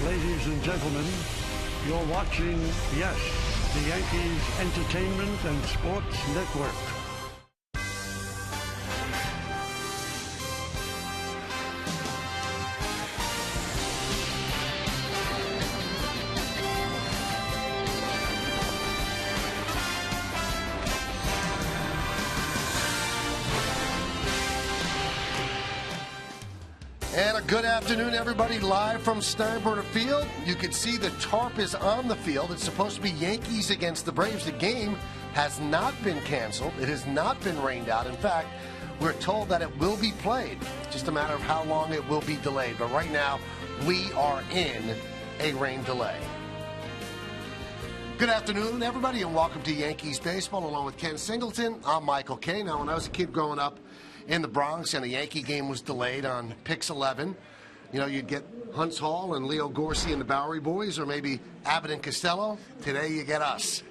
Ladies and gentlemen, you're watching, yes, the Yankees Entertainment and Sports Network. And a good afternoon, everybody, live from Steinbrenner Field. You can see the tarp is on the field. It's supposed to be Yankees against the Braves. The game has not been canceled. It has not been rained out. In fact, we're told that it will be played. It's just a matter of how long it will be delayed. But right now, we are in a rain delay. Good afternoon, everybody, and welcome to Yankees Baseball along with Ken Singleton. I'm Michael Kay. Now, when I was a kid growing up in the Bronx and a Yankee game was delayed on Pix 11, you know, you'd get Hunts Hall and Leo Gorcey and the Bowery Boys, or maybe Abbott and Costello. Today you get us.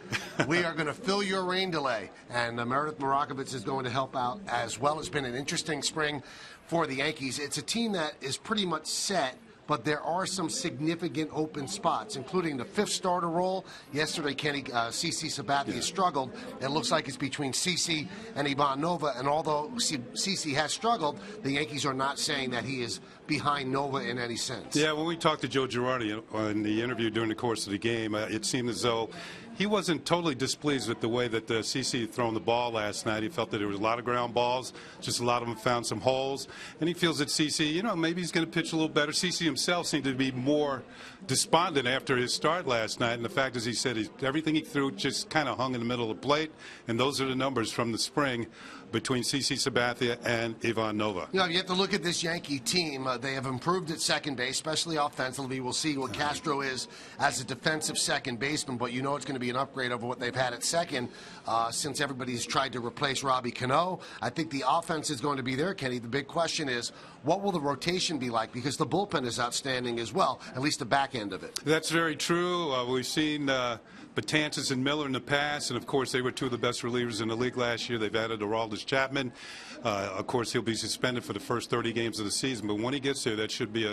We are going to fill your rain delay, and Meredith Marakovitz is going to help out as well. It's been an interesting spring for the Yankees. It's a team that is pretty much set, but there are some significant open spots, including the fifth starter role. Yesterday, CC Sabathia struggled. It looks like it's between CC and Ivan Nova, and although CC has struggled, the Yankees are not saying that he is behind Nova in any sense. Yeah, when we talked to Joe Girardi in the interview during the course of the game, it seemed as though he wasn't totally displeased with the way that CC had thrown the ball last night. He felt that there was a lot of ground balls, just a lot of them found some holes, and he feels that CC, you know, maybe he's going to pitch a little better. CC himself seemed to be more despondent after his start last night, and the fact is, he said everything he threw just kind of hung in the middle of the plate, and those are the numbers from the spring between CC Sabathia and Ivan Nova. You know, you have to look at this Yankee team. They have improved at second base, especially offensively. We'll see what Castro is as a defensive second baseman, but you know it's going to be an upgrade over what they've had at second since everybody's tried to replace Robbie Cano. I think the offense is going to be there, Kenny. The big question is, what will the rotation be like? Because the bullpen is outstanding as well, at least the back end of it. That's very true. We've seen Betances and Miller in the past, and of course they were two of the best relievers in the league last year. They've added Aroldis Chapman. Of course, he'll be suspended for the first 30 games of the season, but when he gets there, that should be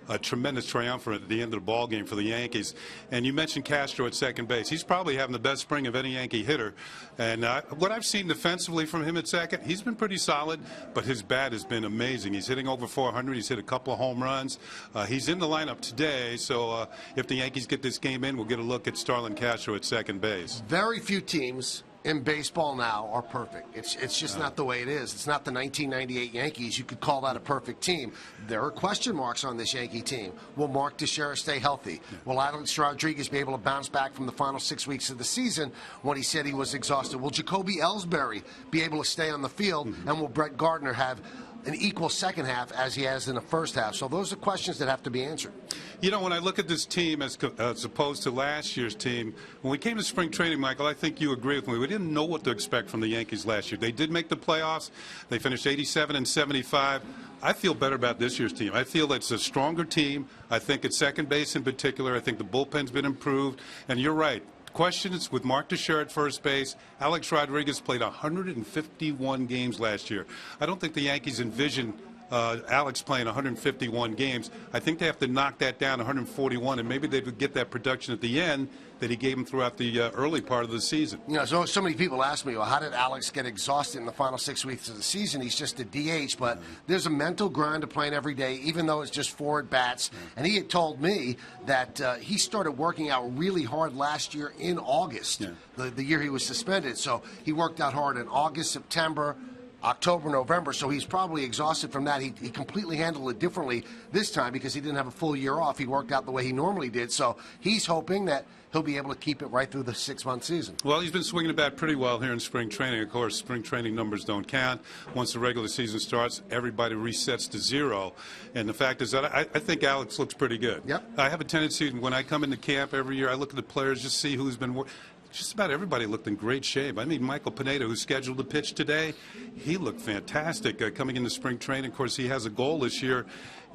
a tremendous triumvirate at the end of the ball game for the Yankees. And you mentioned Castro at second base. He's probably having the best spring of any Yankee hitter. And what I've seen defensively from him at second, he's been pretty solid, but his bat has been amazing. He's hitting over 400. He's hit a couple of home runs. He's in the lineup today, so if the Yankees get this game in, we'll get a look at Starlin Castro at second base. Very few teams in baseball now are perfect. It's just not the way it is. It's not the 1998 Yankees. You could call that a perfect team. There are question marks on this Yankee team. Will Mark Teixeira stay healthy? Will Alex Rodriguez be able to bounce back from the final 6 weeks of the season when he said he was exhausted? Will Jacoby Ellsbury be able to stay on the field? And will Brett Gardner have an equal second half as he has in the first half? So those are questions that have to be answered. You know, when I look at this team as opposed to last year's team, when we came to spring training, Michael, I think you agree with me. We didn't know what to expect from the Yankees last year. They did make the playoffs. They finished 87 and 75. I feel better about this year's team. I feel it's a stronger team. I think at second base in particular, I think the bullpen's been improved. And you're right. Questions with Mark Teixeira at first base. Alex Rodriguez played 151 games last year. I don't think the Yankees envision Alex playing 151 games. I think they have to knock that down to 141, and maybe they would get that production at the end that he gave him throughout the early part of the season. You know, so many people ask me, well, how did Alex get exhausted in the final 6 weeks of the season? He's just a DH, but there's a mental grind to playing every day, even though it's just 4 at-bats. And he had told me that he started working out really hard last year in August, the year he was suspended. So he worked out hard in August, September, October, November, so he's probably exhausted from that. He completely handled it differently this time because he didn't have a full year off. He worked out the way he normally did, so he's hoping that he'll be able to keep it right through the 6-month season. Well, he's been swinging the bat pretty well here in spring training. Of course, spring training numbers don't count. Once the regular season starts, everybody resets to 0. And the fact is that I think Alex looks pretty good. Yep. I have a tendency, when I come into camp every year, I look at the players, just see who's been just about everybody looked in great shape. I mean, Michael Pineda, who's scheduled to pitch today, he looked fantastic coming into spring training. Of course, he has a goal this year.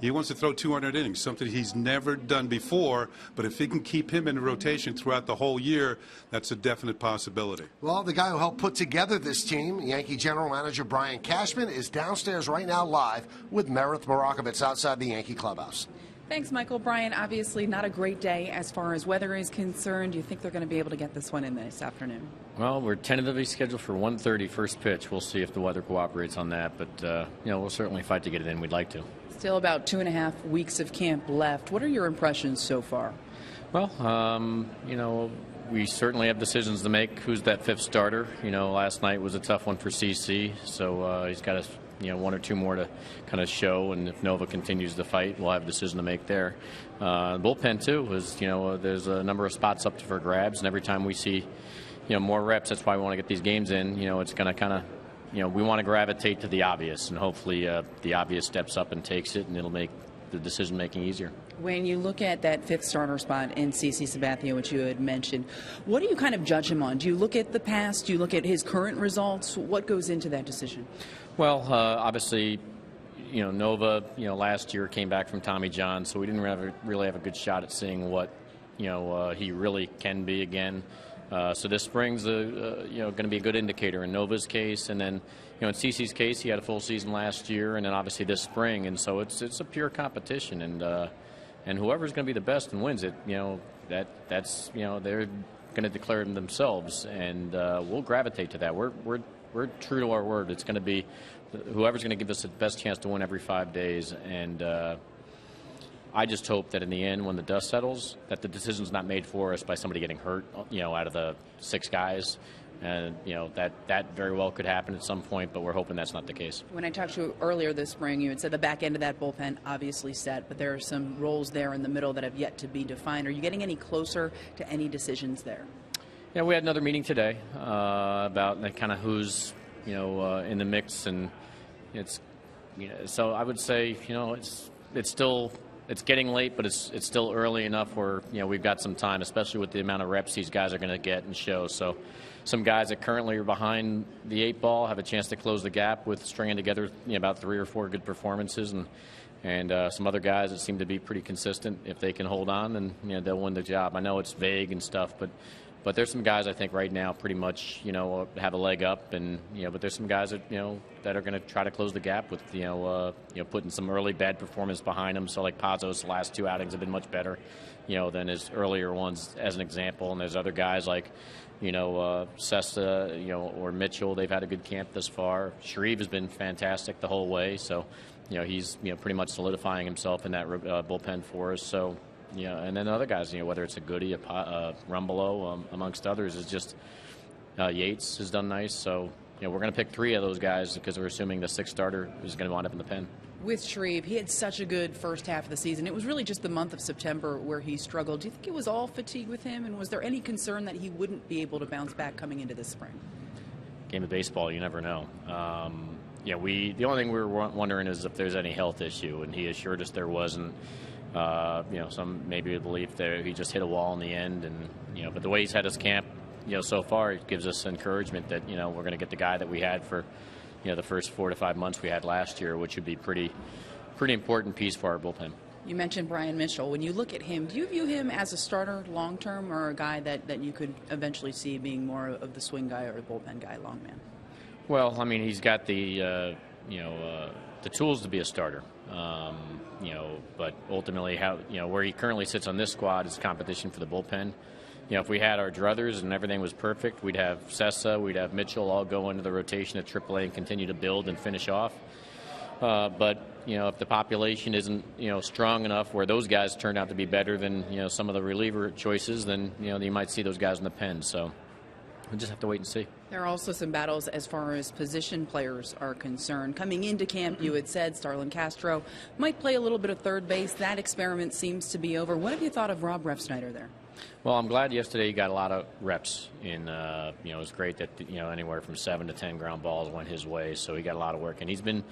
He wants to throw 200 innings, something he's never done before. But if he can keep him in the rotation throughout the whole year, that's a definite possibility. Well, the guy who helped put together this team, Yankee General Manager Brian Cashman, is downstairs right now live with Meredith Marakovitz outside the Yankee clubhouse. Thanks, Michael. Brian, obviously not a great day as far as weather is concerned. Do you think they're going to be able to get this one in this afternoon? Well, we're tentatively scheduled for 1:30 first pitch. We'll see if the weather cooperates on that, but we'll certainly fight to get it in. We'd like to. Still about 2.5 weeks of camp left. What are your impressions so far? Well, we certainly have decisions to make. Who's that fifth starter? Last night was a tough one for CC, so he's got one or two more to kind of show, and if Nova continues to fight, we'll have a decision to make there. The bullpen, too, is, there's a number of spots up for grabs, and every time we see, more reps, that's why we want to get these games in. It's going to kind of, we want to gravitate to the obvious, and hopefully the obvious steps up and takes it, and it'll make the decision-making easier. When you look at that fifth starter spot in CC Sabathia, which you had mentioned, what do you kind of judge him on? Do you look at the past? Do you look at his current results? What goes into that decision? Well, obviously, Nova, last year came back from Tommy John, so we didn't really have a good shot at seeing what, he really can be again. So this spring's, going to be a good indicator in Nova's case, and then, in CC's case, he had a full season last year, and then obviously this spring, and so it's a pure competition, and whoever's going to be the best and wins it, that's they're going to declare it themselves, and we'll gravitate to that. We're true to our word. It's going to be whoever's going to give us the best chance to win every 5 days. And I just hope that in the end, when the dust settles, that the decision's not made for us by somebody getting hurt, out of the 6 guys. And, that very well could happen at some point, but we're hoping that's not the case. When I talked to you earlier this spring, you had said the back end of that bullpen obviously set, but there are some roles there in the middle that have yet to be defined. Are you getting any closer to any decisions there? Yeah, we had another meeting today about kind of who's, in the mix, and it's, so I would say, it's getting late, but it's still early enough where, we've got some time, especially with the amount of reps these guys are going to get and show. So some guys that currently are behind the 8 ball have a chance to close the gap with stringing together, about 3 or 4 good performances, and some other guys that seem to be pretty consistent. If they can hold on, then, they'll win the job. I know it's vague and stuff, but there's some guys I think right now pretty much, have a leg up, and but there's some guys that that are going to try to close the gap with putting some early bad performance behind them. So like Pazos, the last 2 outings have been much better, than his earlier ones, as an example. And there's other guys like Sessa, or Mitchell. They've had a good camp this far. Shreve has been fantastic the whole way. So he's pretty much solidifying himself in that bullpen for us. So. Yeah, and then other guys, whether it's a Goody, a Rumbelow, amongst others, is just Yates has done nice. So, we're going to pick 3 of those guys because we're assuming the 6th starter is going to wind up in the pen. With Shreve, he had such a good first half of the season. It was really just the month of September where he struggled. Do you think it was all fatigue with him, and was there any concern that he wouldn't be able to bounce back coming into this spring? Game of baseball, you never know. The only thing we were wondering is if there's any health issue, and he assured us there wasn't. Some maybe a belief that he just hit a wall in the end, and but the way he's had his camp, so far, it gives us encouragement that we're going to get the guy that we had for the first 4 to 5 months we had last year, which would be pretty important piece for our bullpen. You mentioned Brian Mitchell. When you look at him, do you view him as a starter long term, or a guy that you could eventually see being more of the swing guy or the bullpen guy, long man? Well, I mean, he's got the tools to be a starter. But ultimately, where he currently sits on this squad is competition for the bullpen. If we had our druthers and everything was perfect, we'd have Sessa, we'd have Mitchell all go into the rotation at AAA and continue to build and finish off. But if the population isn't strong enough where those guys turn out to be better than some of the reliever choices, then you might see those guys in the pen. So we'll just have to wait and see. There are also some battles as far as position players are concerned. Coming into camp, you had said Starlin Castro might play a little bit of third base. That experiment seems to be over. What have you thought of Rob Refsnyder there? Well, I'm glad yesterday he got a lot of reps in, it was great that, anywhere from 7 to 10 ground balls went his way, so he got a lot of work. And he's been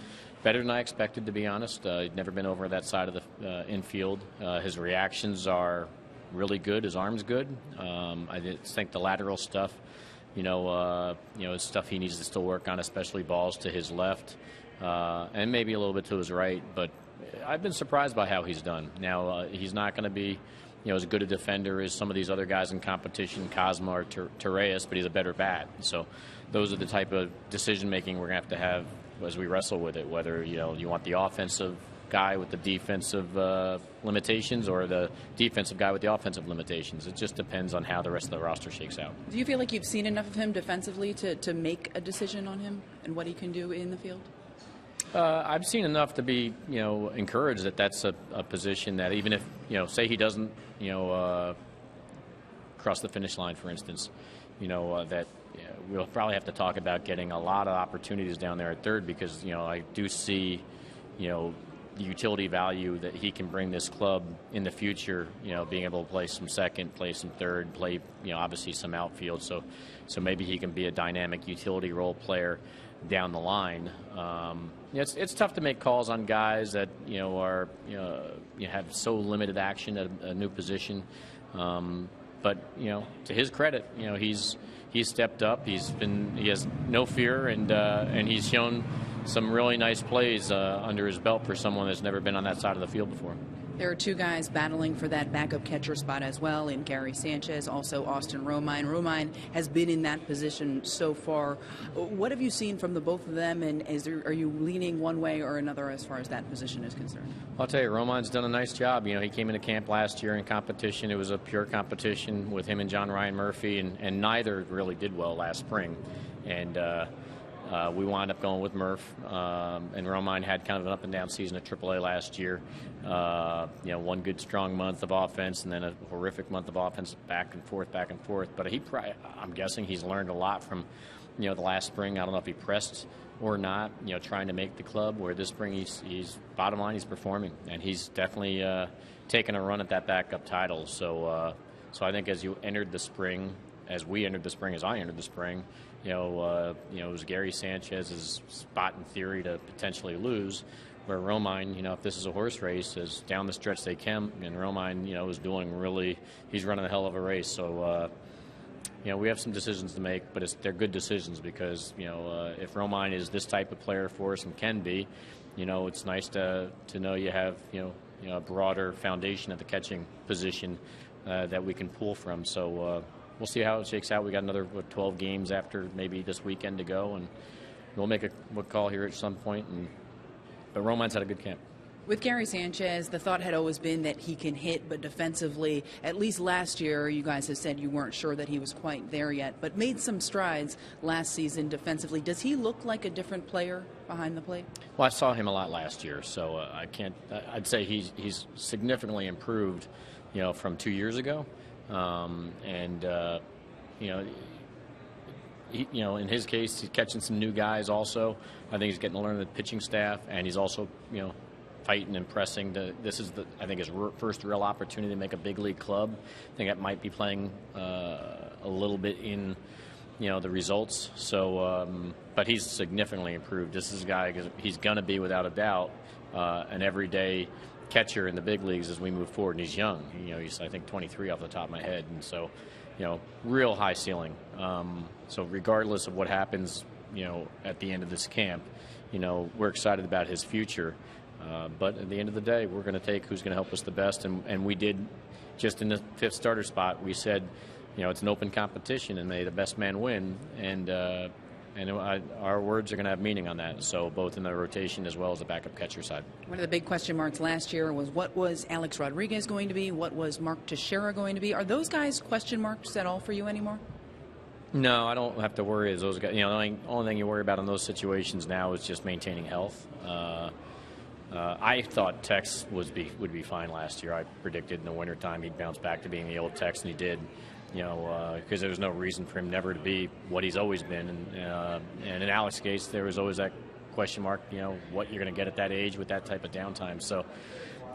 better than I expected, to be honest. He'd never been over that side of the infield. His reactions are really good. His arm's good. I think the lateral stuff, it's stuff he needs to still work on, especially balls to his left, and maybe a little bit to his right. But I've been surprised by how he's done. Now, he's not going to be, as good a defender as some of these other guys in competition, Cosma or Torres, but he's a better bat. So those are the type of decision-making we're going to have as we wrestle with it, whether, you want the offensive, guy with the defensive limitations or the defensive guy with the offensive limitations. It just depends on how the rest of the roster shakes out. Do you feel like you've seen enough of him defensively to make a decision on him and what he can do in the field? I've seen enough to be, encouraged that that's a position that even if, say he doesn't, cross the finish line, for instance, that we'll probably have to talk about getting a lot of opportunities down there at third because, I do see, the utility value that he can bring this club in the future, being able to play some second, play some third, play, obviously some outfield. So maybe he can be a dynamic utility role player down the line. It's tough to make calls on guys that are have so limited action at a new position. But to his credit, he's stepped up. He has no fear, and he's shown some really nice plays under his belt for someone that's never been on that side of the field before. There are two guys battling for that backup catcher spot as well in Gary Sanchez, also Austin Romine. Romine has been in that position so far. What have you seen from the both of them, and are you leaning one way or another as far as that position is concerned? I'll tell you, Romine's done a nice job. He came into camp last year in competition. It was a pure competition with him and John Ryan Murphy, and neither really did well last spring. And we wound up going with Murph, and Romine had kind of an up-and-down season at AAA last year. One good, strong month of offense, and then a horrific month of offense, back and forth. But I'm guessing he's learned a lot from, the last spring. I don't know if he pressed or not, trying to make the club. Where this spring, he's bottom line, he's performing, and he's definitely taken a run at that backup title. So I think as we entered the spring, as I entered the spring, it was Gary Sanchez's spot in theory to potentially lose, where Romine, if this is a horse race, is down the stretch they can, and Romine, is he's running a hell of a race. So, we have some decisions to make, but they're good decisions because, if Romine is this type of player for us and can be, it's nice to know you have, a broader foundation at the catching position that we can pull from. So, we'll see how it shakes out. We got another 12 games after maybe this weekend to go, and we'll make a call here at some point. But Romine's had a good camp. With Gary Sanchez, the thought had always been that he can hit, but defensively, at least last year, you guys have said you weren't sure that he was quite there yet, but made some strides last season defensively. Does he look like a different player behind the plate? Well, I saw him a lot last year, so I'd say he's significantly improved, from 2 years ago. In his case, he's catching some new guys also. I think he's getting to learn the pitching staff, and he's also, fighting and pressing. This is, I think, his first real opportunity to make a big league club. I think that might be playing a little bit in, the results. So, but he's significantly improved. This is a guy, he's going to be, without a doubt, an everyday catcher in the big leagues as we move forward, and he's young. He's, I think, 23 off the top of my head, and so, real high ceiling. So regardless of what happens, at the end of this camp, we're excited about his future. But at the end of the day, we're going to take who's going to help us the best, and we did just in the fifth starter spot. We said, it's an open competition, and may the best man win, and our words are going to have meaning on that, so both in the rotation as well as the backup catcher side. One of the big question marks last year was what was Alex Rodriguez going to be? What was Mark Teixeira going to be? Are those guys question marks at all for you anymore? No, I don't have to worry as those guys. The only thing you worry about in those situations now is just maintaining health. I thought Tex would be fine last year. I predicted in the wintertime he'd bounce back to being the old Tex, and he did. Because there was no reason for him never to be what he's always been. And in Alex's case, there was always that question mark, what you're going to get at that age with that type of downtime. So,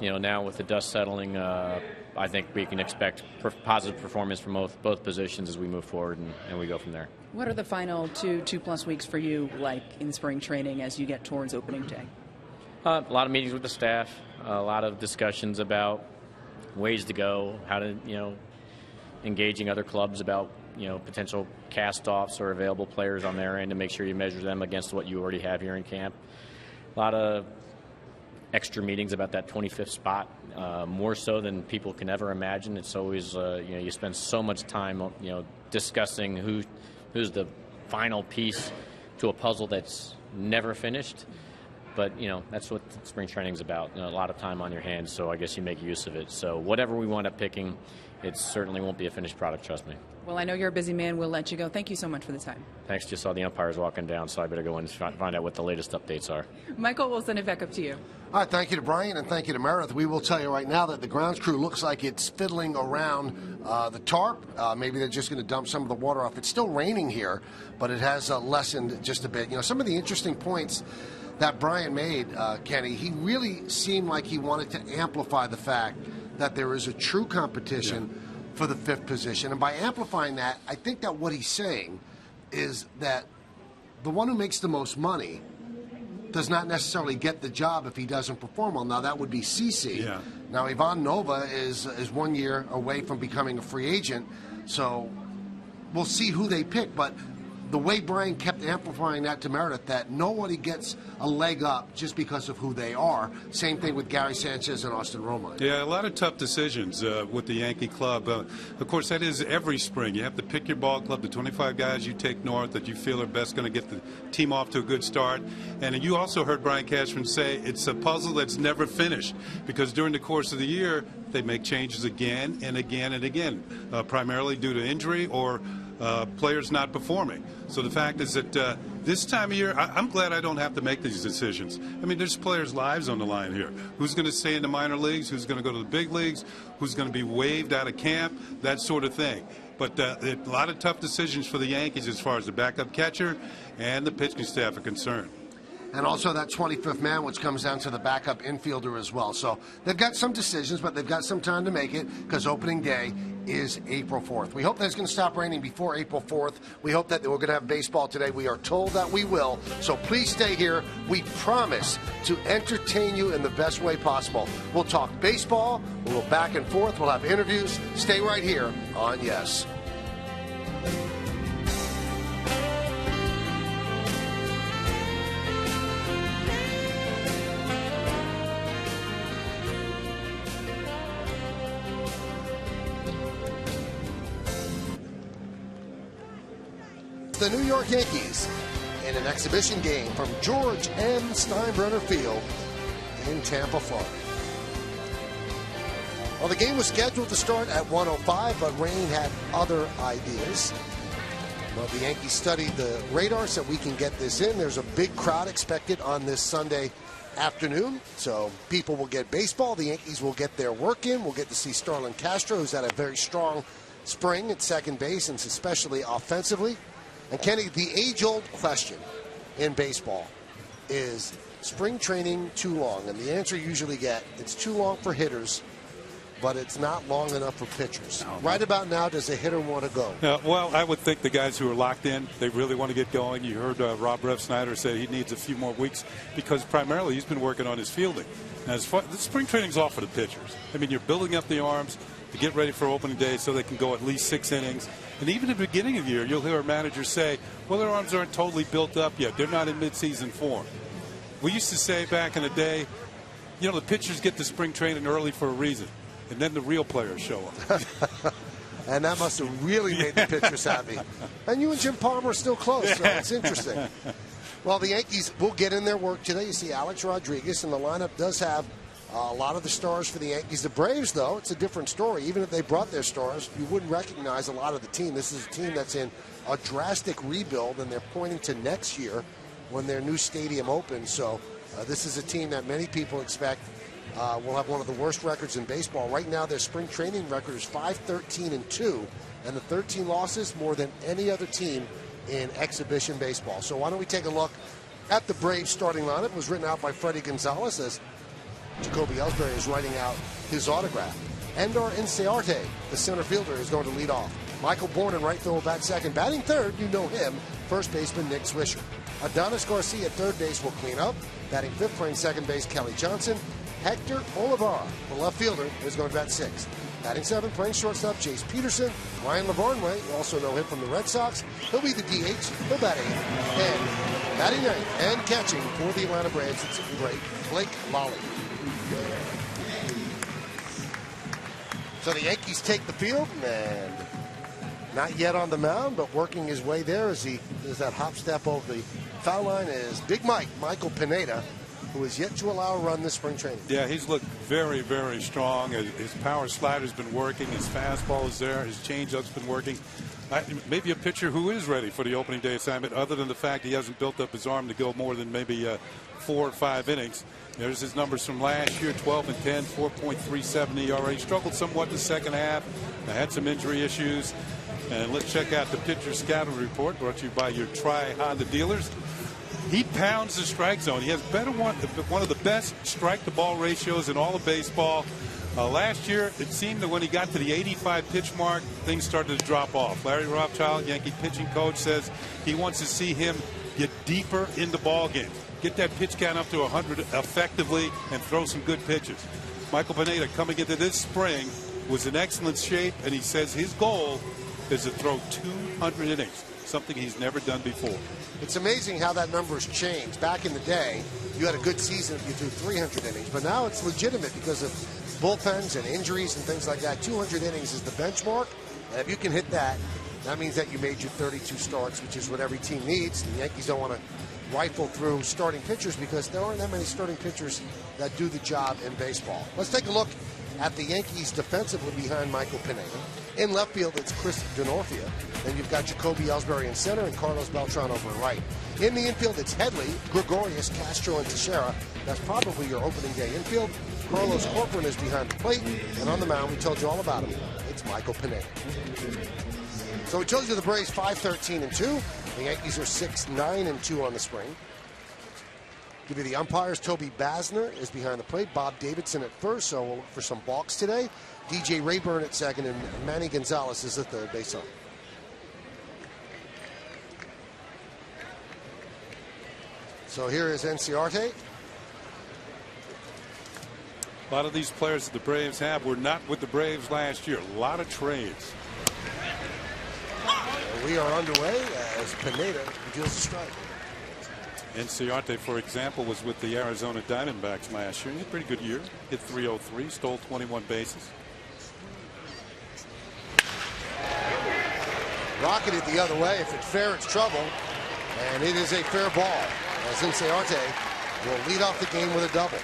now with the dust settling, I think we can expect positive performance from both positions as we move forward, and we go from there. What are the final two-plus weeks for you like in spring training as you get towards opening day? A lot of meetings with the staff, a lot of discussions about ways to go, how to, engaging other clubs about, potential cast-offs or available players on their end to make sure you measure them against what you already have here in camp. A lot of extra meetings about that 25th spot, more so than people can ever imagine. It's always, you spend so much time, discussing who's the final piece to a puzzle that's never finished. But, that's what spring training is about. A lot of time on your hands, so I guess you make use of it. So whatever we wind up picking, it certainly won't be a finished product, trust me. Well, I know you're a busy man. We'll let you go. Thank you so much for the time. Thanks. Just saw the umpires walking down, so I better go and find out what the latest updates are. Michael, we'll send it back up to you. All right, thank you to Brian and thank you to Meredith. We will tell you right now that the grounds crew looks like it's fiddling around the tarp. Maybe they're just going to dump some of the water off. It's still raining here, but it has lessened just a bit. Some of the interesting points that Brian made, Kenny, he really seemed like he wanted to amplify the fact that there is a true competition for the 5th position. And by amplifying that, I think that what he's saying is that the one who makes the most money does not necessarily get the job if he doesn't perform well. Now, that would be CC. Yeah. Now, Ivan Nova is 1 year away from becoming a free agent, so we'll see who they pick. But the way Brian kept amplifying that to Meredith, that nobody gets a leg up just because of who they are. Same thing with Gary Sanchez and Austin Romine. Yeah, a lot of tough decisions with the Yankee club. Of course, that is every spring. You have to pick your ball club, the 25 guys you take north that you feel are best going to get the team off to a good start. And you also heard Brian Cashman say it's a puzzle that's never finished, because during the course of the year, they make changes again and again and again, primarily due to injury or players not performing. So the fact is that this time of year, I'm glad I don't have to make these decisions. I mean, there's players' lives on the line here. Who's going to stay in the minor leagues? Who's going to go to the big leagues? Who's going to be waived out of camp? That sort of thing. But a lot of tough decisions for the Yankees as far as the backup catcher and the pitching staff are concerned. And also that 25th man, which comes down to the backup infielder as well. So they've got some decisions, but they've got some time to make it, because opening day is April 4th. We hope that it's going to stop raining before April 4th. We hope that we're going to have baseball today. We are told that we will. So please stay here. We promise to entertain you in the best way possible. We'll talk baseball. We'll go back and forth. We'll have interviews. Stay right here on Yes. The New York Yankees in an exhibition game from George M. Steinbrenner Field in Tampa, Florida. Well, the game was scheduled to start at 1:05, but rain had other ideas. Well, the Yankees studied the radar so we can get this in. There's a big crowd expected on this Sunday afternoon, so people will get baseball. The Yankees will get their work in. We'll get to see Starlin Castro, who's had a very strong spring at second base, and especially offensively. And Kenny, the age-old question in baseball is spring training too long? And the answer you usually get, it's too long for hitters, but it's not long enough for pitchers. Right about now, does a hitter want to go? Well, I would think the guys who are locked in, they really want to get going. You heard Rob Refsnyder say he needs a few more weeks because primarily he's been working on his fielding. Now, as far, the spring training's off for the pitchers. I mean, you're building up the arms to get ready for opening day so they can go at least 6 innings. And even at the beginning of the year, you'll hear a manager say, well, their arms aren't totally built up yet. They're not in midseason form. We used to say back in the day, you know, the pitchers get to spring training early for a reason, and then the real players show up. And that must have really made the pitchers happy. And you and Jim Palmer are still close, so it's interesting. Well, the Yankees will get in their work today. You see Alex Rodriguez, and the lineup does have a lot of the stars for the Yankees. The Braves, though, it's a different story. Even if they brought their stars, you wouldn't recognize a lot of the team. This is a team that's in a drastic rebuild, and they're pointing to next year when their new stadium opens. So this is a team that many people expect will have one of the worst records in baseball. Right now, their spring training record is 5-13-2, and the 13 losses more than any other team in exhibition baseball. So why don't we take a look at the Braves starting lineup? It was written out by Freddie Gonzalez as Jacoby Ellsbury is writing out his autograph. Ender Inciarte, the center fielder, is going to lead off. Michael Bourne in right field, bat second. Batting third, you know him, first baseman Nick Swisher. Adonis Garcia at third base will clean up. Batting fifth, playing second base, Kelly Johnson. Hector Olivera, the left fielder, is going to bat sixth. Batting seventh, playing shortstop, Jace Peterson. Ryan Lavarnway, you also know him from the Red Sox. He'll be the DH. He'll bat eighth. And batting ninth and catching for the Atlanta Braves, it's great Blake Lally. So the Yankees take the field, and not yet on the mound, but working his way there as he does that hop step over the foul line is Big Mike, Michael Pineda, who is yet to allow a run this spring training. Yeah, he's looked very, very strong. His power slider's been working. His fastball is there. His changeup's been working. Maybe a pitcher who is ready for the opening day assignment, other than the fact he hasn't built up his arm to go more than maybe 4 or 5 innings. There's his numbers from last year: 12 and 10, 4.37 ERA. He struggled somewhat the second half. Had some injury issues. And let's check out the pitcher scouting report brought to you by your Tri-Honda dealers. He pounds the strike zone. He has one of the best strike-to-ball ratios in all of baseball. Last year, it seemed that when he got to the 85 pitch mark, things started to drop off. Larry Rothschild, Yankee pitching coach, says he wants to see him get deeper into ball games, get that pitch count up to 100 effectively, and throw some good pitches. Michael Pineda, coming into this spring, was in excellent shape, and he says his goal is to throw 200 innings, something he's never done before. It's amazing how that number has changed. Back in the day, you had a good season if you threw 300 innings, but now it's legitimate because of bullpens and injuries and things like that. 200 innings is the benchmark, and if you can hit that, that means that you made your 32 starts, which is what every team needs. The Yankees don't want to rifle through starting pitchers because there aren't that many starting pitchers that do the job in baseball. Let's take a look at the Yankees defensively behind Michael Pineda. In left field, it's Chris Denorfia. Then you've got Jacoby Ellsbury in center and Carlos Beltran over in right. In the infield, it's Headley, Gregorius, Castro, and Teixeira. That's probably your opening day infield. Carlos Corcoran is behind the plate. And on the mound, we told you all about him. It's Michael Pineda. So we told you the Braves 5-13-2. The Yankees are 6-9-2 on the spring. Give you the umpires. Toby Basner is behind the plate. Bob Davidson at first, so we'll look for some balks today. DJ Rayburn at second, and Manny Gonzalez is at third base. So here is Enciarte. A lot of these players that the Braves have were not with the Braves last year. A lot of trades. We are underway as Pineda deals a strike. Enciarte, for example, was with the Arizona Diamondbacks last year. He had a pretty good year. Hit .303, stole 21 bases. Rocketed the other way. If it's fair, it's trouble. And it is a fair ball, as Enciarte will lead off the game with a double.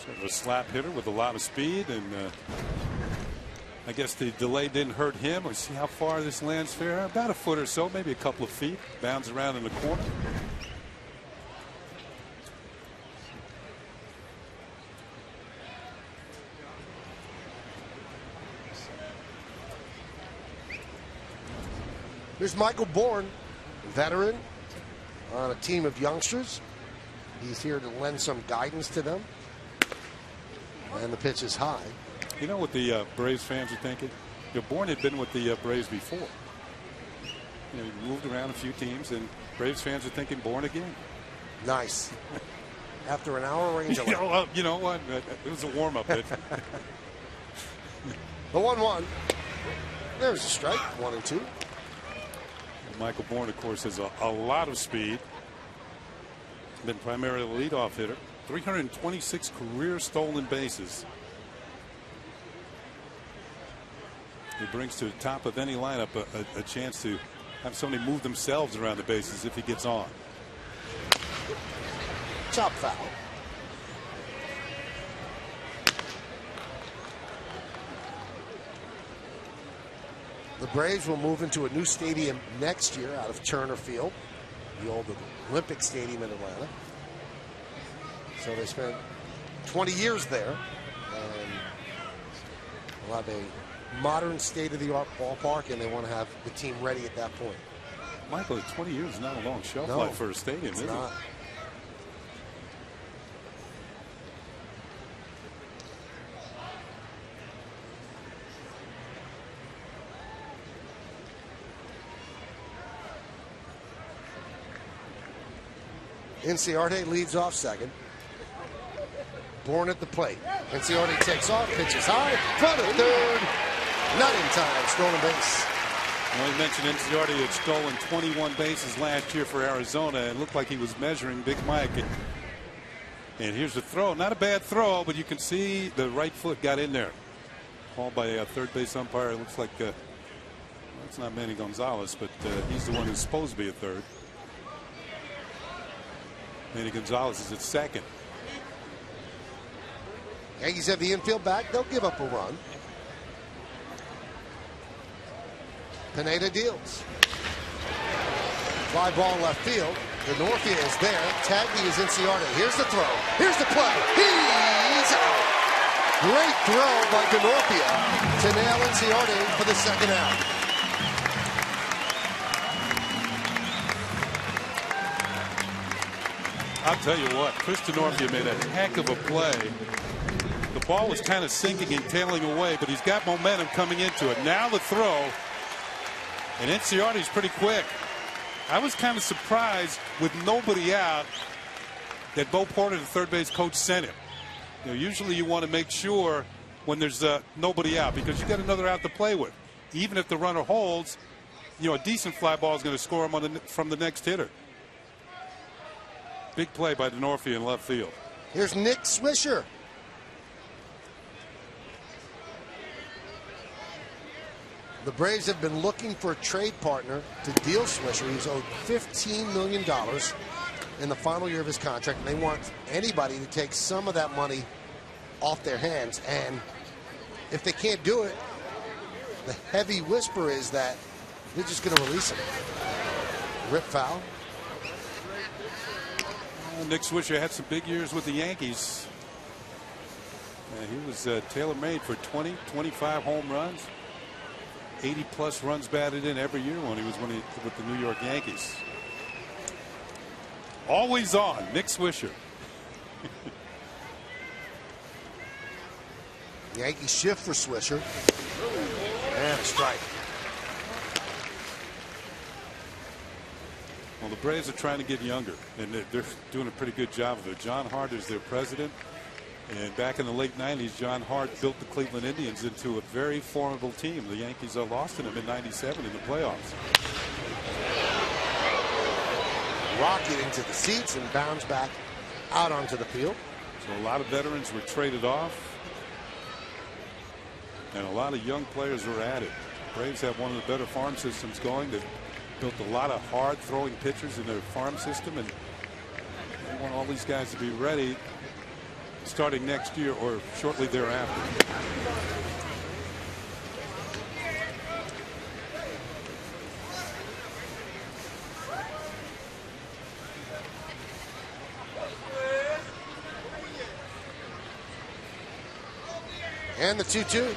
Sort of a slap hitter with a lot of speed, and I guess the delay didn't hurt him. We'll see how far this lands fair. About a foot or so, maybe a couple of feet. Bounds around in the corner. Here's Michael Bourne, veteran on a team of youngsters. He's here to lend some guidance to them. And the pitch is high. You know what the Braves fans are thinking? Bourne had been with the Braves before. He moved around a few teams, and Braves fans are thinking Bourne again. Nice. After an hour range. You know what? It was a warm-up pitch. The 1-1. There's a strike. 1-2. Michael Bourne, of course, has a lot of speed. Been primarily a leadoff hitter. 326 career stolen bases. He brings to the top of any lineup a chance to have somebody move themselves around the bases if he gets on. Chop foul. The Braves will move into a new stadium next year out of Turner Field, the old Olympic Stadium in Atlanta. So they spent 20 years there, and they'll have a modern state-of-the-art ballpark, and they want to have the team ready at that point. Michael, 20 years is not a long shelf life for a stadium, is it? Not. Enciarte leads off second. Bourne at the plate. Enciarte takes off, pitches high, front of third. Not in time, stolen base. Well, you mentioned Enciarte had stolen 21 bases last year for Arizona. It looked like he was measuring Big Mike. And here's the throw. Not a bad throw, but you can see the right foot got in there. Called by a third base umpire. It looks like It's not Manny Gonzalez, but he's the one who's supposed to be a third. Manny Gonzalez is at second. Yankees have the infield back. They'll give up a run. Pineda deals. Fly ball left field. Denorfia is there. Tagby is Inciarte. Here's the throw. Here's the play. He's out. Great throw by Denorfia to nail Inciarte for the second out. I'll tell you what, Chris Denorfia made a heck of a play. The ball was kind of sinking and tailing away, but he's got momentum coming into it. Now the throw, and Inciarte's pretty quick. I was kind of surprised with nobody out that Bo Porter, the third base coach, sent him. You know, usually you want to make sure when there's nobody out because you got another out to play with. Even if the runner holds, you know, a decent fly ball is going to score him from the next hitter. Big play by Denorfia in left field. Here's Nick Swisher. The Braves have been looking for a trade partner to deal Swisher. He's owed $15 million in the final year of his contract, and they want anybody to take some of that money off their hands. And if they can't do it, the heavy whisper is that they're just going to release him. Rip foul. Nick Swisher had some big years with the Yankees. He was tailor-made for 20, 25 home runs. 80-plus runs batted in every year when he was with the New York Yankees. Always on, Nick Swisher. Yankees shift for Swisher. And a strike. Well, the Braves are trying to get younger, and they're doing a pretty good job of it. John Hart is their president, and back in the late 90s, John Hart built the Cleveland Indians into a very formidable team. The Yankees lost to them in '97 in the playoffs. Rocket into the seats and bounds back out onto the field. So a lot of veterans were traded off, and a lot of young players were added. The Braves have one of the better farm systems going. They've built a lot of hard throwing pitchers in their farm system, and they want all these guys to be ready starting next year or shortly thereafter. And the 2-2.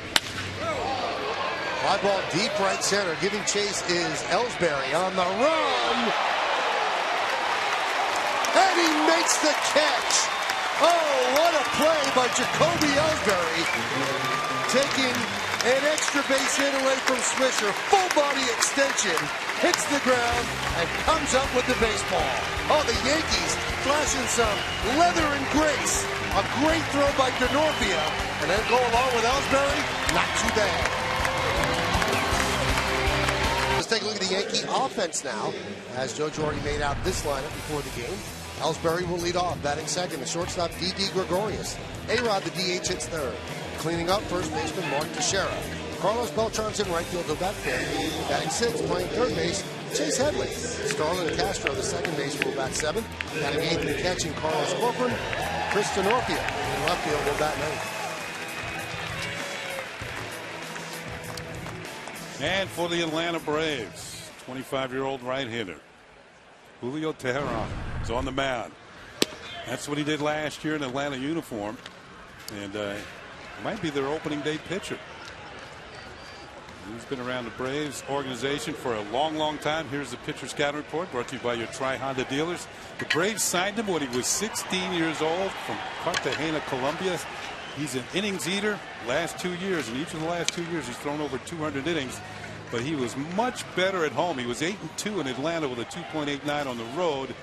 Fly ball deep right center. Giving chase is Ellsbury on the run. And he makes the catch. Oh, what a play by Jacoby Ellsbury. Taking an extra base hit away from Swisher. Full body extension. Hits the ground and comes up with the baseball. Oh, the Yankees flashing some leather and grace. A great throw by Denorfia. And then go along with Ellsbury. Not too bad. Let's take a look at the Yankee offense now, as Joe Girardi made out this lineup before the game. Ellsbury will lead off, batting second. The shortstop, D.D. Gregorius. A-Rod, the DH, hits third. Cleaning up, first baseman Mark Teixeira. Carlos Beltran's in right field, he'll bat fifth. Batting sixth, playing third base, Chase Headley. Starlin Castro, the second baseman, will bat seventh. Batting eighth and catching, Carlos Corcoran. Chris Denorfia in left field will bat ninth. And for the Atlanta Braves, 25-year-old right-hander Julio Teheran is on the mound. That's what he did last year in Atlanta uniform, and might be their opening day pitcher. He's been around the Braves organization for a long time. Here's the pitcher scouting report brought to you by your Tri-Honda dealers. The Braves signed him when he was 16 years old from Cartagena, Colombia. He's an innings eater. Last 2 years, in each of the last 2 years, he's thrown over 200 innings. But he was much better at home. He was 8-2 in Atlanta with a 2.89 on the road.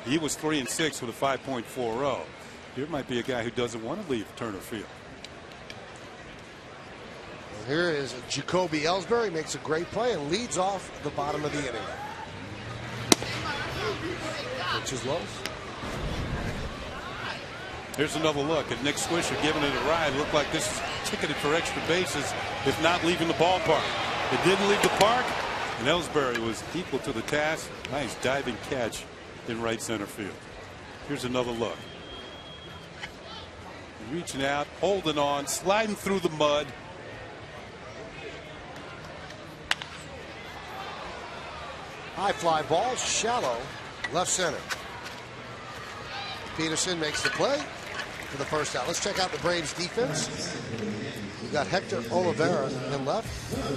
He was 3-6 with a 5.40. Here might be a guy who doesn't want to leave Turner Field. Here is Jacoby Ellsbury, makes a great play and leads off the bottom of the inning. Pitch is low. Here's another look at Nick Swisher giving it a ride. Looked like this is ticketed for extra bases, if not leaving the ballpark. It didn't leave the park, and Ellsbury was equal to the task. Nice diving catch in right center field. Here's another look. Reaching out, holding on, sliding through the mud. High fly ball, shallow, left center. Peterson makes the play for the first out. Let's check out the Braves defense. We've got Hector Oliveira in left.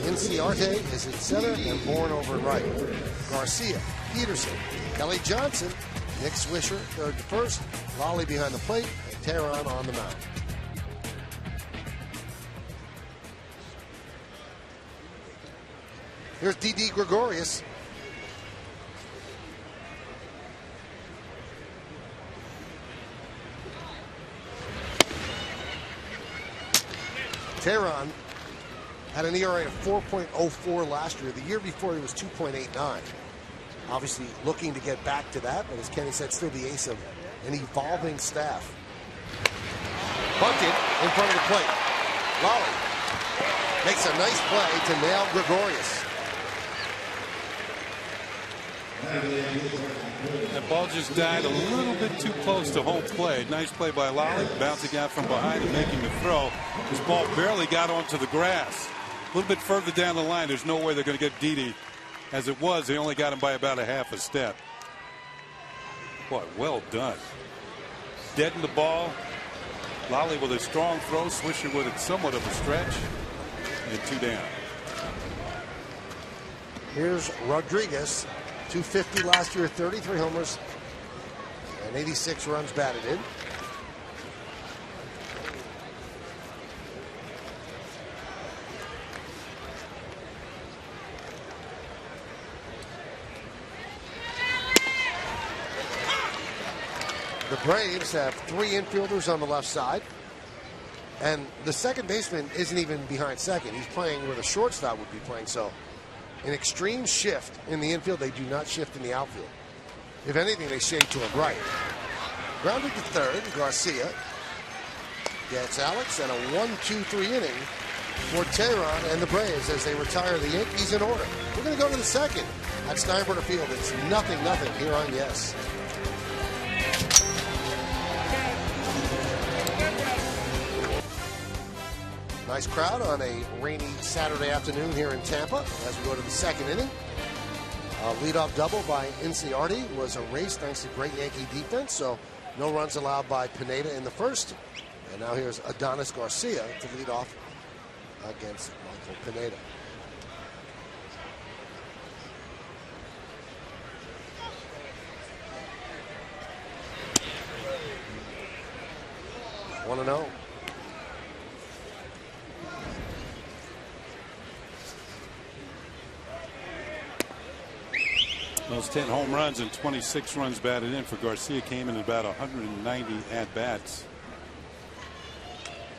Inciarte is in center and Bourne over in right. Garcia, Peterson, Kelly Johnson, Nick Swisher third to first, Lolly behind the plate, and Tehran on the mound. Here's Didi Gregorius. Tehran had an ERA of 4.04 last year. The year before he was 2.89. Obviously looking to get back to that, but as Kenny said, still the ace of an evolving staff. Bunted in front of the plate. Lolly makes a nice play to nail Gregorius. That ball just died a little bit too close to home plate. Nice play by Lolly, bouncing out from behind and making the throw. This ball barely got onto the grass. A little bit further down the line, there's no way they're going to get Didi. As it was, they only got him by about a half a step. Boy, well done. Deadened the ball. Lolly with a strong throw, Swisher with it somewhat of a stretch, and 2 down. Here's Rodriguez. 250 last year, 33 homers, and 86 runs batted in. The Braves have 3 infielders on the left side, and the second baseman isn't even behind second. He's playing where the shortstop would be playing, so an extreme shift in the infield. They do not shift in the outfield. If anything, they shade to him right. Grounded to third, Garcia gets Alex, and a 1-2-3 inning for Tehran and the Braves as they retire the Yankees in order. We're going to go to the second at Steinbrenner Field. It's 0-0 here on Yes. Nice crowd on a rainy Saturday afternoon here in Tampa as we go to the second inning. A leadoff double by Inciarte was erased thanks to great Yankee defense, so no runs allowed by Pineda in the first. And now here's Adonis Garcia to lead off against Michael Pineda. One and 0. Those 10 home runs and 26 runs batted in for Garcia came in about 190 at-bats.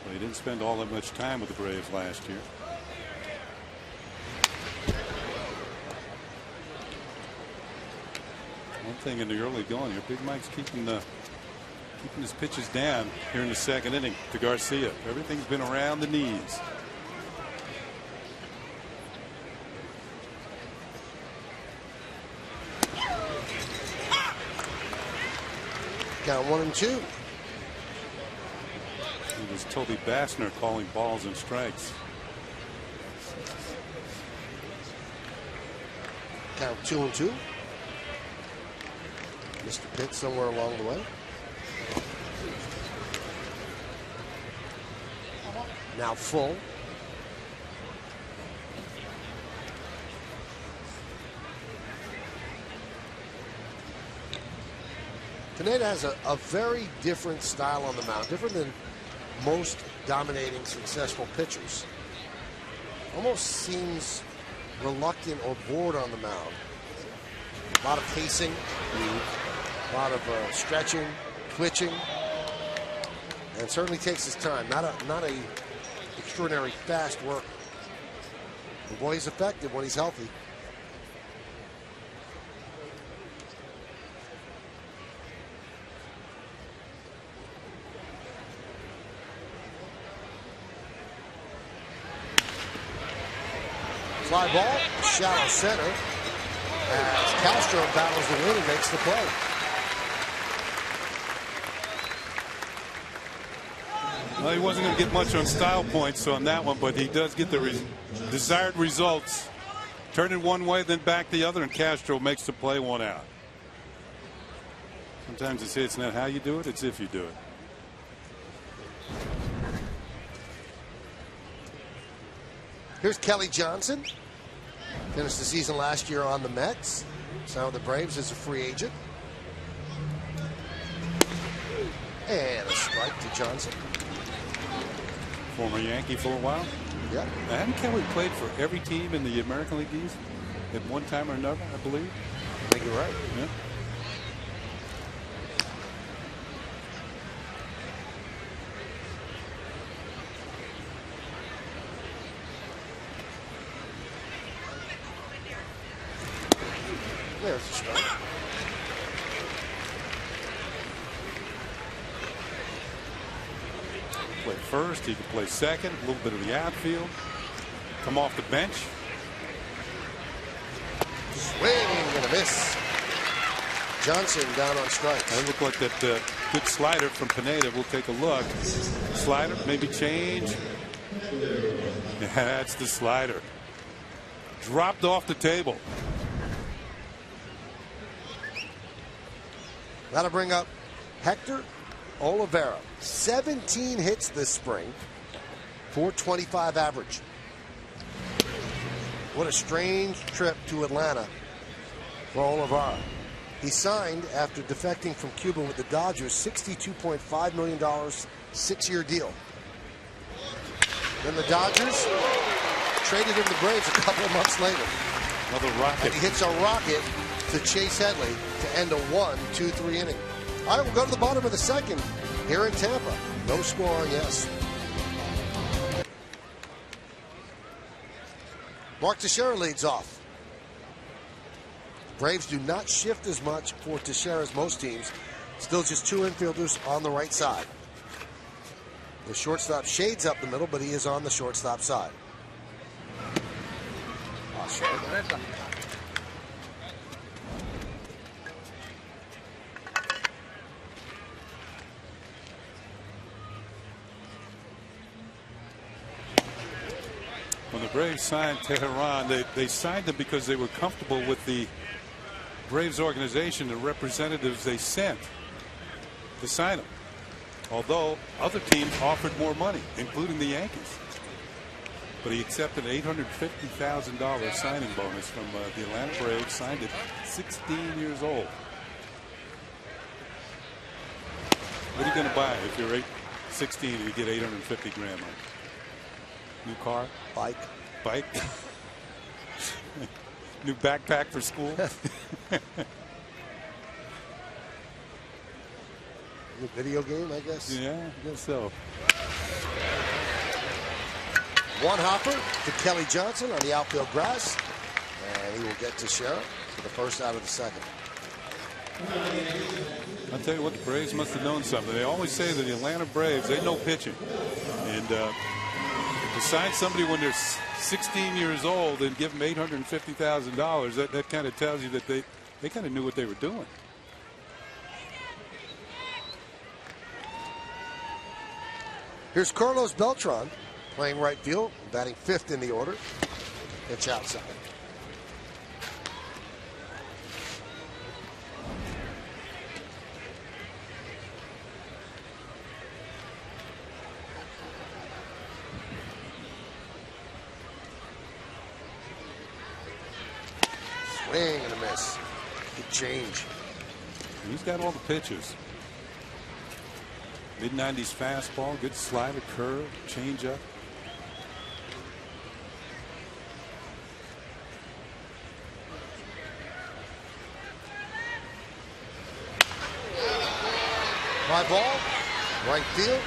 Well, he didn't spend all that much time with the Braves last year. One thing in the early going here, Big Mike's keeping his pitches down here in the second inning to Garcia. Everything's been around the knees. Count 1-2. It was Toby Bassner calling balls and strikes. Count 2-2. Mr. Pitt somewhere along the way. Now full. Pineda has a very different style on the mound, different than most dominating successful pitchers. Almost seems reluctant or bored on the mound. A lot of pacing, a lot of stretching, twitching, and certainly takes his time. Not a extraordinary fast work. The boy is effective when he's healthy. Fly ball, shallow center. As Castro battles the win and makes the play. Well, he wasn't going to get much on style points on that one, but he does get the desired results. Turn it one way, then back the other, and Castro makes the play, 1 out. Sometimes they say it's not how you do it, it's if you do it. Here's Kelly Johnson. Finished the season last year on the Mets. Signed with the Braves as a free agent. And a strike to Johnson. Former Yankee for a while. Yeah. Now, hadn't Kelly played for every team in the American League East at one time or another, I believe? I think you're right. Yeah. There's a strike. Play first, he can play second, a little bit of the outfield. Come off the bench. Swing and a miss. Johnson down on strikes. That looked like that good slider from Pineda. We'll take a look. Slider, maybe change. That's the slider. Dropped off the table. That'll bring up Hector Olivera. 17 hits this spring. .425 average. What a strange trip to Atlanta for Olivera. He signed after defecting from Cuba with the Dodgers, $62.5 million, 6-year deal. Then the Dodgers traded him to Braves a couple of months later. Another rocket. And he hits a rocket to Chase Headley to end a 1-2-3 inning. All right, we'll go to the bottom of the second here in Tampa. No score on yes. Mark Teixeira leads off. Braves do not shift as much for Teixeira as most teams. Still just 2 infielders on the right side. The shortstop shades up the middle, but he is on the shortstop side. When the Braves signed Teheran, they signed him because they were comfortable with the Braves organization, the representatives they sent to sign him. Although other teams offered more money, including the Yankees. But he accepted an $850,000 signing bonus from the Atlanta Braves, signed at 16 years old. What are you going to buy if you're 16 and you get $850 grand? Like? New car? Bike. Bike? New backpack for school? New video game, I guess? Yeah, I guess so. One hopper to Kelly Johnson on the outfield grass. And he will get to Teixeira for the first out of the second. I'll tell you what, the Braves must have known something. They always say that the Atlanta Braves, they know pitching. And to sign somebody when they're 16 years old and give them $850,000, that kind of tells you that they kind of knew what they were doing. Here's Carlos Beltran playing right field, batting 5th in the order. Pitch outside. Swing and a miss. Good change. He's got all the pitches. Mid-90s fastball, good slider, curve, changeup. Fly ball, right field.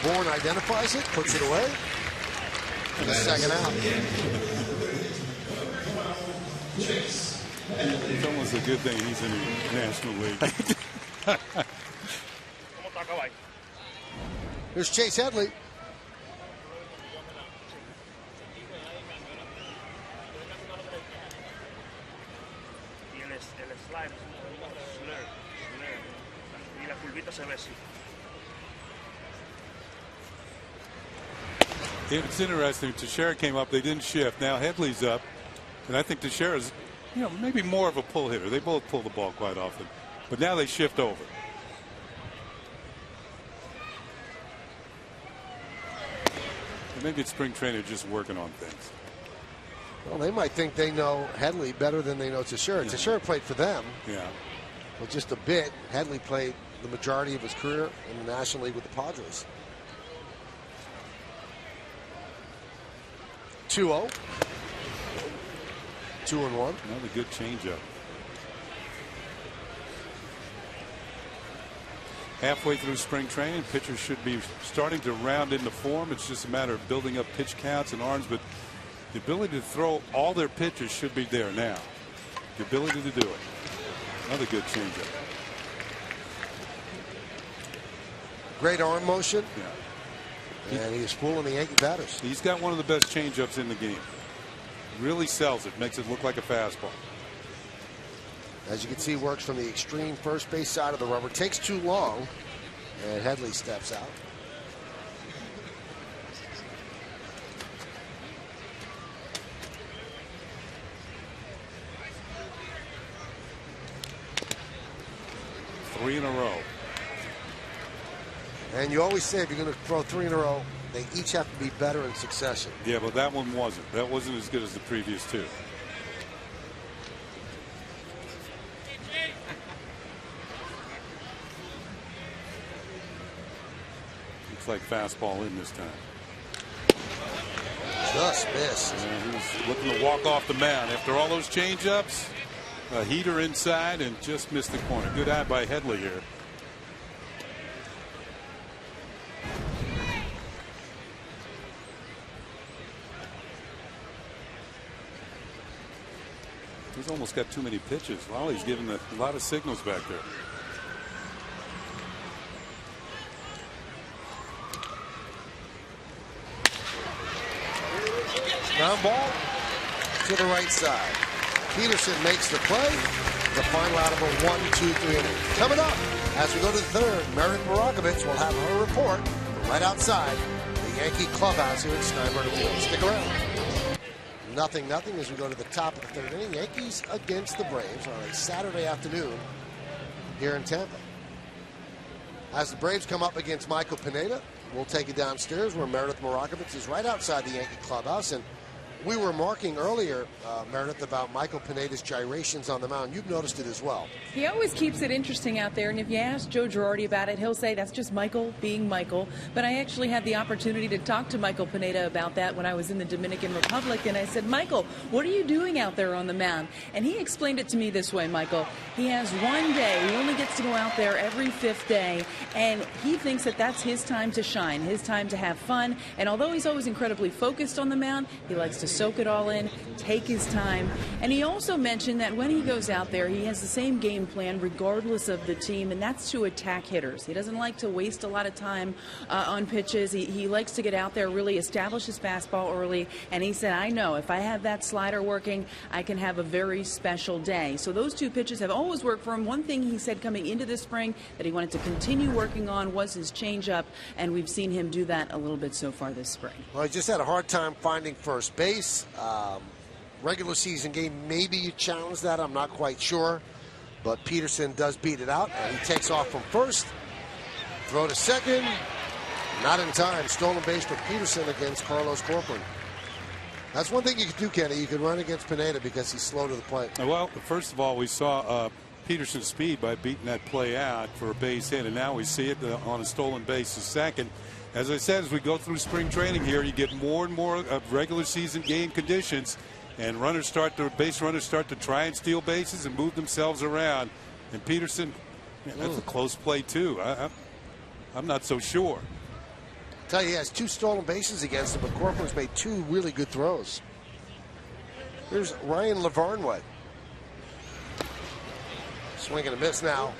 Bourne identifies it, puts it away. And the second out. It's almost a good thing he's in the National League. Here's Chase Headley. It's interesting. Teixeira came up. They didn't shift. Now Headley's up. And I think Teixeira's, maybe more of a pull hitter. They both pull the ball quite often. But now they shift over. And maybe it's spring training just working on things. Well, they might think they know Headley better than they know Teixeira. Yeah. Teixeira played for them. Yeah. Well, just a bit. Headley played the majority of his career in the National League with the Padres. 2-0. 2-1. Another good changeup. Halfway through spring training, pitchers should be starting to round into form. It's just a matter of building up pitch counts and arms, but the ability to throw all their pitches should be there now. The ability to do it. Another good changeup. Great arm motion. Yeah. And he is fooling the Yankee batters. He's got one of the best changeups in the game. Really sells it, makes it look like a fastball. As you can see, works from the extreme first base side of the rubber. Takes too long, and Headley steps out. Three in a row. And you always say if you're going to throw 3 in a row, they each have to be better in succession. Yeah, but that one wasn't. That wasn't as good as the previous two. Looks like fastball in this time. Just missed. And he's looking to walk off the mound after all those changeups. A heater inside and just missed the corner. Good eye by Headley here. He's almost got too many pitches. Wow, he's giving a lot of signals back there. Ground ball to the right side. Peterson makes the play. The final out of a 1-2-3 inning. Coming up, as we go to the third, Meredith Marakovitz will have her report from right outside the Yankee clubhouse here at Steinbrenner Field. Stick around. 0-0 as we go to the top of the third inning. Yankees against the Braves on a Saturday afternoon here in Tampa. As the Braves come up against Michael Pineda, we'll take you downstairs where Meredith Marakovitz is right outside the Yankee clubhouse. And we were marking earlier, Meredith, about Michael Pineda's gyrations on the mound. You've noticed it as well. He always keeps it interesting out there, and if you ask Joe Girardi about it, he'll say that's just Michael being Michael. But I actually had the opportunity to talk to Michael Pineda about that when I was in the Dominican Republic, and I said, Michael, what are you doing out there on the mound? And he explained it to me this way, Michael. He has one day, he only gets to go out there every fifth day, and he thinks that that's his time to shine, his time to have fun. And although he's always incredibly focused on the mound, he likes to soak it all in, take his time. And he also mentioned that when he goes out there, he has the same game plan regardless of the team, and that's to attack hitters. He doesn't like to waste a lot of time on pitches. He likes to get out there, really establish his fastball early, and he said, I know if I have that slider working, I can have a very special day. So those two pitches have always worked for him. One thing he said coming into this spring that he wanted to continue working on was his changeup, and we've seen him do that a little bit so far this spring. Well, he just had a hard time finding first base. Regular season game, maybe you challenge that, I'm not quite sure. But Peterson does beat it out, and he takes off from first. Throw to second. Not in time. Stolen base for Peterson against Carlos Corcoran. That's one thing you could do, Kenny. You could run against Pineda because he's slow to the plate. Well, first of all, we saw Peterson's speed by beating that play out for a base hit, and now we see it on a stolen base the second. As I said, as we go through spring training here, you get more and more of regular season game conditions, and base runners start to try and steal bases and move themselves around. And Peterson, man, that's a close play too. I'm not so sure. I tell you, he has 2 stolen bases against him, but Corcoran's made 2 really good throws. Here's Ryan Lavarnway. Swing and a miss now.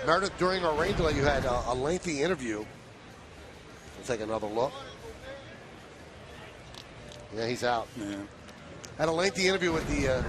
Meredith, during our rain delay, you had a lengthy interview. We'll take another look. Yeah, he's out. Yeah. Had a lengthy interview with the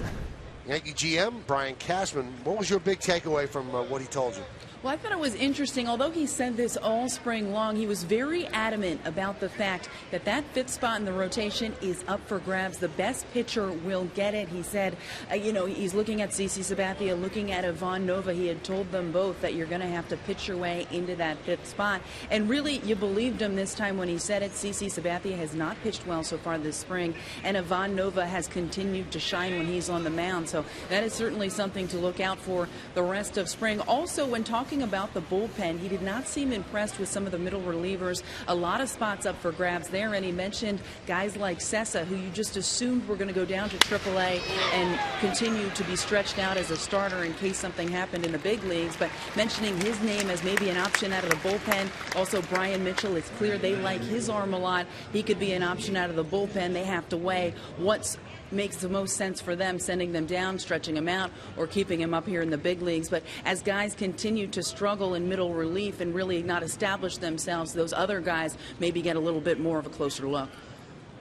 Yankee GM, Brian Cashman. What was your big takeaway from what he told you? Well, I thought it was interesting. Although he said this all spring long, he was very adamant about the fact that that fifth spot in the rotation is up for grabs. The best pitcher will get it. He said, he's looking at CC Sabathia, looking at Ivan Nova. He had told them both that you're going to have to pitch your way into that fifth spot. And really, you believed him this time when he said it. CC Sabathia has not pitched well so far this spring, and Ivan Nova has continued to shine when he's on the mound. So that is certainly something to look out for the rest of spring. Also, when talking about the bullpen, he did not seem impressed with some of the middle relievers. A lot of spots up for grabs there, and he mentioned guys like Sessa, who you just assumed were going to go down to AAA and continue to be stretched out as a starter in case something happened in the big leagues, but mentioning his name as maybe an option out of the bullpen. Also, Brian Mitchell, it's clear they like his arm a lot. He could be an option out of the bullpen. They have to weigh what makes the most sense for them, sending them down, stretching them out, or keeping them up here in the big leagues. But as guys continue to struggle in middle relief and really not establish themselves, those other guys maybe get a little bit more of a closer look.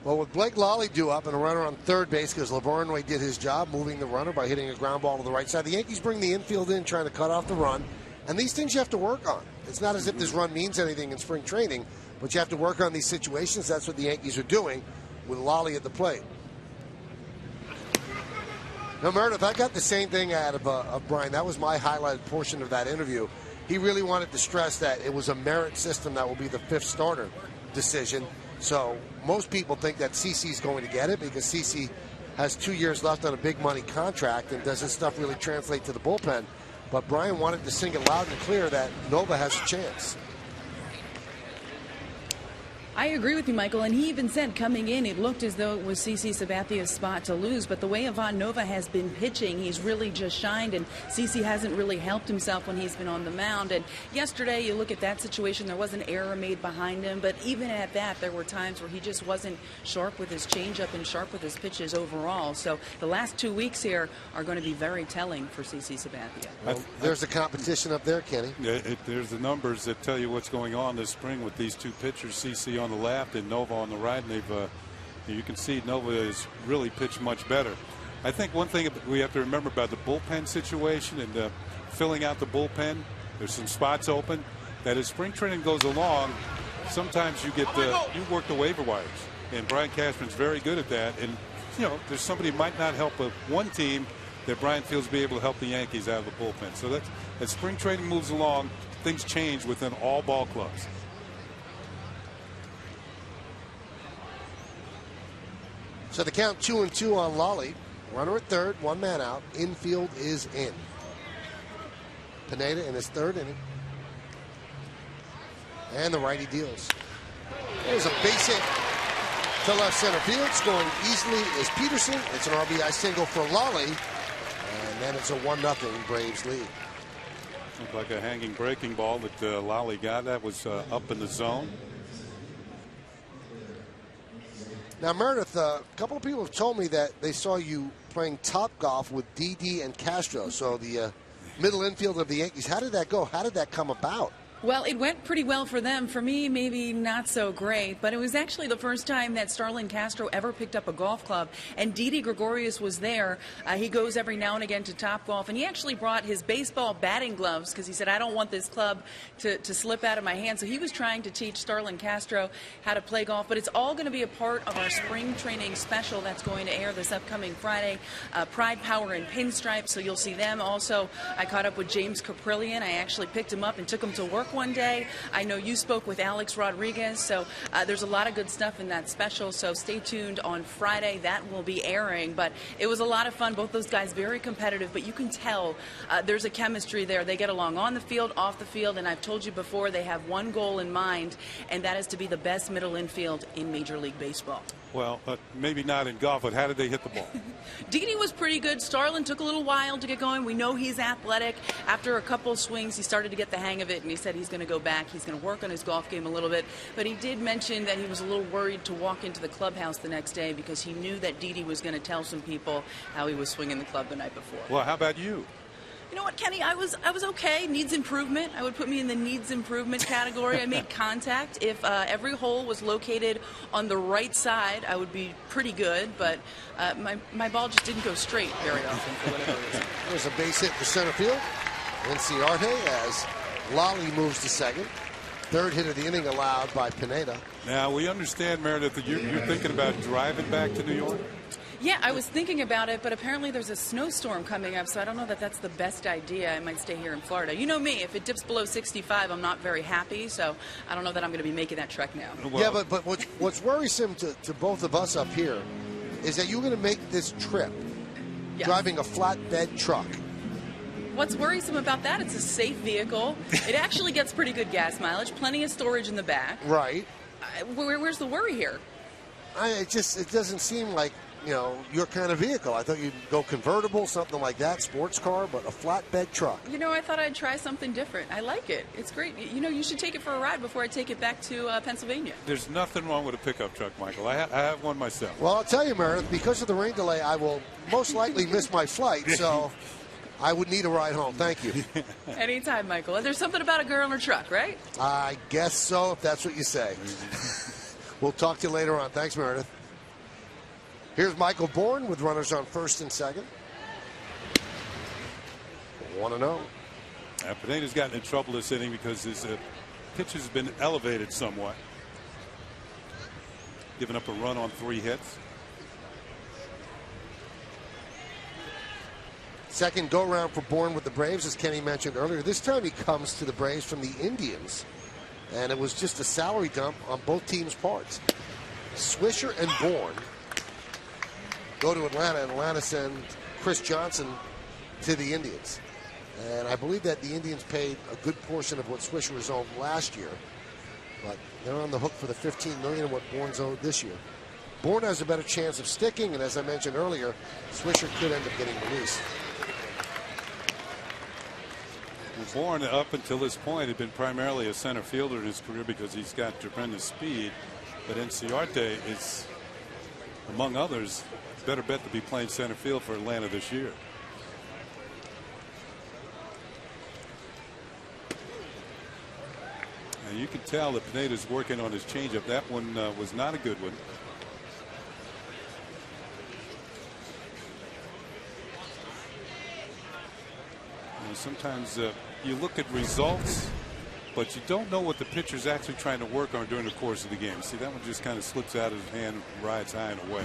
Well, with Blake Lally due up and a runner on third base because Lavarnway did his job moving the runner by hitting a ground ball to the right side, the Yankees bring the infield in trying to cut off the run. And these things you have to work on. It's not as if this run means anything in spring training, but you have to work on these situations. That's what the Yankees are doing with Lally at the plate. Now, Meredith, I got the same thing out of Brian. That was my highlighted portion of that interview. He really wanted to stress that it was a merit system that will be the fifth starter decision. So most people think that CC is going to get it because CC has 2 years left on a big money contract, and does his stuff really translate to the bullpen? But Brian wanted to sing it loud and clear that Nova has a chance. I agree with you, Michael, and he even said coming in it looked as though it was CC Sabathia's spot to lose, but the way Ivan Nova has been pitching, he's really just shined, and CC hasn't really helped himself when he's been on the mound. And yesterday, you look at that situation, there was an error made behind him, but even at that, there were times where he just wasn't sharp with his changeup and sharp with his pitches overall. So the last 2 weeks here are going to be very telling for CC Sabathia. Well, there's the competition up there, Kenny. There's the numbers that tell you what's going on this spring with these two pitchers, CC on the left and Nova on the right, and they've you can see Nova has really pitched much better. I think one thing we have to remember about the bullpen situation and filling out the bullpen, there's some spots open, that as spring training goes along, sometimes you work the waiver wires, and Brian Cashman's very good at that. And there's somebody who might not help one team that Brian feels will be able to help the Yankees out of the bullpen. So that's, as spring training moves along, things change within all ball clubs. So the count 2-2 on Lally. Runner at third, one man out. Infield is in. Pineda in his third inning. And the righty deals. There's a base hit to left center field. Scoring easily is Peterson. It's an RBI single for Lally. And then it's a 1-0 Braves lead. Looked like a hanging breaking ball that Lally got. That was up in the zone. Now, Meredith, a couple of people have told me that they saw you playing top golf with Didi and Castro. So the middle infield of the Yankees. How did that go? How did that come about? Well, it went pretty well for them. For me, maybe not so great, but it was actually the first time that Starlin Castro ever picked up a golf club, and Didi Gregorius was there. He goes every now and again to Top Golf, and he actually brought his baseball batting gloves because he said, I don't want this club to slip out of my hand. So he was trying to teach Starlin Castro how to play golf, but it's all going to be a part of our spring training special that's going to air this upcoming Friday. Pride, Power, and Pinstripe, so you'll see them. Also, I caught up with James Caprillion. I actually picked him up and took him to work one day. I know you spoke with Alex Rodriguez, so there's a lot of good stuff in that special, so stay tuned on Friday. That will be airing, but it was a lot of fun. Both those guys very competitive, but you can tell there's a chemistry there. They get along on the field, off the field, and I've told you before, they have one goal in mind, and that is to be the best middle infield in Major League Baseball. Well, maybe not in golf, but how did they hit the ball? Didi was pretty good. Starlin took a little while to get going. We know he's athletic. After a couple of swings, he started to get the hang of it, and he said he's going to go back. He's going to work on his golf game a little bit. But he did mention that he was a little worried to walk into the clubhouse the next day because he knew that Didi was going to tell some people how he was swinging the club the night before. Well, how about you? You know what, Kenny? I was okay. Needs improvement. I would put me in the needs improvement category. I made contact. If every hole was located on the right side, I would be pretty good. But my ball just didn't go straight very often for whatever reason. There's a base hit to center field. Inciarte as Lally moves to second. Third hit of the inning allowed by Pineda. Now, we understand, Meredith, that you're thinking about driving back to New York? Yeah, I was thinking about it, but apparently there's a snowstorm coming up, so I don't know that that's the best idea. I might stay here in Florida. You know me, if it dips below 65, I'm not very happy, so I don't know that I'm going to be making that trek now. Well, yeah, but what's worrisome to both of us up here is that you're going to make this trip driving a flatbed truck. What's worrisome about that? It's a safe vehicle. It actually gets pretty good gas mileage, plenty of storage in the back. Right. Where's the worry here? It doesn't seem like, your kind of vehicle. I thought you'd go convertible, something like that, sports car, but a flatbed truck. I thought I'd try something different. I like it. It's great. You should take it for a ride before I take it back to Pennsylvania. There's nothing wrong with a pickup truck, Michael. I have one myself. Well, I'll tell you, Meredith, because of the rain delay, I will most likely miss my flight, so I would need a ride home. Thank you. Anytime, Michael. And there's something about a girl in a truck, right? I guess so, if that's what you say. We'll talk to you later on. Thanks, Meredith. Here's Michael Bourne with runners on first and second. 1-0. Pineda's gotten in trouble this inning because his pitch has been elevated somewhat. Giving up a run on 3 hits. Second go-round for Bourne with the Braves, as Kenny mentioned earlier. This time he comes to the Braves from the Indians, and it was just a salary dump on both teams' parts. Swisher and Bourne go to Atlanta, and Atlanta send Chris Johnson to the Indians. And I believe that the Indians paid a good portion of what Swisher was owed last year, but they're on the hook for the $15 million of what Bourne's owed this year. Bourne has a better chance of sticking, and as I mentioned earlier, Swisher could end up getting released. Bourne, up until this point, had been primarily a center fielder in his career because he's got tremendous speed. But Enciarte is, among others, better bet to be playing center field for Atlanta this year. And you can tell that Pineda's working on his changeup. That one was not a good one. Sometimes you look at results, but you don't know what the pitcher's actually trying to work on during the course of the game. See, that one just kind of slips out of his hand, rides high and away.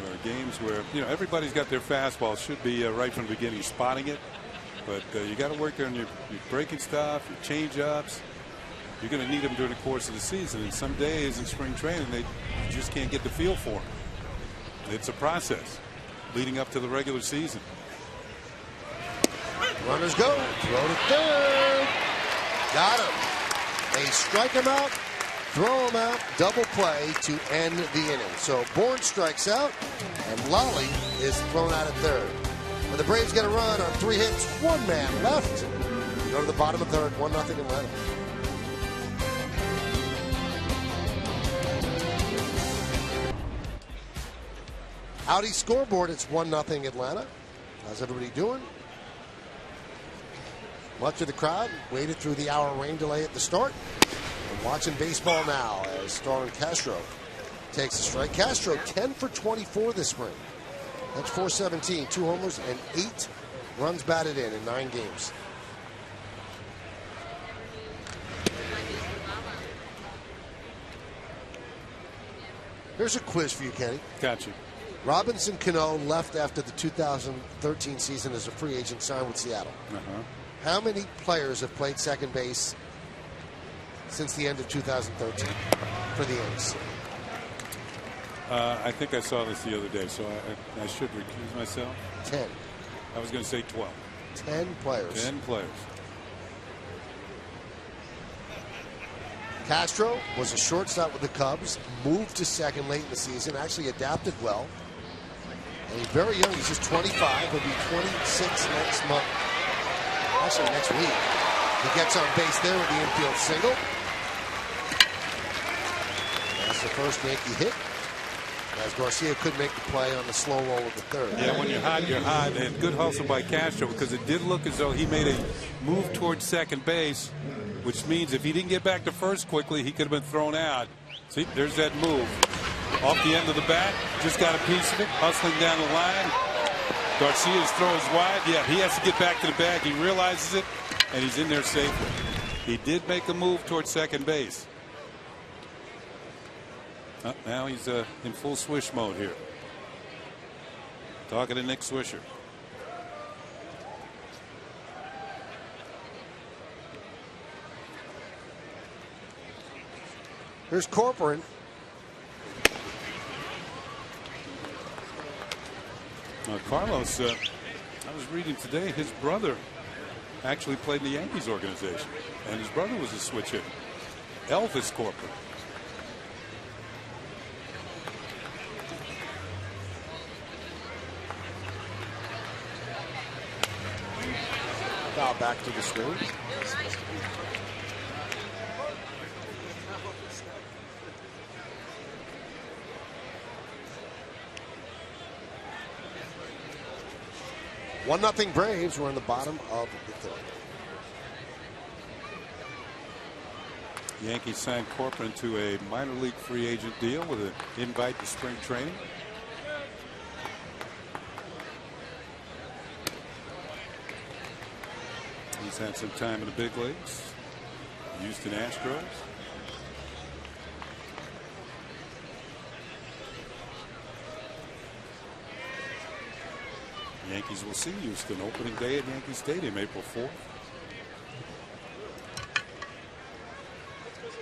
There are games where, everybody's got their fastball, should be right from the beginning spotting it. But you got to work on your breaking stuff, your change-ups. You're going to need them during the course of the season. And some days in spring training, you just can't get the feel for them. It's a process leading up to the regular season. Runners go. Throw to third. Got him. They strike him out, throw him out, double play to end the inning. So Bourne strikes out, and Lally is thrown out at third. And the Braves get a run on 3 hits, 1 man left. Go to the bottom of third, 1-0 Atlanta. Audi scoreboard, it's 1-0 Atlanta. How's everybody doing? Much of the crowd waited through the hour rain delay at the start. And watching baseball now as Starlin Castro takes a strike. Castro 10 for 24 this spring. That's .417, 2 homers and 8 runs batted in 9 games. Here's a quiz for you, Kenny. Gotcha. Robinson Cano left after the 2013 season as a free agent, signed with Seattle. How many players have played second base since the end of 2013 for the Yankees? I think I saw this the other day, so I should recuse myself. 10. I was going to say 12. 10 players. 10 players. Castro was a shortstop with the Cubs, moved to second late in the season, actually adapted well. And he's very young. He's just 25. He'll be 26 next month. Actually, next week. He gets on base there with the infield single. That's the first Yankee hit. As Garcia could make the play on the slow roll of the third. Yeah, when you're hot, you're hot. And good hustle by Castro, because it did look as though he made a move towards second base, which means if he didn't get back to first quickly, he could have been thrown out. See, there's that move. Off the end of the bat, just got a piece of it, hustling down the line. Garcia's throw is wide. Yeah, he has to get back to the bag. He realizes it, and he's in there safely. He did make a move towards second base. Now he's in full Swish mode here. Talking to Nick Swisher. Here's Corcoran. Carlos, I was reading today, his brother actually played in the Yankees organization, and his brother was a switch hitter. Elvis Corcoran. Foul back to the screen. One nothing Braves. We're in the bottom of the third. Yankees signed Corcoran to a minor league free agent deal with an invite to spring training. He's had some time in the big leagues. Houston Astros. Yankees will see Houston opening day at Yankee Stadium, April 4th.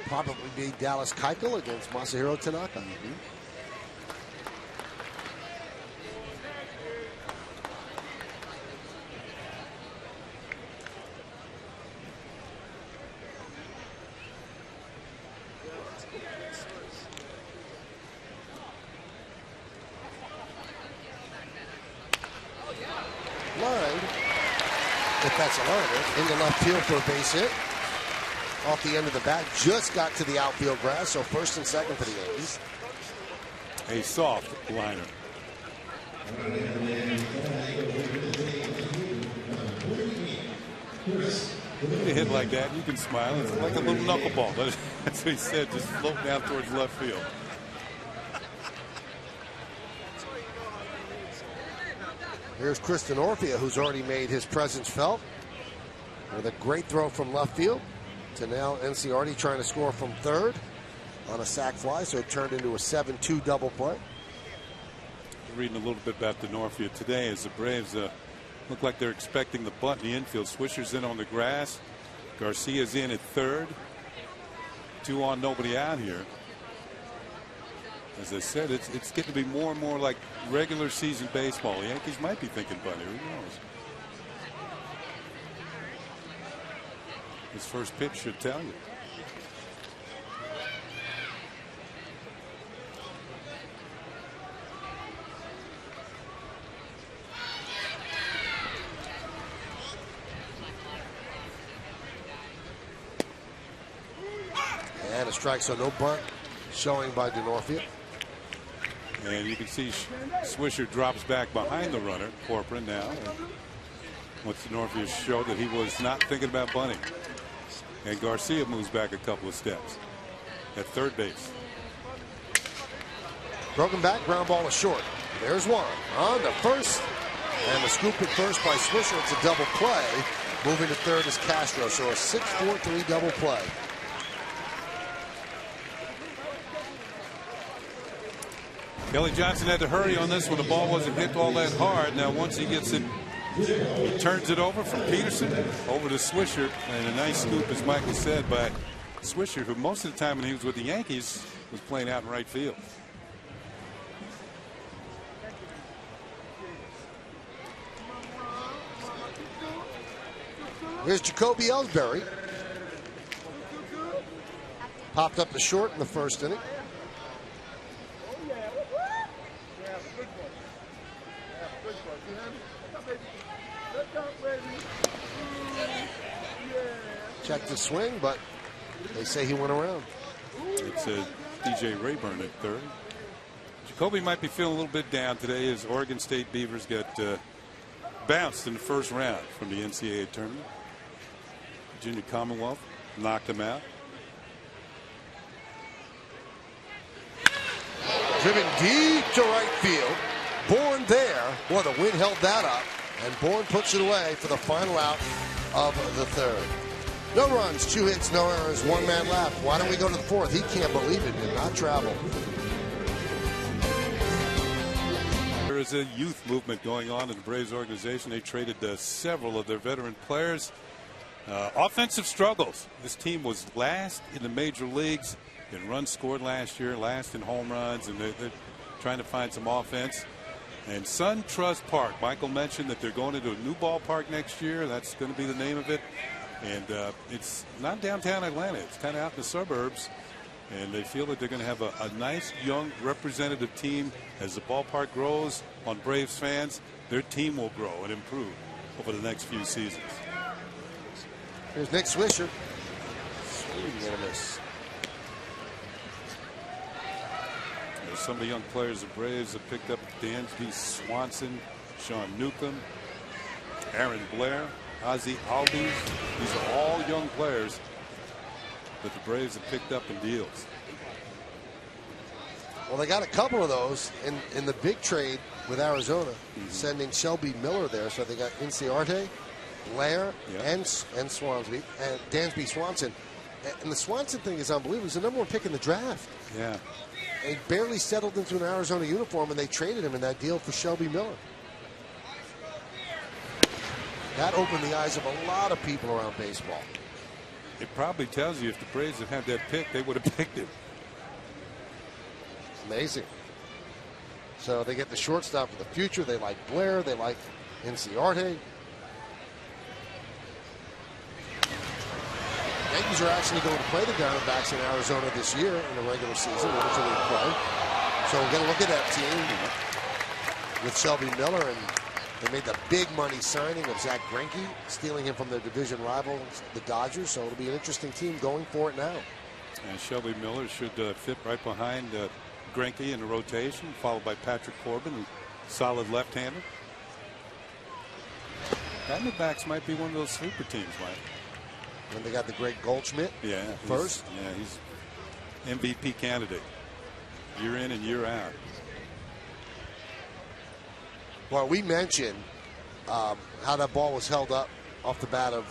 Probably be Dallas Keuchel against Masahiro Tanaka. That's a line into left field for a base hit. Off the end of the bat, just got to the outfield grass, so first and second for the Yankees. A soft liner. When you hit like that, you can smile. It's like a little knuckleball. That's what he said, just float down towards left field. Here's Kristen Orfia, who's already made his presence felt with a great throw from left field to now Enciardi trying to score from third on a sac fly, so it turned into a 7-2 double play. Reading a little bit about Denorfia today as the Braves look like they're expecting the bunt in the infield. Swisher's in on the grass. Garcia's in at third. 2 on, nobody out here. As I said, it's getting to be more and more like regular season baseball. The Yankees might be thinking bunny. Who knows? His first pitch should tell you. And a strike, so no bunt showing by Denorfia. And you can see Swisher drops back behind the runner, Corcoran now. Once Denorfia showed that he was not thinking about bunting. And Garcia moves back a couple of steps at third base. Broken back, ground ball is short. There's one on the first. And the scoop at first by Swisher. It's a double play. Moving to third is Castro. So a 6-4-3 double play. Kelly Johnson had to hurry on this one. The ball wasn't hit all that hard. Now once he gets it, he turns it over from Peterson over to Swisher. And a nice scoop, as Michael said, by Swisher, who most of the time when he was with the Yankees was playing out in right field. Here's Jacoby Ellsbury. Popped up to short in the first inning. Checked the swing, but they say he went around. It's DJ Rayburn at third. Kobe might be feeling a little bit down today as Oregon State Beavers got bounced in the first round from the NCAA tournament. Virginia Commonwealth knocked them out. Driven deep to right field. Bourne there. Boy, the wind held that up. And Bourne puts it away for the final out of the third. No runs, 2 hits, no errors, 1 man left. Why don't we go to the fourth? He can't believe it. Did not travel. There is a youth movement going on in the Braves organization. They traded several of their veteran players. Offensive struggles. This team was last in the major leagues in runs scored last year, last in home runs, and they're trying to find some offense. And SunTrust Park, Michael mentioned that they're going into a new ballpark next year. That's going to be the name of it. And it's not downtown Atlanta. It's kind of out in the suburbs. And they feel that they're going to have a nice, young, representative team. As the ballpark grows on Braves fans, their team will grow and improve over the next few seasons. Here's Nick Swisher. Swing and a miss. There's some of the young players the Braves have picked up: Dansby Swanson, Sean Newcomb, Aaron Blair, Ozzie Albies. These are all young players that the Braves have picked up in deals. Well, they got a couple of those in the big trade with Arizona, sending Shelby Miller there. So they got Inciarte, Blair, and Swansby, and Dansby Swanson. And the Swanson thing is unbelievable. He's the #1 pick in the draft. Yeah. And he barely settled into an Arizona uniform, and they traded him in that deal for Shelby Miller. That opened the eyes of a lot of people around baseball. It probably tells you if the Braves had had that pick, they would have picked him. Amazing. So they get the shortstop for the future. They like Blair. They like Inciarte. Yankees are actually going to play the Diamondbacks in Arizona this year in the regular season. That's where they play. So we're going to look at that team with Shelby Miller, and they made the big money signing of Zach Greinke, stealing him from their division rival, the Dodgers. So it'll be an interesting team going for it now. And Shelby Miller should fit right behind Greinke in the rotation, followed by Patrick Corbin, solid left-hander. Diamondbacks might be one of those sleeper teams, Mike. And they got the great Goldschmidt. Yeah, first. He's MVP candidate, year in and year out. Well, we mentioned how that ball was held up off the bat of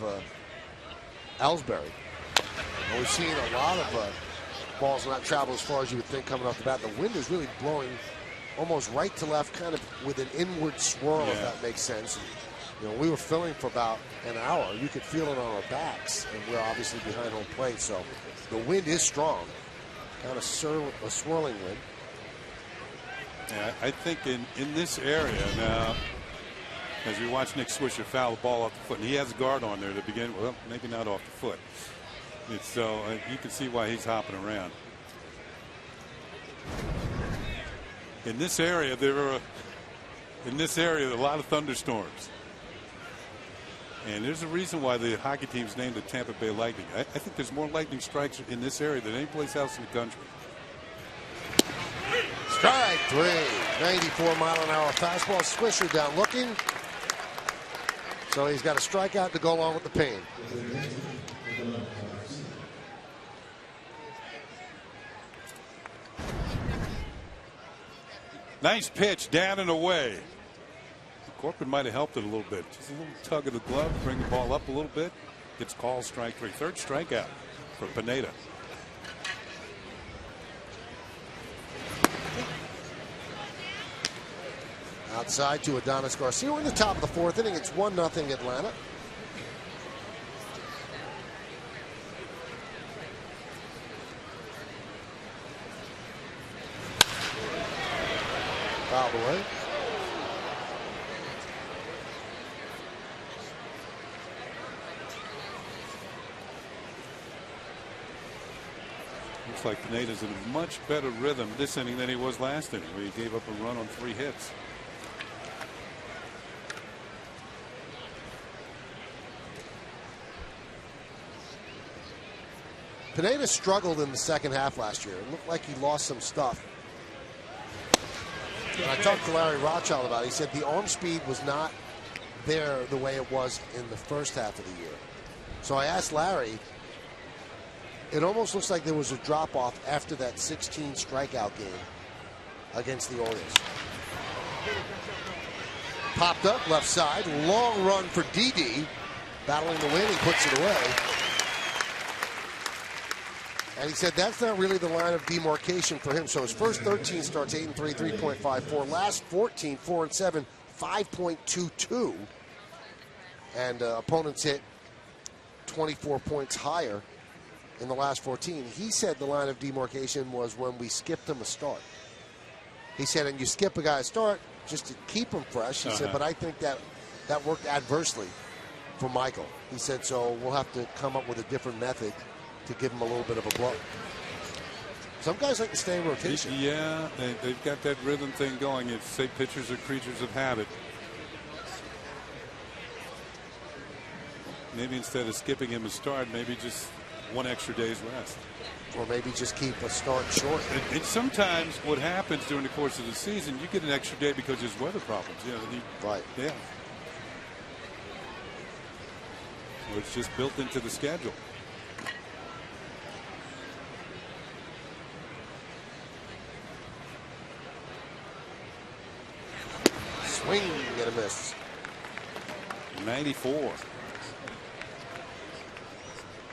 Ellsbury. And we've seen a lot of balls not travel as far as you would think coming off the bat. The wind is really blowing almost right to left, kind of with an inward swirl, if that makes sense. And, you know, we were filling for about an hour. You could feel it on our backs, and we're obviously behind home plate, so the wind is strong. Kind of a swirling wind. Yeah, I think in this area now, as we watch Nick Swisher foul the ball off the foot, and he has a guard on there to begin with, well, maybe not off the foot. So you can see why he's hopping around. In this area, there are a lot of thunderstorms. And there's a reason why the hockey team's named the Tampa Bay Lightning. I think there's more lightning strikes in this area than any place else in the country. Strike three. 94-mile-an-hour fastball. Swisher down looking. So he's got a strikeout to go along with the pain. Nice pitch down and away. Corbin might have helped it a little bit. Just a little tug of the glove, bring the ball up a little bit. Gets called strike three. Third strikeout for Pineda. Outside to Adonis Garcia. We're in the top of the fourth inning. It's 1-0 Atlanta. Fouled away. Looks like Pineda's in a much better rhythm this inning than he was last inning, where he gave up a run on 3 hits. Pineda struggled in the second half last year. It looked like he lost some stuff. And I talked to Larry Rothschild about it. He said the arm speed was not there the way it was in the first half of the year. So I asked Larry, it almost looks like there was a drop-off after that 16 strikeout game against the Orioles. Popped up left side, long run for Didi, battling the wind, he puts it away. And he said that's not really the line of demarcation for him. So his first 13 starts 8-3, 3.54. Last 14, 4-7, 5.22. And opponents hit 24 points higher in the last 14. He said the line of demarcation was when we skipped him a start. He said, and you skip a guy a start just to keep him fresh. He said, but I think that worked adversely for Michael. He said, so we'll have to come up with a different method to give him a little bit of a blow. Some guys like to stay in rotation. Yeah, they've got that rhythm thing going. It's say pitchers are creatures of habit. Maybe instead of skipping him a start, maybe just one extra day's rest. Or maybe just keep a start short. And sometimes what happens during the course of the season, you get an extra day because there's weather problems. You know, right. Yeah. So it's just built into the schedule. Swing and a miss. 94.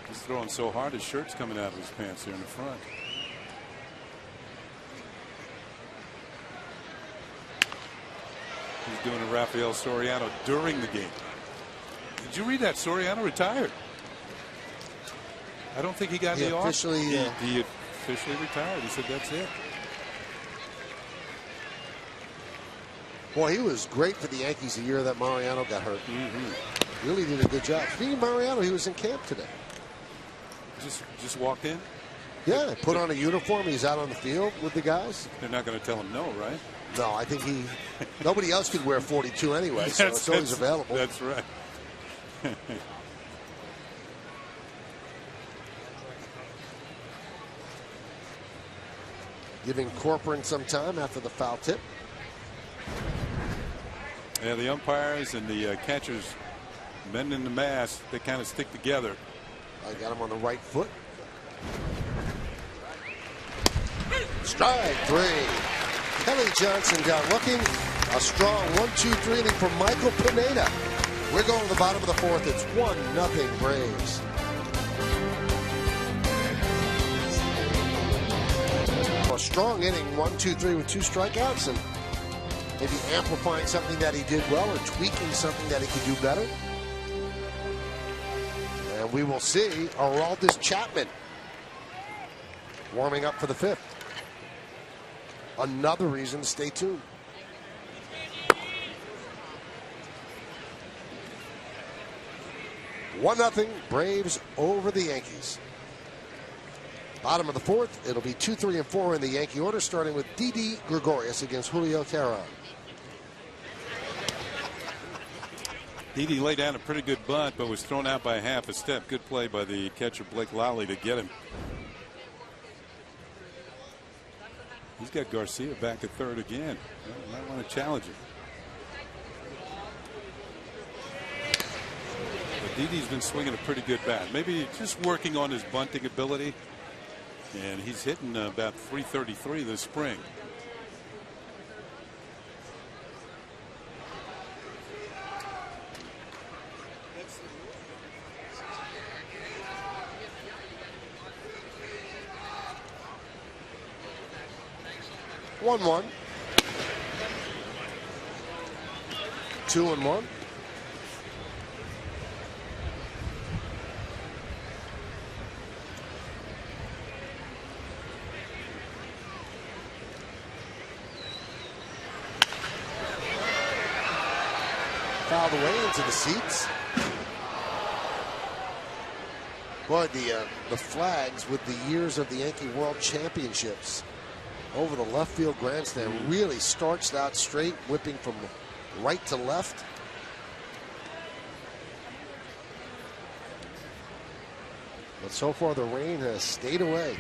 He's throwing so hard his shirt's coming out of his pants here in the front. He's doing a Rafael Soriano during the game. Did you read that? Soriano retired. I don't think he got any off. He officially retired. He said that's it. Boy, he was great for the Yankees the year that Mariano got hurt. Really did a good job. Speaking of Mariano, he was in camp today. Just walked in? Yeah, put on a uniform. He's out on the field with the guys. They're not going to tell him no, right? No, I think nobody else could wear 42 anyway, so it's always available. That's right. Giving Corcoran some time after the foul tip. Yeah, the umpires and the catchers, men in the mask, they kind of stick together. I got him on the right foot. Strike three. Kelly Johnson got looking. A strong 1-2-3 inning from Michael Pineda. We're going to the bottom of the fourth. It's 1-0 Braves. A strong inning, 1-2-3 with 2 strikeouts, and maybe amplifying something that he did well or tweaking something that he could do better. And we will see Aroldis Chapman warming up for the 5th. Another reason to stay tuned. One 0 Braves over the Yankees. Bottom of the 4th, it'll be 2, 3, and 4 in the Yankee order, starting with Didi Gregorius against Julio Teheran. Didi laid down a pretty good bunt, but was thrown out by half a step. Good play by the catcher Blake Lally to get him. He's got Garcia back at third again. Might want to challenge him. But Didi's been swinging a pretty good bat. Maybe just working on his bunting ability. And he's hitting about .333 this spring. One. 2-1. Fouled away into the seats. Boy, the flags with the years of the Yankee World Championships over the left field grandstand really starched out straight, whipping from right to left. But so far the rain has stayed away.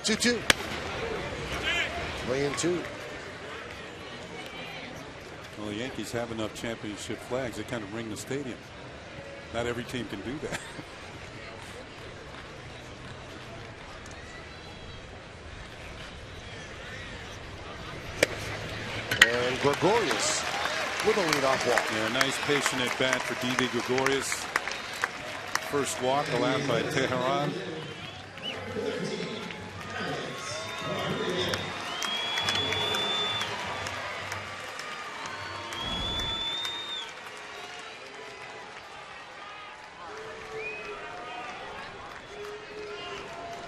2-2. 3-2. Well, the Yankees have enough championship flags that kind of ring the stadium. Not every team can do that. And Gregorius with a leadoff walk. Yeah, nice patient at bat for Didi Gregorius. First walk allowed by Teheran.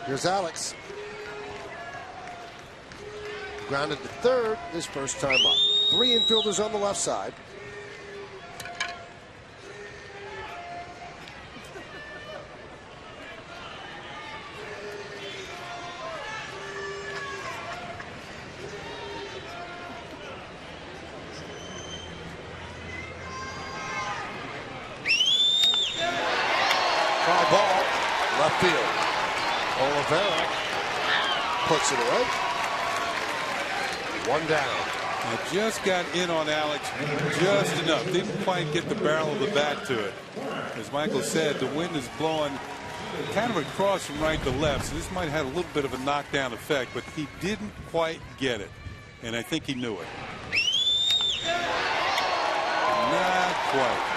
Here's Alex. Grounded to third his first time up. 3 infielders on the left side. Foul ball, left field. Oliveira puts it away. 1 down. I just got in on Alex just enough. Didn't quite get the barrel of the bat to it. As Michael said, the wind is blowing kind of across from right to left, so this might have had a little bit of a knockdown effect, but he didn't quite get it, and I think he knew it. Not quite.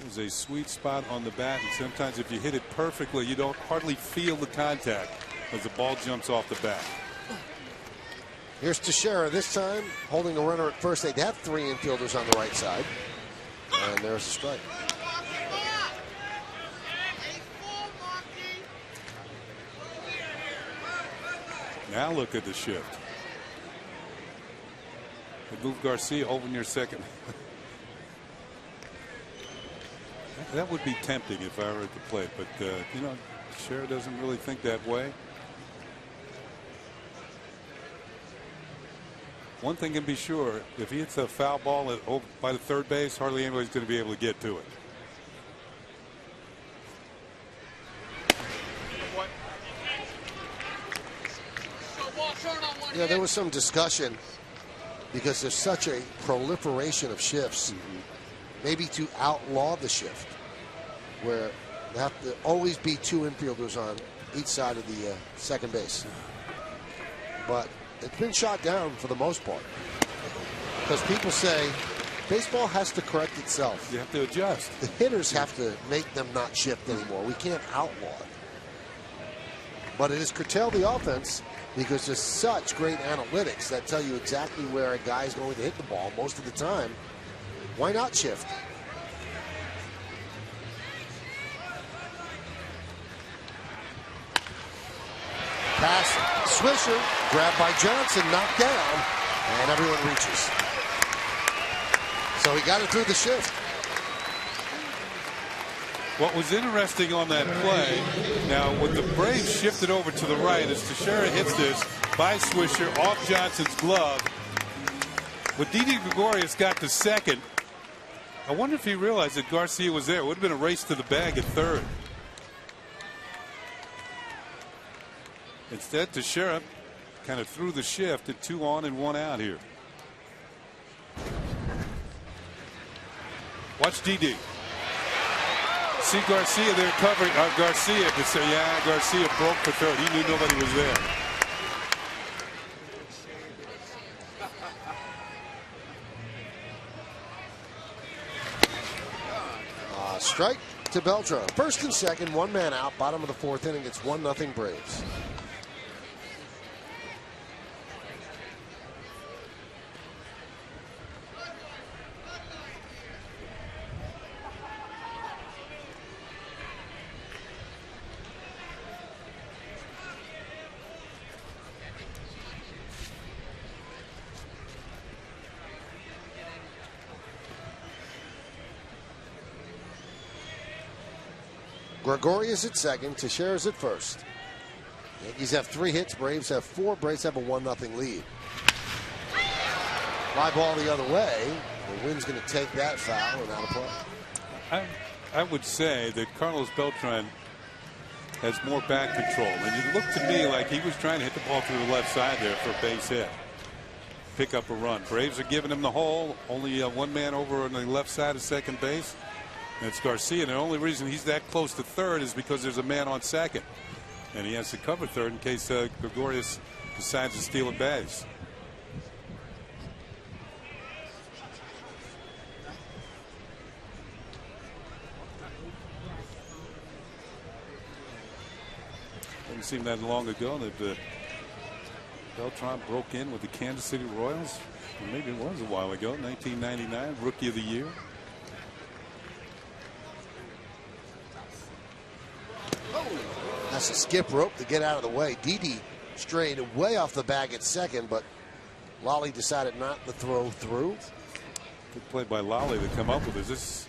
There's a sweet spot on the bat, and sometimes if you hit it perfectly, you don't hardly feel the contact as the ball jumps off the bat. Here's Teixeira this time holding a runner at first. They'd have 3 infielders on the right side. And there's a strike. Now look at the shift. They move Garcia over near second. That would be tempting if I were at the plate, but you know, Teixeira doesn't really think that way. One thing can be sure, if he hits a foul ball by the third base, hardly anybody's going to be able to get to it. Yeah, there was some discussion because there's such a proliferation of shifts, maybe to outlaw the shift, where there have to always be 2 infielders on each side of the second base. But it's been shot down for the most part because people say baseball has to correct itself. You have to adjust. The hitters have to make them not shift anymore. We can't outlaw it. But it has curtailed the offense because there's such great analytics that tell you exactly where a guy is going to hit the ball most of the time. Why not shift? Pass, Swisher, grabbed by Johnson, knocked down, and everyone reaches. So he got it through the shift. What was interesting on that play, now when the Braves shifted over to the right, as Teixeira hits this by Swisher off Johnson's glove, when Didi Gregorius got to second, I wonder if he realized that Garcia was there. It would have been a race to the bag at third. Instead, Teixeira kind of threw the shift at 2 on and 1 out here. Watch Didi. See Garcia there covering Garcia to say, yeah, Garcia broke for third. He knew nobody was there. Strike to Beltran. First and second, 1 man out. Bottom of the 4th inning. It's 1-0 Braves. Gregorius at second, Teixeira's at first. Yankees have 3 hits, Braves have 4. Braves have a 1-0 lead. Fly ball the other way. The wind's going to take that foul and out of play. I would say that Carlos Beltran has more bat control. And it looked to me like he was trying to hit the ball through the left side there for a base hit. Pick up a run. Braves are giving him the hole. Only one man over on the left side of second base. And it's Garcia. And the only reason he's that close to third is because there's a man on second. And he has to cover third in case Gregorius decides to steal a base. Didn't seem that long ago that Beltran broke in with the Kansas City Royals. Or maybe it was a while ago, 1999, Rookie of the Year. That's a skip rope to get out of the way. Didi strayed way off the bag at second, but Lolly decided not to throw through. Good play by Lolly to come up with this. This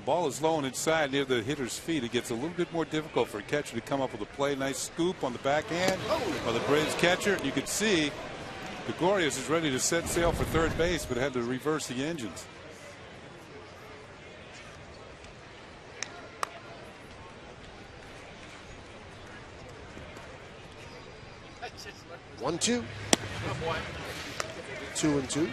ball is low and inside near the hitter's feet. It gets a little bit more difficult for a catcher to come up with a play. Nice scoop on the backhand by the Braves catcher. You can see Gregorius is ready to set sail for third base, but had to reverse the engines. One, two. 2-2.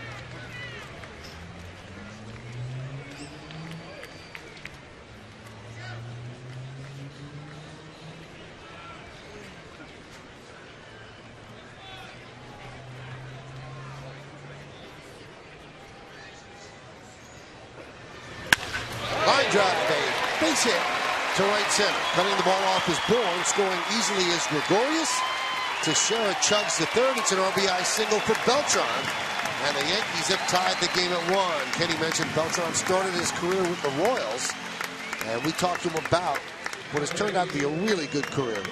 Line drive, a base hit to right center. Cutting the ball off is Bourne. Scoring easily is Gregorius. Teixeira chugs the third. It's an RBI single for Beltran. And the Yankees have tied the game at 1. Kenny mentioned Beltran started his career with the Royals. And we talked to him about what has turned out to be a really good career.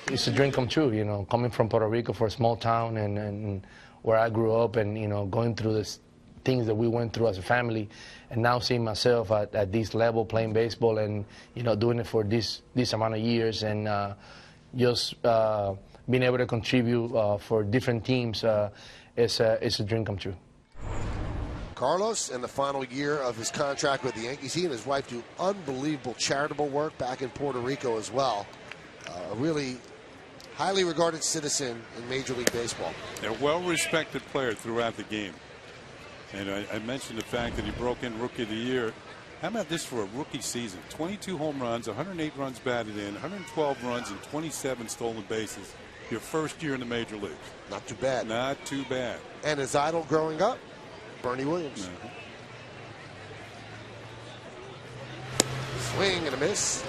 It's a dream come true, you know, coming from Puerto Rico for a small town and where I grew up and, you know, going through this things that we went through as a family, and now seeing myself at this level playing baseball and, you know, doing it for this amount of years and just being able to contribute for different teams, it's a dream come true. Carlos, in the final year of his contract with the Yankees, he and his wife do unbelievable charitable work back in Puerto Rico as well. A really highly regarded citizen in Major League Baseball. They're a well-respected player throughout the game. And I mentioned the fact that he broke in Rookie of the Year. How about this for a rookie season? 22 home runs, 108 runs batted in, 112 runs, and 27 stolen bases. Your first year in the major leagues. Not too bad. Not too bad. And his idol growing up, Bernie Williams. Swing and a miss.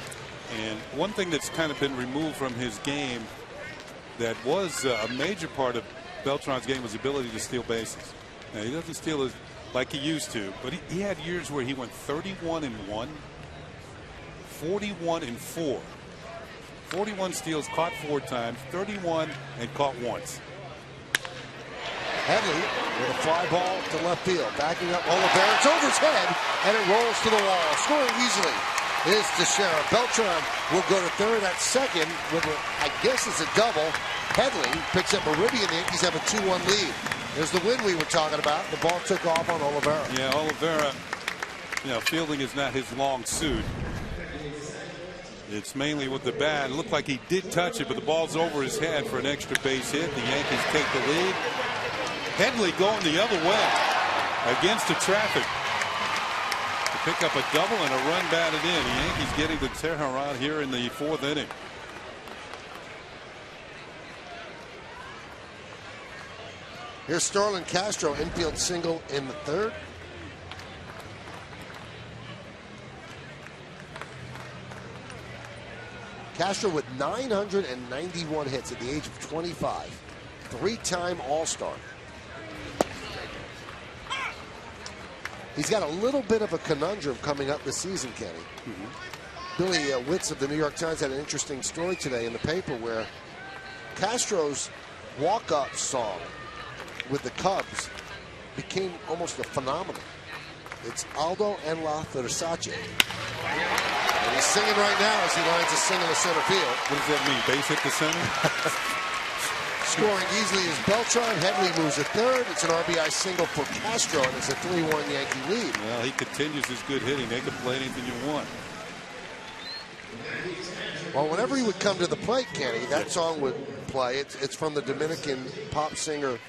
And one thing that's kind of been removed from his game that was a major part of Beltran's game was the ability to steal bases. Now, he doesn't steal as like he used to, but he had years where he went 31-1, 41-4. 41 steals, caught 4 times, 31 and caught once. Headley with a fly ball to left field. Backing up Oliveira. It's over his head, and it rolls to the wall. Scoring easily is Teixeira. Beltran will go to third at second with, I guess it's a double. Headley picks up a ribby, and the Yankees have a 2-1 lead. There's the win we were talking about. The ball took off on Oliveira. Yeah, Oliveira, you know, fielding is not his long suit. It's mainly with the bat. It looked like he did touch it, but the ball's over his head for an extra base hit. The Yankees take the lead. Headley going the other way against the traffic to pick up a double and a run batted in. The Yankees getting the Teheran here in the 4th inning. Here's Starlin Castro, infield single in the 3rd. Castro with 991 hits at the age of 25. 3-time All-Star. He's got a little bit of a conundrum coming up this season, Kenny. Billy Witz of the New York Times had an interesting story today in the paper where Castro's walk-up song with the Cubs became almost a phenomenon. It's Aldo en la Versace. And he's singing right now as he lines a single to center field. What does that mean? Base hit to center? Scoring easily is Beltran. Headley moves to third. It's an RBI single for Castro, and it's a 3-1 Yankee lead. Well, he continues his good hitting. They can play anything you want. Well, whenever he would come to the plate, Kenny, that song would play. It's from the Dominican pop singer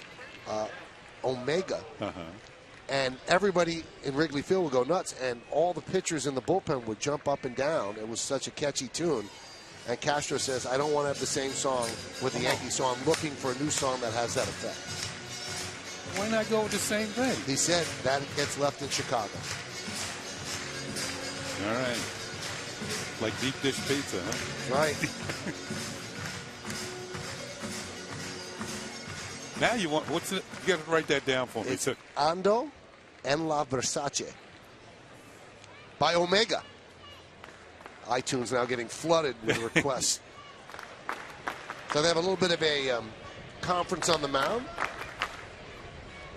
Omega. And everybody in Wrigley Field would go nuts, and all the pitchers in the bullpen would jump up and down. It was such a catchy tune. And Castro says, I don't want to have the same song with the Yankees, so I'm looking for a new song that has that effect. Why not go with the same thing? He said that gets left in Chicago. All right. Like deep dish pizza, huh? Right. Now you want, what's it? You got to write that down for me. It's Ando en la Versace by Omega. iTunes now getting flooded with requests. So they have a little bit of a conference on the mound.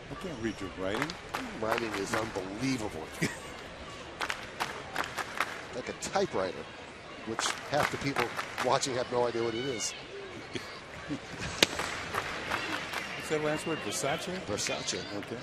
I can't read your writing. Writing is unbelievable. Like a typewriter, which half the people watching have no idea what it is. What's that last word? Versace? Versace. Okay.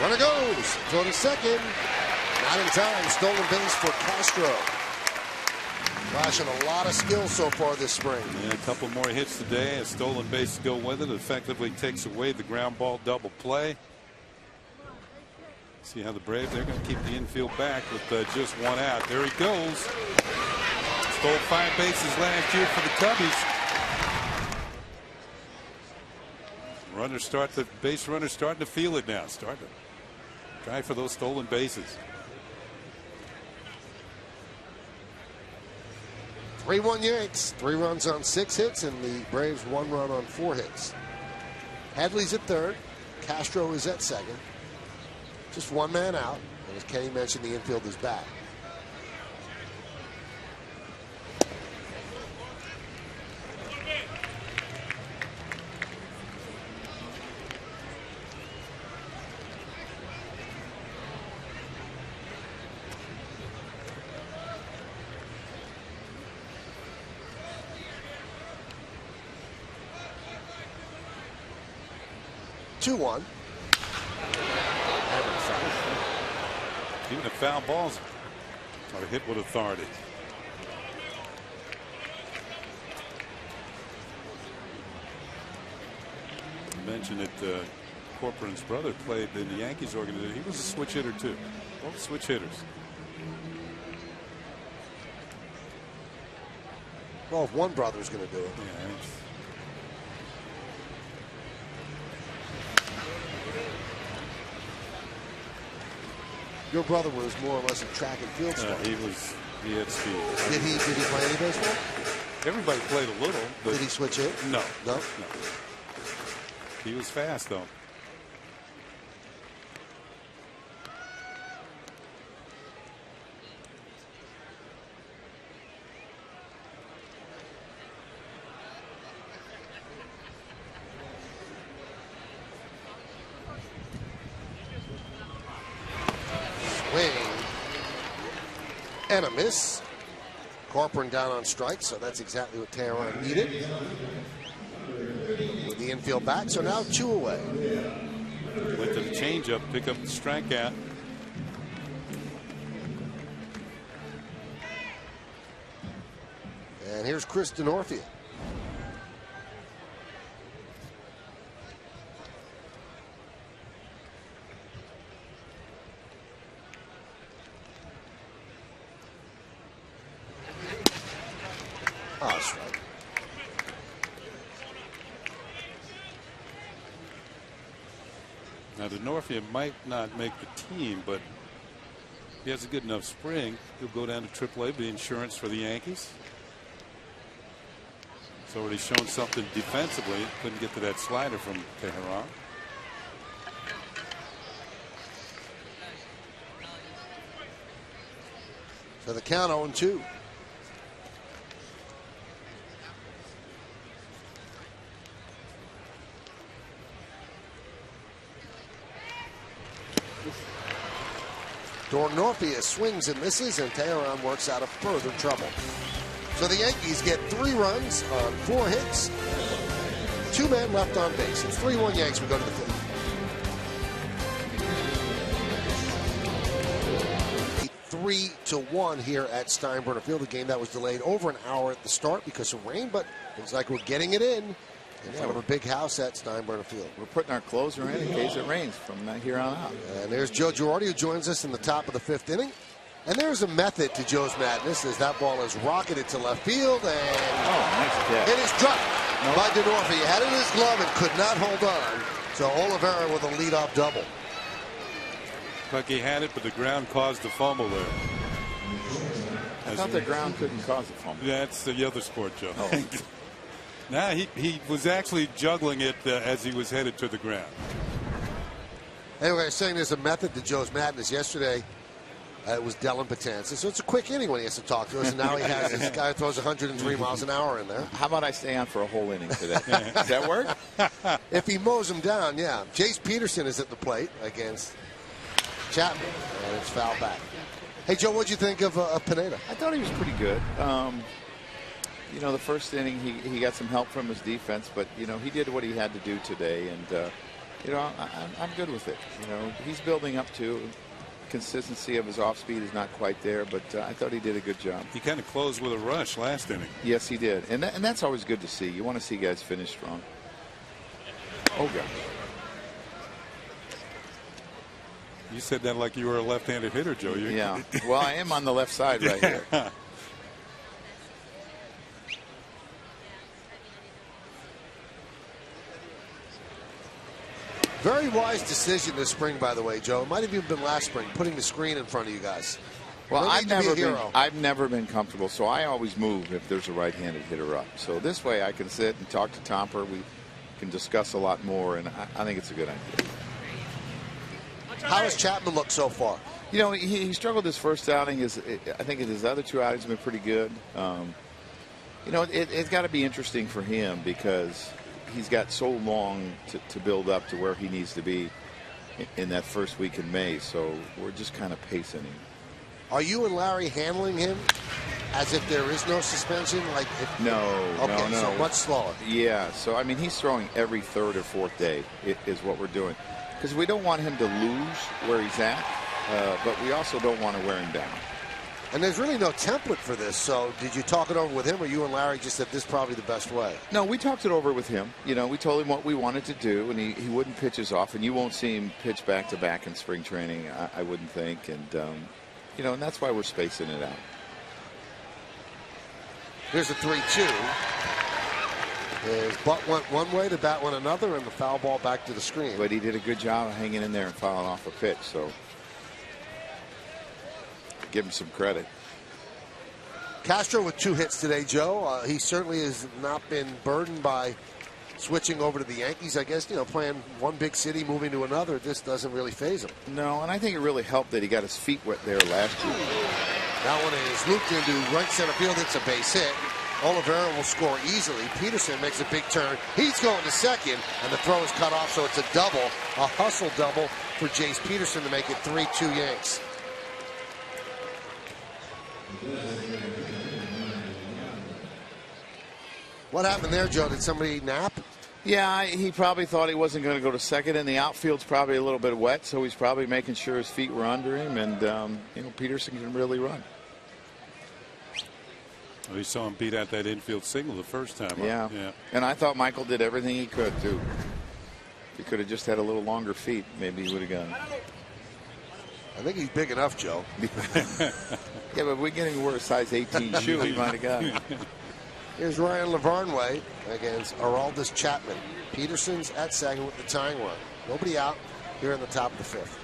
Runner goes. Throw to second. Not in time. Stolen base for Castro. Flashing a lot of skill so far this spring. Yeah, a couple more hits today. A stolen base to go with it. Effectively takes away the ground ball double play. See how the Braves, they're going to keep the infield back with just one out. There he goes. Stole 5 bases last year for the Cubbies. Base runners starting to feel it now. Starting to try for those stolen bases. 3-1 Yanks. 3 runs on 6 hits, and the Braves 1 run on 4 hits. Hadley's at third. Castro is at second. Just one man out. And as Kenny mentioned, the infield is back. Two-one. Even if foul balls are hit with authority. You mentioned that Corcoran's brother played in the Yankees organization. He was a switch hitter too. Both switch hitters. Well, if one brother's going to do it. Yeah, Your brother was more or less a track and field star. He had speed. Did he play any baseball? Everybody played a little. But did he switch it? No. No? No. He was fast, though. And a miss. Corcoran down on strike, so that's exactly what Tehran needed. With the infield back, so now 2 away. Went to the changeup, pick up the strikeout. And here's Chris Denorfia. That's right. Now, Denorfia might not make the team, but if he has a good enough spring, he'll go down to AAA, be insurance for the Yankees. He's already shown something defensively. Couldn't get to that slider from Tehran. So the count 0-2. Dornorfia swings and misses, and Teheran works out of further trouble. So the Yankees get 3 runs on 4 hits. 2 men left on base. It's 3-1 Yanks. We go to the 5th. 3-1 here at Steinbrenner Field. A game that was delayed over an hour at the start because of rain, but looks like we're getting it in front of a big house at Steinbrenner Field. We're putting our closer in case it rains from here on out. And there's Joe Girardi, who joins us in the top of the 5th inning. And there's a method to Joe's madness as that ball is rocketed to left field, and nice catch. It is dropped by Dornorfia. He had it in his glove and could not hold on. So Oliveira with a leadoff double. Like he had it, but the ground caused the fumble there. I thought the ground couldn't cause a fumble. That's the other sport, Joe. Oh. Nah, he was actually juggling it as he was headed to the ground. Anyway, I was saying there's a method to Joe's madness. Yesterday, it was Dellin Betances. So it's a quick inning when he has to talk to us. And now he has this guy who throws 103 miles an hour in there. How about I stay on for a whole inning today? Does that work? If he mows him down, yeah. Jace Peterson is at the plate against Chapman. And it's foul back. Hey, Joe, what'd you think of Pineda? I thought he was pretty good. You know, the first inning, he got some help from his defense, but, you know, he did what he had to do today. And, you know, I'm good with it. You know, he's building up to consistency of his off speed is not quite there, but I thought he did a good job. He kind of closed with a rush last inning. Yes, he did. And that's always good to see. You want to see guys finish strong. Oh, gosh. You said that like you were a left-handed hitter, Joe. Yeah. Well, I am on the left side right here. Very wise decision this spring, by the way, Joe. It might have even been last spring, putting the screen in front of you guys. Well, I've never been comfortable, so I always move if there's a right-handed hitter up. So this way I can sit and talk to Tomper. We can discuss a lot more, and I think it's a good idea. How has Chapman looked so far? You know, he struggled his first outing. I think his other 2 outings have been pretty good. You know, it's got to be interesting for him because he's got so long to build up to where he needs to be in that first week in May. So we're just kind of pacing him. Are you and Larry handling him as if there is no suspension? No. So much slower. Yeah. So, I mean, he's throwing every 3rd or 4th day is what we're doing. Because we don't want him to lose where he's at, but we also don't want to wear him down. And there's really no template for this, so did you talk it over with him, or you and Larry just said this is probably the best way? No, we talked it over with him. You know, we told him what we wanted to do, and he wouldn't pitch as often. You won't see him pitch back-to-back in spring training, I wouldn't think. And, you know, and that's why we're spacing it out. Here's a 3-2. His butt went one way, the bat went another, and the foul ball back to the screen. But he did a good job of hanging in there and fouling off a pitch, so give him some credit. Castro with 2 hits today, Joe. He certainly has not been burdened by switching over to the Yankees. I guess, you know, playing one big city, moving to another, this doesn't really faze him. No, and I think it really helped that he got his feet wet there last year. That one is looped into right center field. It's a base hit. Oliveira will score easily. Peterson makes a big turn. He's going to second, and the throw is cut off, so it's a double, a hustle double for Jace Peterson to make it 3-2 Yanks. What happened there, Joe? Did somebody nap? Yeah, he probably thought he wasn't going to go to second, and the outfield's probably a little bit wet, so he's probably making sure his feet were under him, and, you know, Peterson can really run. We saw him beat out that infield single the first time. Yeah. And I thought Michael did everything he could, too. If he could have just had a little longer feet, maybe he would have gotten it. I think he's big enough, Joe. Yeah, but if we get him to wear a size 18 shoe, he might have got it. Here's Ryan Lavarnway against Aroldis Chapman. Peterson's at second with the tying run. Nobody out here in the top of the 5th.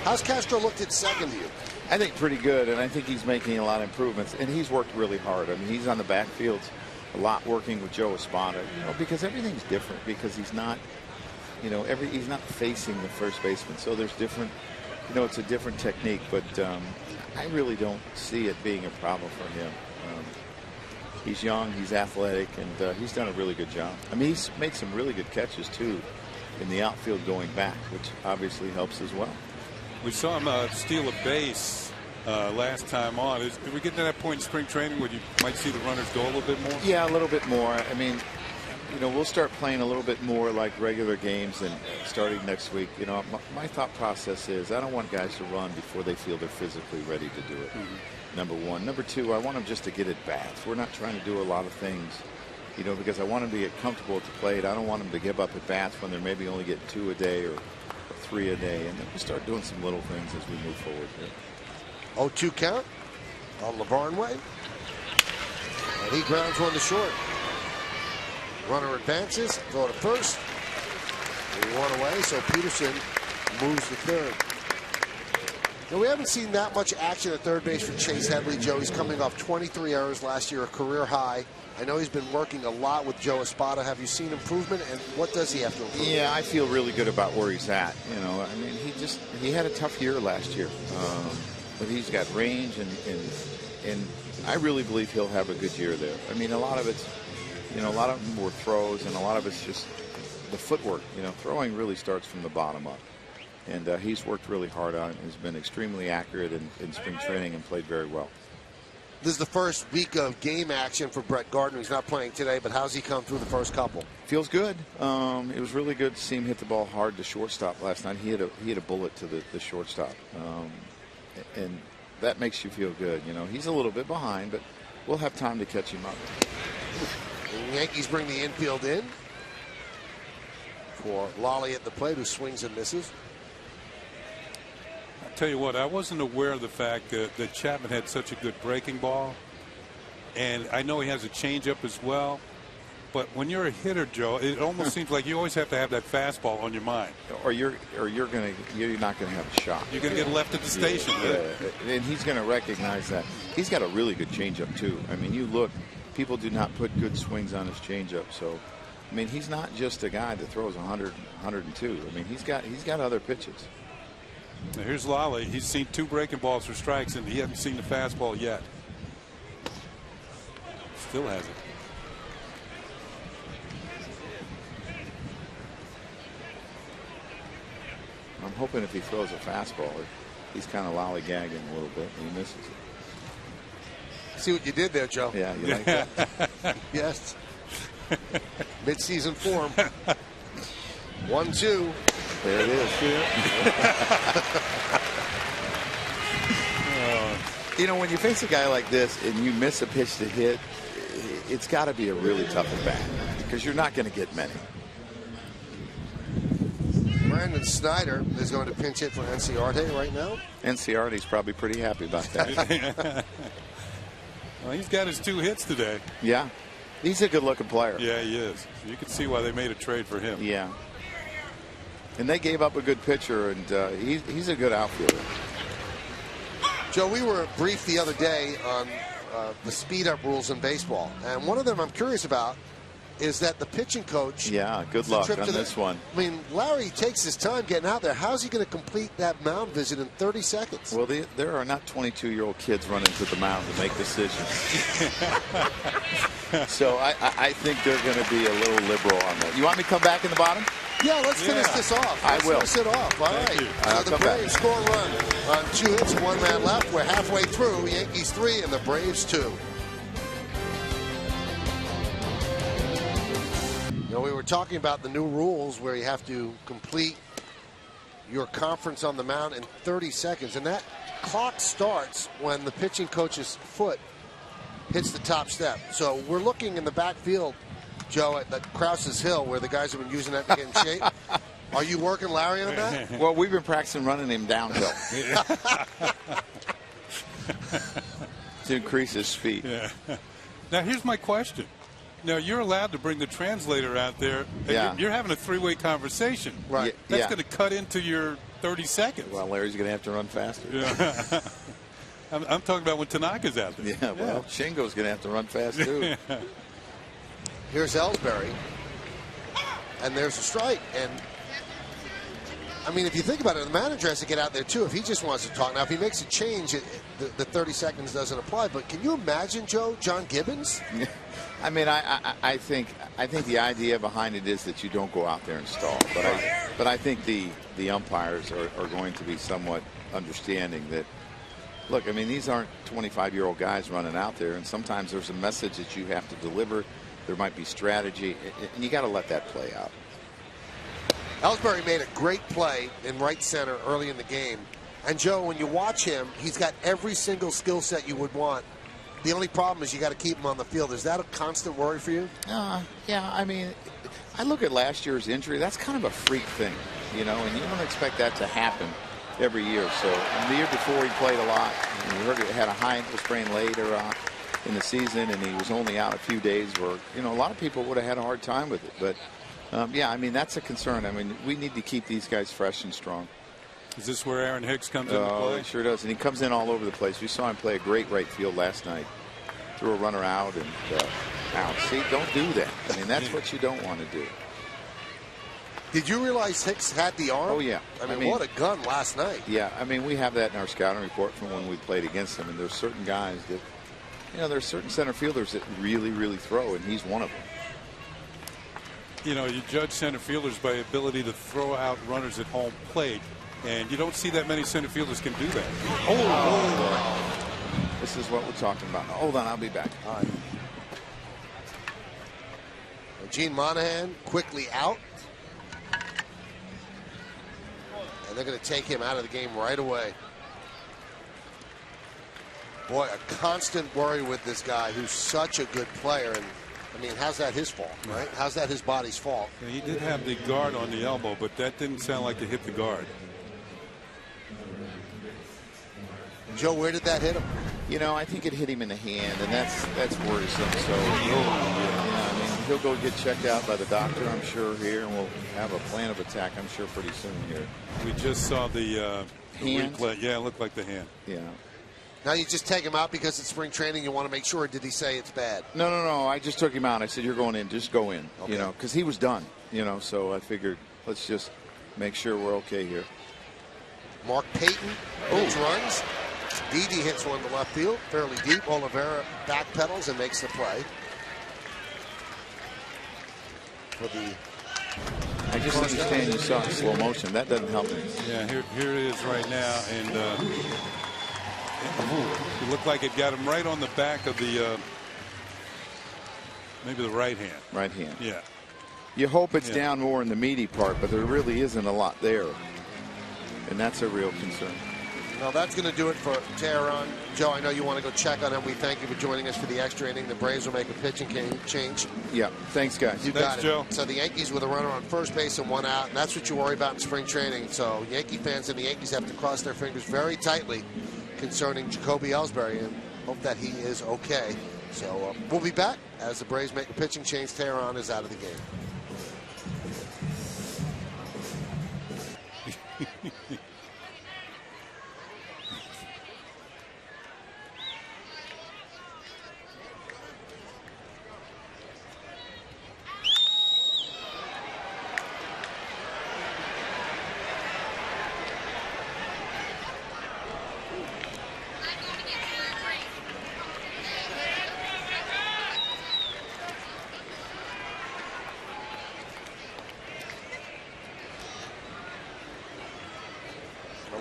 How's Castro looked at second to you? I think pretty good, and I think he's making a lot of improvements, and he's worked really hard. I mean, he's on the backfield a lot working with Joe Espada, you know, because everything's different, because he's not, you know, he's not facing the first baseman, so there's different, you know, it's a different technique, but I really don't see it being a problem for him. He's young, he's athletic, and he's done a really good job. I mean, he's made some really good catches, too, in the outfield going back, which obviously helps as well. We saw him steal a base last time on. Did we get to that point in spring training where you might see the runners go a little bit more? Yeah, a little bit more. I mean, you know, we'll start playing a little bit more like regular games and starting next week. You know, my thought process is I don't want guys to run before they feel they're physically ready to do it. Number one. Number two, I want them just to get at bats. We're not trying to do a lot of things, you know, because I want them to get comfortable at the plate. I don't want them to give up at bats when they're maybe only getting 2 a day or 3 a day. And then we'll start doing some little things as we move forward here. 0-2 count on LeVarn Way. And he grounds one to short. Runner advances, throw to first. 1 away, so Peterson moves to third. Now, we haven't seen that much action at third base for Chase Headley, Joe. He's coming off 23 errors last year, a career high. I know he's been working a lot with Joe Espada. Have you seen improvement, and what does he have to improve? Yeah, I feel really good about where he's at. You know, I mean, he had a tough year last year, but he's got range, and I really believe he'll have a good year there. I mean, a lot of it's, you know, a lot of them were throws, and a lot of it's just the footwork. You know, throwing really starts from the bottom up. And he's worked really hard on it. He's been extremely accurate in spring training and played very well. This is the first week of game action for Brett Gardner. He's not playing today, but how's he come through the first couple? Feels good. It was really good to see him hit the ball hard to shortstop last night. He hit a bullet to the shortstop, and that makes you feel good. You know, he's a little bit behind, but we'll have time to catch him up. The Yankees bring the infield in for Lolly at the plate, who swings and misses. Tell you what, I wasn't aware of the fact that Chapman had such a good breaking ball, and I know he has a changeup as well. But when you're a hitter, Joe, it almost seems like you always have to have that fastball on your mind, or you're not gonna have a shot. You're gonna get left at the station. Yeah. And he's gonna recognize that. He's got a really good changeup too. I mean, you look, people do not put good swings on his changeup. So, I mean, he's not just a guy that throws 100, 102. I mean, he's got other pitches. Now here's Lolly. He's seen 2 breaking balls for strikes, and he hasn't seen the fastball yet. Still hasn't. I'm hoping if he throws a fastball, he's kind of lollygagging a little bit and he misses it. See what you did there, Joe? Yeah, you like that? Yes. Mid-season form. 1-2. There it is. You know, when you face a guy like this and you miss a pitch to hit, it's got to be a really tough at bat because you're not going to get many. Brandon Snyder is going to pinch hit for Enciarte right now. Enciarte's probably pretty happy about that. Well, he's got his 2 hits today. Yeah. He's a good-looking player. Yeah, he is. You can see why they made a trade for him. Yeah. And they gave up a good pitcher, and he's a good outfielder. Joe, we were briefed the other day on the speed-up rules in baseball, and one of them I'm curious about is that the pitching coach. Yeah, good luck on this one. I mean, Larry takes his time getting out there. How's he going to complete that mound visit in 30 seconds? Well, there are not 22-year-old kids running to the mound to make decisions. So I think they're going to be a little liberal on that. You want me to come back in the bottom? Yeah, let's finish this off. I will. Finish it off. All right. So the Braves score a run on 2 hits, 1 man left. We're halfway through. Yankees 3 and the Braves 2. You know, we were talking about the new rules where you have to complete your conference on the mound in 30 seconds. And that clock starts when the pitching coach's foot hits the top step. So we're looking in the backfield, Joe, at the Krause's Hill, where the guys have been using that to get in shape. Are you working Larry on that? Well, we've been practicing running him downhill to increase his speed. Yeah. Now, here's my question. Now, you're allowed to bring the translator out there. And you're having a 3-way conversation. Right. That's going to cut into your 30 seconds. Well, Larry's going to have to run faster. Yeah. I'm talking about when Tanaka's out there. Yeah, well, Shingo's going to have to run fast, too. Here's Ellsbury. And there's a strike. And I mean, if you think about it, the manager has to get out there too if he just wants to talk. Now, if he makes a change, the 30 seconds doesn't apply. But can you imagine, Joe, John Gibbons? I mean, I think the idea behind it is that you don't go out there and stall. But I think the umpires are going to be somewhat understanding that. Look, I mean, these aren't 25-year-old guys running out there, and sometimes there's a message that you have to deliver. There might be strategy, and you got to let that play out. Ellsbury made a great play in right center early in the game. And, Joe, when you watch him, he's got every single skill set you would want. The only problem is you got to keep him on the field. Is that a constant worry for you? Yeah, I mean, I look at last year's injury. That's kind of a freak thing, you know, and you don't expect that to happen every year. So the year before he played a lot. And we heard he had a high ankle sprain later in the season, and he was only out a few days where, you know, a lot of people would have had a hard time with it. But, yeah, I mean, that's a concern. I mean, we need to keep these guys fresh and strong. Is this where Aaron Hicks comes into play? He sure does. And he comes in all over the place. We saw him play a great right field last night. Threw a runner out and out. See, don't do that. I mean, that's what you don't want to do. Did you realize Hicks had the arm? Oh, yeah. I mean, what a gun last night. Yeah, I mean, we have that in our scouting report from when we played against him. And there's certain guys that, you know, there's certain center fielders that really, really throw, and he's one of them. You know, you judge center fielders by ability to throw out runners at home plate, and you don't see that many center fielders can do that. Oh. This is what we're talking about. Hold on, I'll be back. All right. Gene Monahan quickly out. And they're going to take him out of the game right away. Boy, a constant worry with this guy who's such a good player. And I mean, how's that his fault, right? How's that his body's fault? Yeah, he did have the guard on the elbow, but that didn't sound like it hit the guard. Joe, where did that hit him? You know, I think it hit him in the hand, and that's worrisome. So, I mean, he'll go get checked out by the doctor, I'm sure, here, and we'll have a plan of attack, I'm sure, pretty soon here. We just saw the hand. Replay. Yeah, it looked like the hand. Yeah. Now you just take him out because it's spring training. You want to make sure. Or did he say it's bad? No. I just took him out. I said, "You're going in. Just go in." Okay. You know, because he was done. You know, so I figured let's just make sure we're okay here. Mark Payton runs. Didi hits one to left field, fairly deep. Oliveira backpedals and makes the play. For the I just understand you saw it in slow motion. That doesn't help me. Yeah, here it is right now, and it looked like it got him right on the back of the maybe the right hand. Right hand. Yeah. You hope it's down more in the meaty part, but there really isn't a lot there, and that's a real concern. Well, that's going to do it for Tehran. Joe, I know you want to go check on him. We thank you for joining us for the extra inning. The Braves will make a pitching change. Yeah, thanks, guys. You got it. Joe. So the Yankees with a runner on first base and one out, and that's what you worry about in spring training. So Yankee fans and the Yankees have to cross their fingers very tightly concerning Jacoby Ellsbury and hope that he is okay. So we'll be back as the Braves make a pitching change. Tehran is out of the game.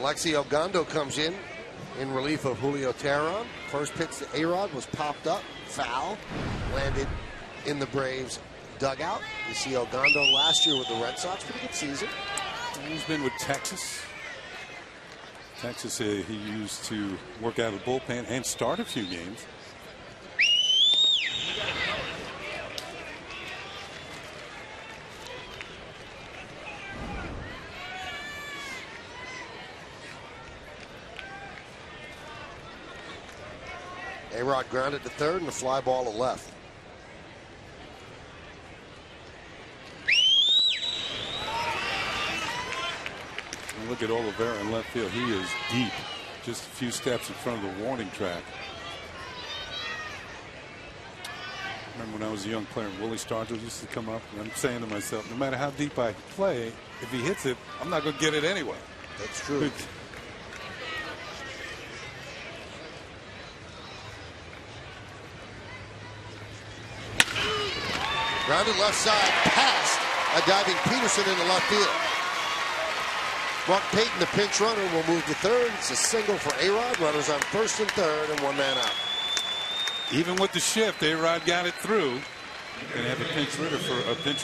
Alexi Ogando comes in relief of Julio Tehran. First pitch to A-Rod was popped up, foul, landed in the Braves dugout. You see Ogando last year with the Red Sox, pretty good season. He's been with Texas. Texas he used to work out of the bullpen and start a few games. A-Rod grounded to third and the fly ball to left. Look at Oliveira in left field. He is deep, just a few steps in front of the warning track. Remember when I was a young player, Willie Stargell used to come up, and I'm saying to myself, no matter how deep I play, if he hits it, I'm not going to get it anyway. That's true. Grounded left side, past a diving Peterson into left field. Mark Payton, the pinch runner, will move to third. It's a single for A-Rod. Runners on first and third, and one man out. Even with the shift, A-Rod got it through. Going to have a pinch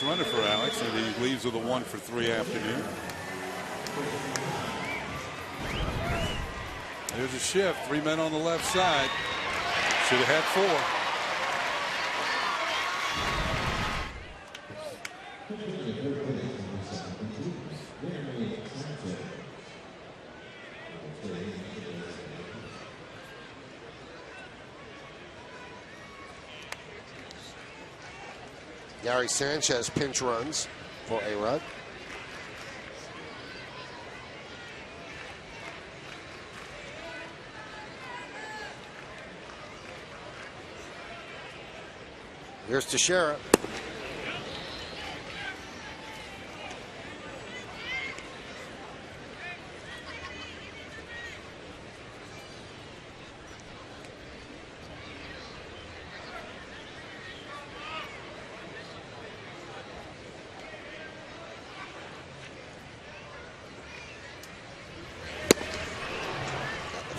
runner for Alex, and he leaves with a 1-for-3 afternoon. There's a shift. 3 men on the left side. Should have had 4. Gary Sanchez pinch runs for A-Rod. Here's Teixeira.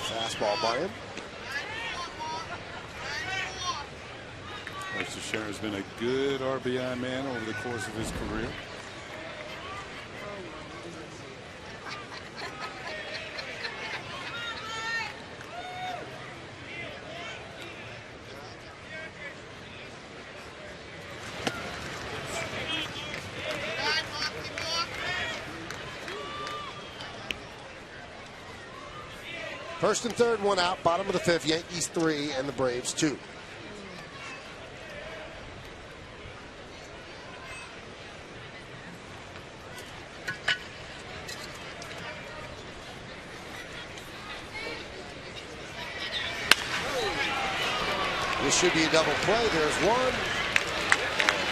Fastball by him. Teixeira has been a good RBI man over the course of his career. First and third, one out. Bottom of the fifth. Yankees 3 and the Braves 2. This should be a double play. There's one.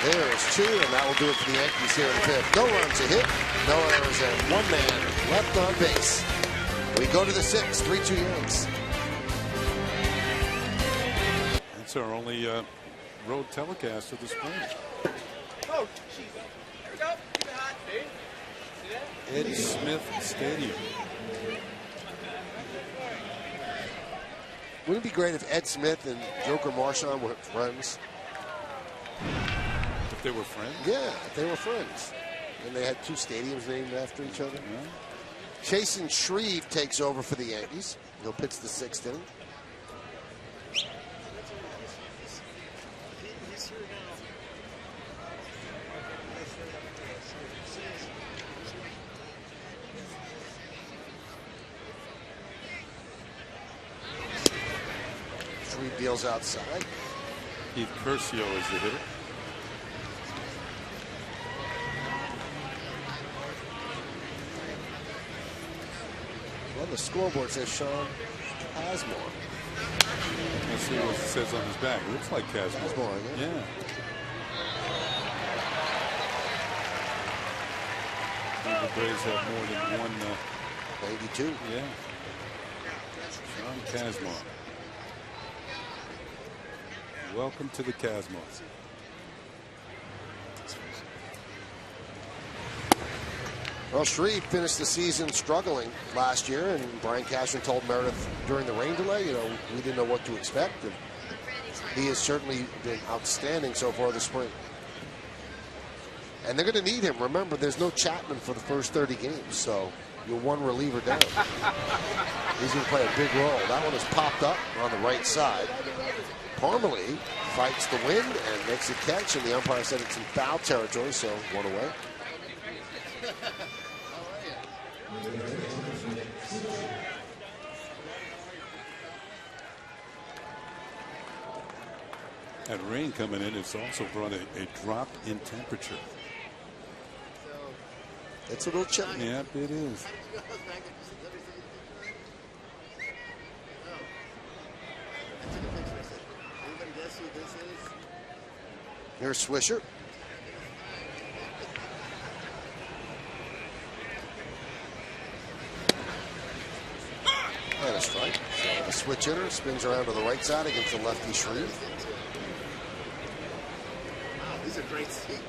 And there's 2. And that will do it for the Yankees here in the fifth. No runs, a hit, no errors, and 1 man left on base. We go to the 6th, 3-2 Yanks. That's our only road telecast of the spring. Oh, jeez. Here we go. Keep it hot. Ed Smith Stadium. Wouldn't it be great if Ed Smith and Joker Marchand were friends? If they were friends? Yeah, if they were friends. And they had 2 stadiums named after each other. Yeah. Chasen Shreve takes over for the Yankees. He'll pitch the 6th inning. Shreve deals outside. Keith Curcio is the hitter. Well, the scoreboard says Sean Kazmar. Let's see what it says on his back. It looks like Kazmar. Yeah. The Braves have more than one. 92. Yeah. Sean Kazmar. Welcome to the Kazmar. Well, Shreve finished the season struggling last year, and Brian Cashman told Meredith during the rain delay, we didn't know what to expect. And he has certainly been outstanding so far this spring. And they're going to need him. Remember, there's no Chapman for the first 30 games, so you're 1 reliever down. He's going to play a big role. That one is popped up on the right side. Parmalee fights the wind and makes a catch, and the umpire said it's in foul territory, so 1 away. That rain coming in has also brought a drop in temperature. It's a little chilly. Yep, it is. Here's Swisher. And a strike. So the switch hitter spins around to the right side against the lefty Shreve. Wow, these are great seats.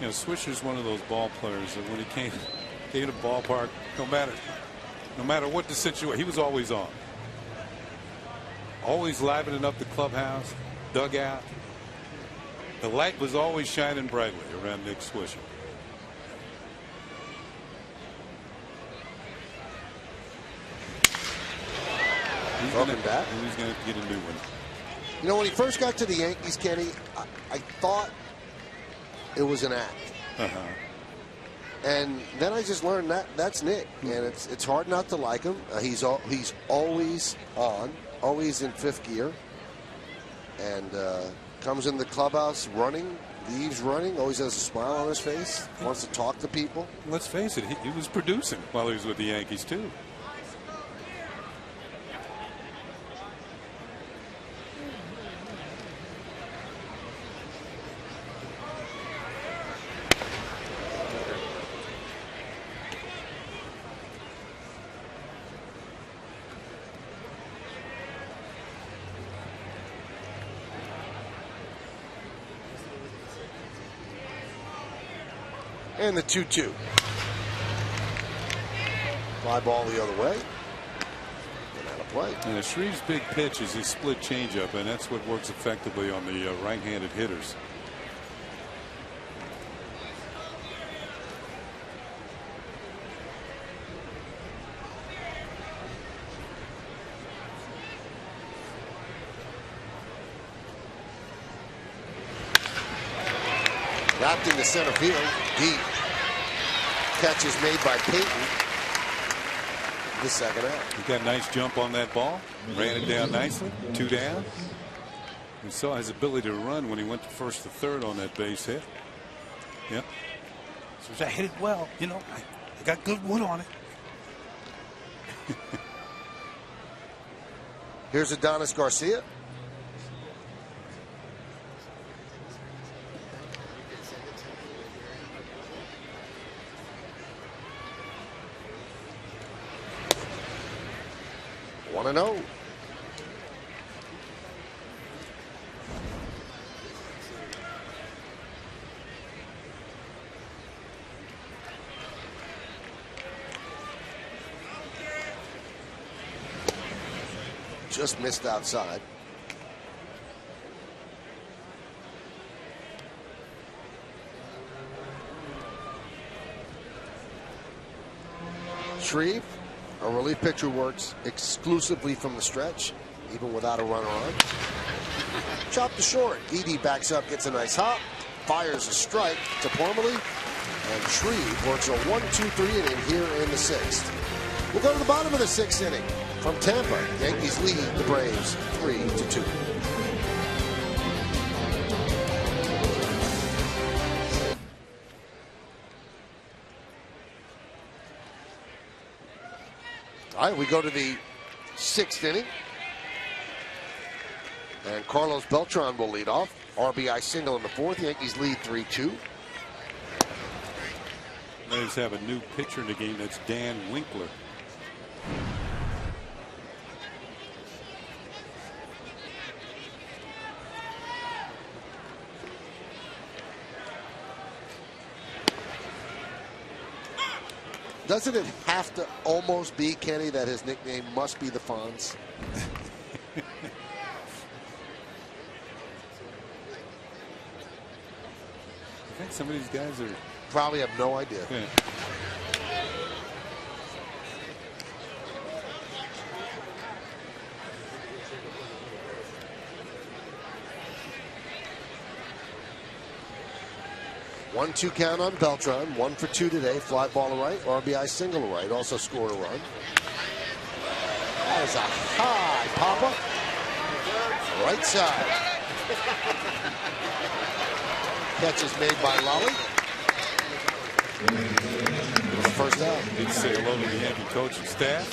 You know, Swisher's one of those ball players that when he came to ballpark, no matter what the situation, he was always on. Always livening up the clubhouse, dugout. The light was always shining brightly around Nick Swisher. He's going to get a new one. You know, when he first got to the Yankees, Kenny, I thought it was an act. And then I just learned that's Nick, and it's hard not to like him. He's always on, always in fifth gear, and comes in the clubhouse running, leaves running, always has a smile on his face, wants to talk to people. Let's face it, he was producing while he was with the Yankees too. And the 2-2. Fly ball the other way. And out of play. And Shreve's big pitch is his split changeup, and that's what works effectively on the right-handed hitters. Wrapped into center field, deep. Catch is made by Payton. The second out. He got a nice jump on that ball. Ran it down nicely. 2 down. We saw his ability to run when he went to first to third on that base hit. Yep. So I hit it well. You know, I got good wood on it. Here's Adonis Garcia. Want to know? Just missed outside. Shreve, a relief pitcher, works exclusively from the stretch, even without a runner on. Chopped to short. Edie backs up, gets a nice hop, fires a strike to Pormally, and Shreve works a 1-2-3 inning here in the sixth. We'll go to the bottom of the sixth inning. From Tampa, Yankees lead the Braves 3-2. All right, we go to the sixth inning. And Carlos Beltran will lead off. RBI single in the fourth. Yankees lead 3-2. Braves have a new pitcher in the game. That's Dan Winkler. Doesn't it have to almost be, Kenny, that his nickname must be the Fonz? I think some of these guys are probably have no idea. Yeah. 1-2 count on Beltran. 1 for 2 today. Fly ball to right. RBI single to right. Also scored a run. That is a high pop-up. Right side. Catch is made by Lolly. First out. Did say hello to the Yankee coaching staff.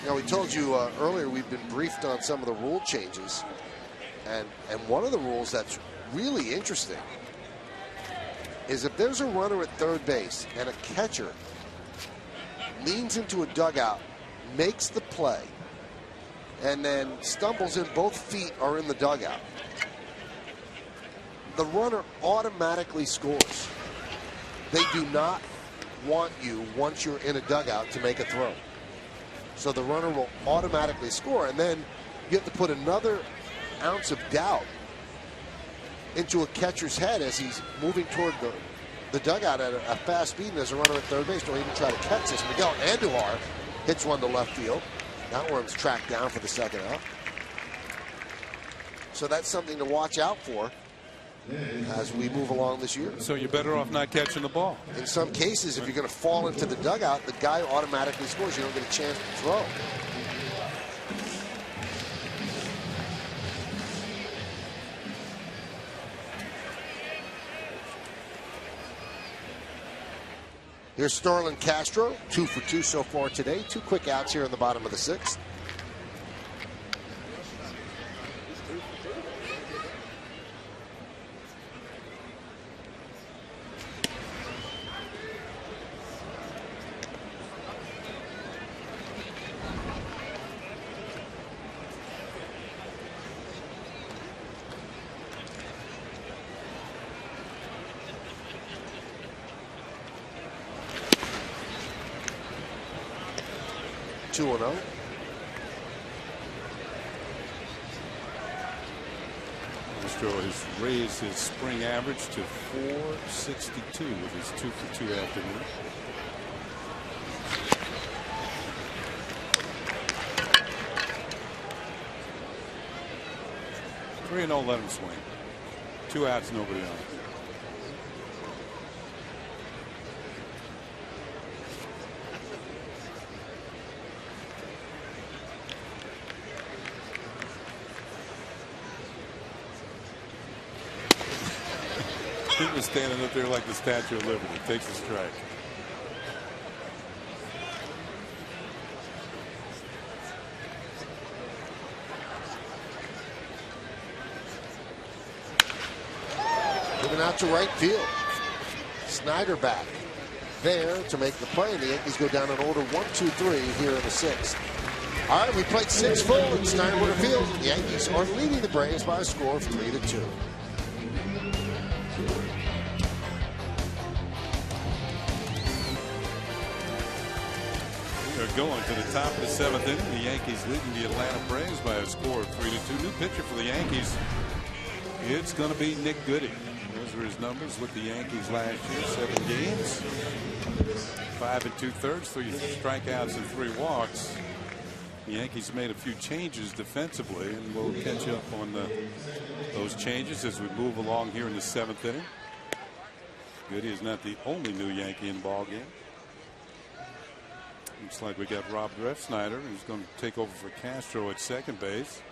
Now, we told you earlier we've been briefed on some of the rule changes. And one of the rules that's really interesting is if there's a runner at third base and a catcher leans into a dugout, makes the play, and then stumbles in, both feet are in the dugout, the runner automatically scores. They do not want you, once you're in a dugout, to make a throw. So the runner will automatically score, and then you have to put another ounce of doubt into a catcher's head as he's moving toward the dugout at a fast speed, and there's a runner at third base. Don't even try to catch this. Miguel Andujar hits one to left field. That one's tracked down for the second out. So that's something to watch out for as we move along this year. So you're better off not catching the ball. In some cases, if you're going to fall into the dugout, the guy automatically scores. You don't get a chance to throw. Here's Starlin Castro, 2 for 2 so far today. 2 quick outs here in the bottom of the 6th. Has raised his spring average to 462 with his 2 for 2 afternoon. Three and 0, let him swing. 2 outs, nobody on. He was standing up there like the Statue of Liberty. Takes a strike. Moving out to right field. Snyder back there to make the play, and the Yankees go down in order 1-2-3 here in the 6th. All right, we played 6 full at Steinwater Field. The Yankees are leading the Braves by a score of 3-2. Going to the top of the 7th inning. The Yankees leading the Atlanta Braves by a score of 3-2. New pitcher for the Yankees. It's going to be Nick Goody. Those are his numbers with the Yankees last year. 7 games, 5 2/3, 3 strikeouts and 3 walks. The Yankees made a few changes defensively, and we'll catch up on those changes as we move along here in the 7th inning. Goody is not the only new Yankee in the ball game. Looks like we got Rob Refsnyder, who's going to take over for Castro at second base.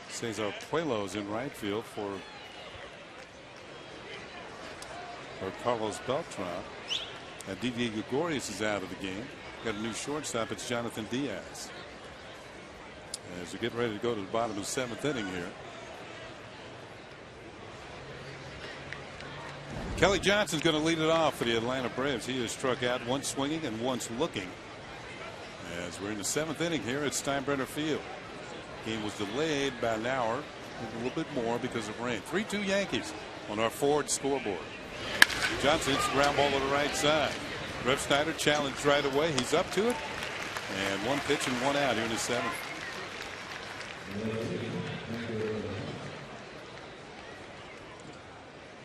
Cesar Puello's in right field for Carlos Beltran. And Didier Gregorius is out of the game. Got a new shortstop. It's Jonathan Diaz. As we get ready to go to the bottom of the 7th inning here. Kelly Johnson's going to lead it off for the Atlanta Braves. He has struck out once swinging and once looking. As we're in the 7th inning here at Steinbrenner Field. Game was delayed by an hour, a little bit more because of rain. 3-2 Yankees on our Ford scoreboard. Johnson hits the ground ball to the right side. Refsnyder challenged right away. He's up to it. And 1 pitch and 1 out here in the 7th.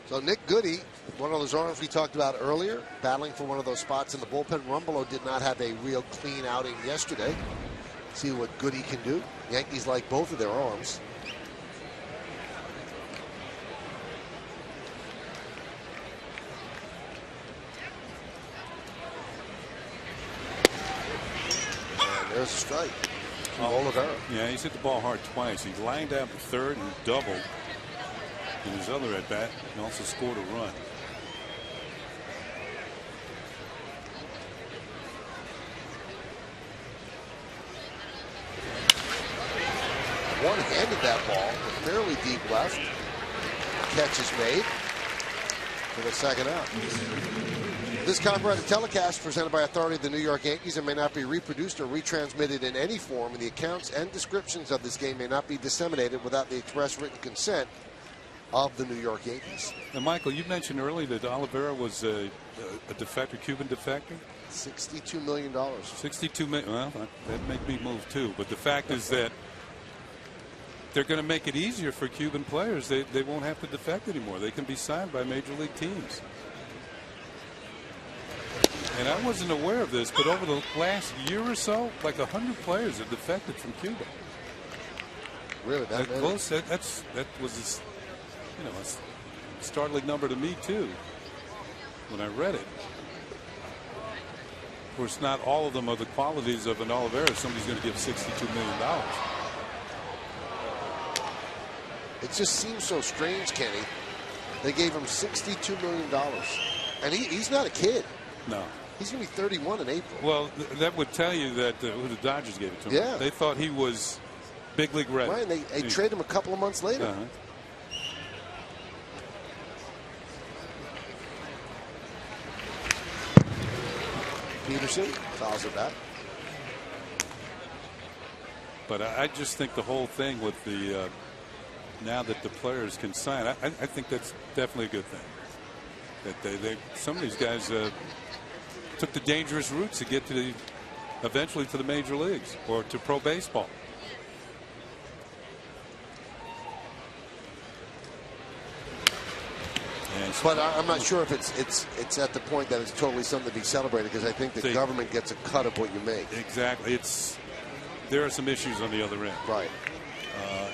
So Nick Goody, one of those arms we talked about earlier, battling for one of those spots in the bullpen. Rumbelow did not have a real clean outing yesterday. See what good he can do. Yankees like both of their arms. And there's a strike. Oliveira. Yeah, he's hit the ball hard twice. He lined out the third and doubled in his other at bat, and also scored a run. One-handed that ball, fairly deep left. Catch is made for the second out. This copyrighted telecast presented by authority of the New York Yankees and may not be reproduced or retransmitted in any form, and the accounts and descriptions of this game may not be disseminated without the express written consent of the New York Yankees. And Michael, you mentioned earlier that Oliveira was a defector, Cuban defector. $62 million. 62 million. Well, that'd make me move too. But the fact is that they're going to make it easier for Cuban players. They won't have to defect anymore. They can be signed by major league teams. And I wasn't aware of this, but over the last year or so, like 100 players have defected from Cuba. Really, that close? That was a startling number to me too when I read it. Of course, not all of them are the qualities of an Oliveira. Somebody's going to give $62 million. It just seems so strange, Kenny. They gave him $62 million. And he's not a kid. No. He's going to be 31 in April. Well, that would tell you that the Dodgers gave it to him. Yeah. They thought he was big league ready. Right, and they trade him a couple of months later. Peterson fouls it back. But I just think the whole thing with the now that the players can sign, I think that's definitely a good thing. That some of these guys took the dangerous routes to get to eventually to the major leagues or to pro baseball. But I'm not sure if it's at the point that it's totally something to be celebrated, because I think the government gets a cut of what you make. Exactly. There are some issues on the other end. Right.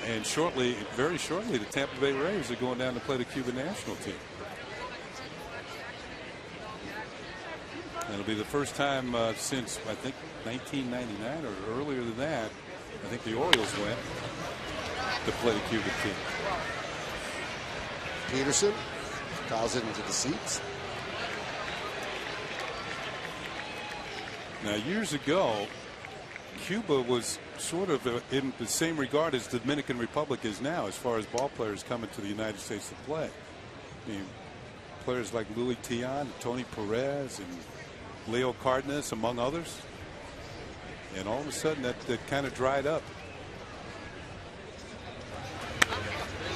And very shortly, the Tampa Bay Rays are going down to play the Cuban national team. It'll be the first time since, I think, 1999 or earlier than that. I think the Orioles went to play the Cuban team. Peterson calls it into the seats. Now, years ago, Cuba was sort of in the same regard as the Dominican Republic is now, as far as ball players coming to the United States to play. I mean, players like Luis Tian, Tony Perez, and Leo Cardenas, among others. And all of a sudden, that kind of dried up.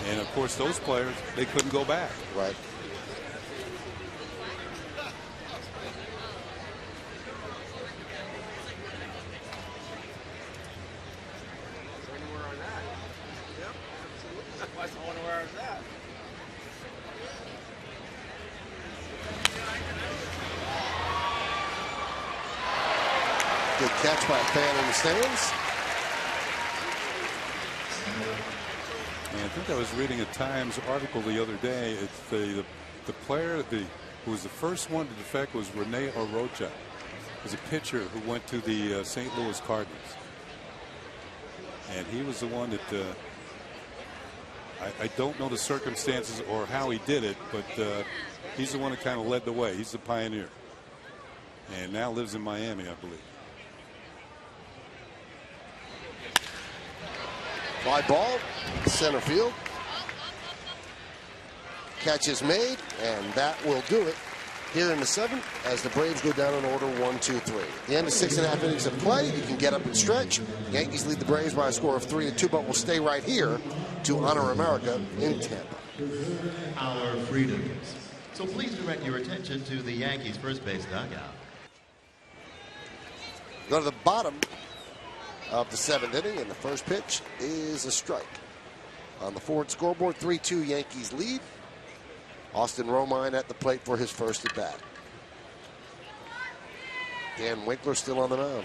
And of course, those players, they couldn't go back. Right. Good catch by a fan in the stands. And I think I was reading a Times article the other day. It's the player who was the first one to defect was Rene Orocha. He was a pitcher who went to the St. Louis Cardinals. And he was the one that I don't know the circumstances or how he did it, but he's the one that kind of led the way. He's the pioneer. And now lives in Miami, I believe. Fly ball, center field. Catch is made, and that will do it here in the seventh as the Braves go down in order 1-2-3. At the end of 6.5 innings of play, you can get up and stretch. Yankees lead the Braves by a score of 3-2, but will stay right here to honor America in Tampa. Our freedoms. So please direct your attention to the Yankees first base dugout. Go to the bottom of the seventh inning, and the first pitch is a strike. On the Ford scoreboard, 3-2 Yankees lead. Austin Romine at the plate for his first at bat. Dan Winkler still on the mound.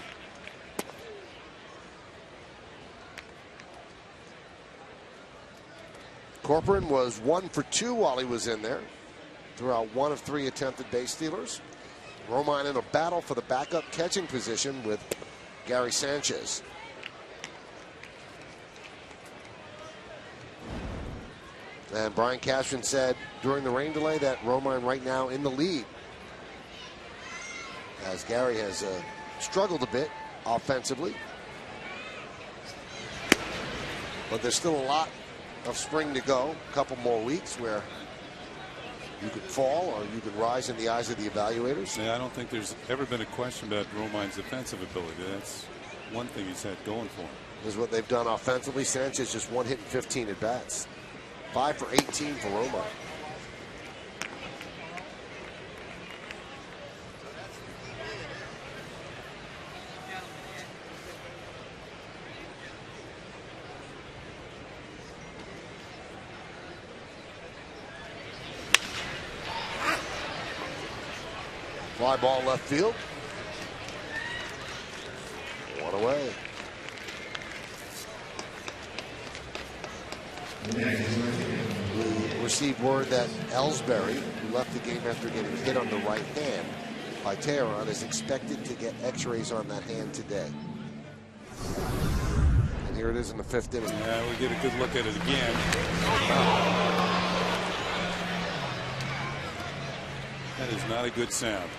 Corcoran was 1 for 2 while he was in there. Threw out 1 of 3 attempted base stealers. Romine in a battle for the backup catching position with Gary Sanchez. And Brian Cashman said during the rain delay that Romine right now in the lead, as Gary has struggled a bit offensively. But there's still a lot of spring to go. A couple more weeks where you could fall or you could rise in the eyes of the evaluators. Yeah, I don't think there's ever been a question about Romine's defensive ability. That's one thing he's had going for him. This is what they've done offensively. Sanchez just 1 hit and 15 at bats. 5 for 18 for Romine. Fly ball left field. 1 away. We received word that Ellsbury, who left the game after getting hit on the right hand by Teheran, is expected to get x-rays on that hand today. And here it is in the 5th inning. Yeah, we get a good look at it again. That is not a good sound.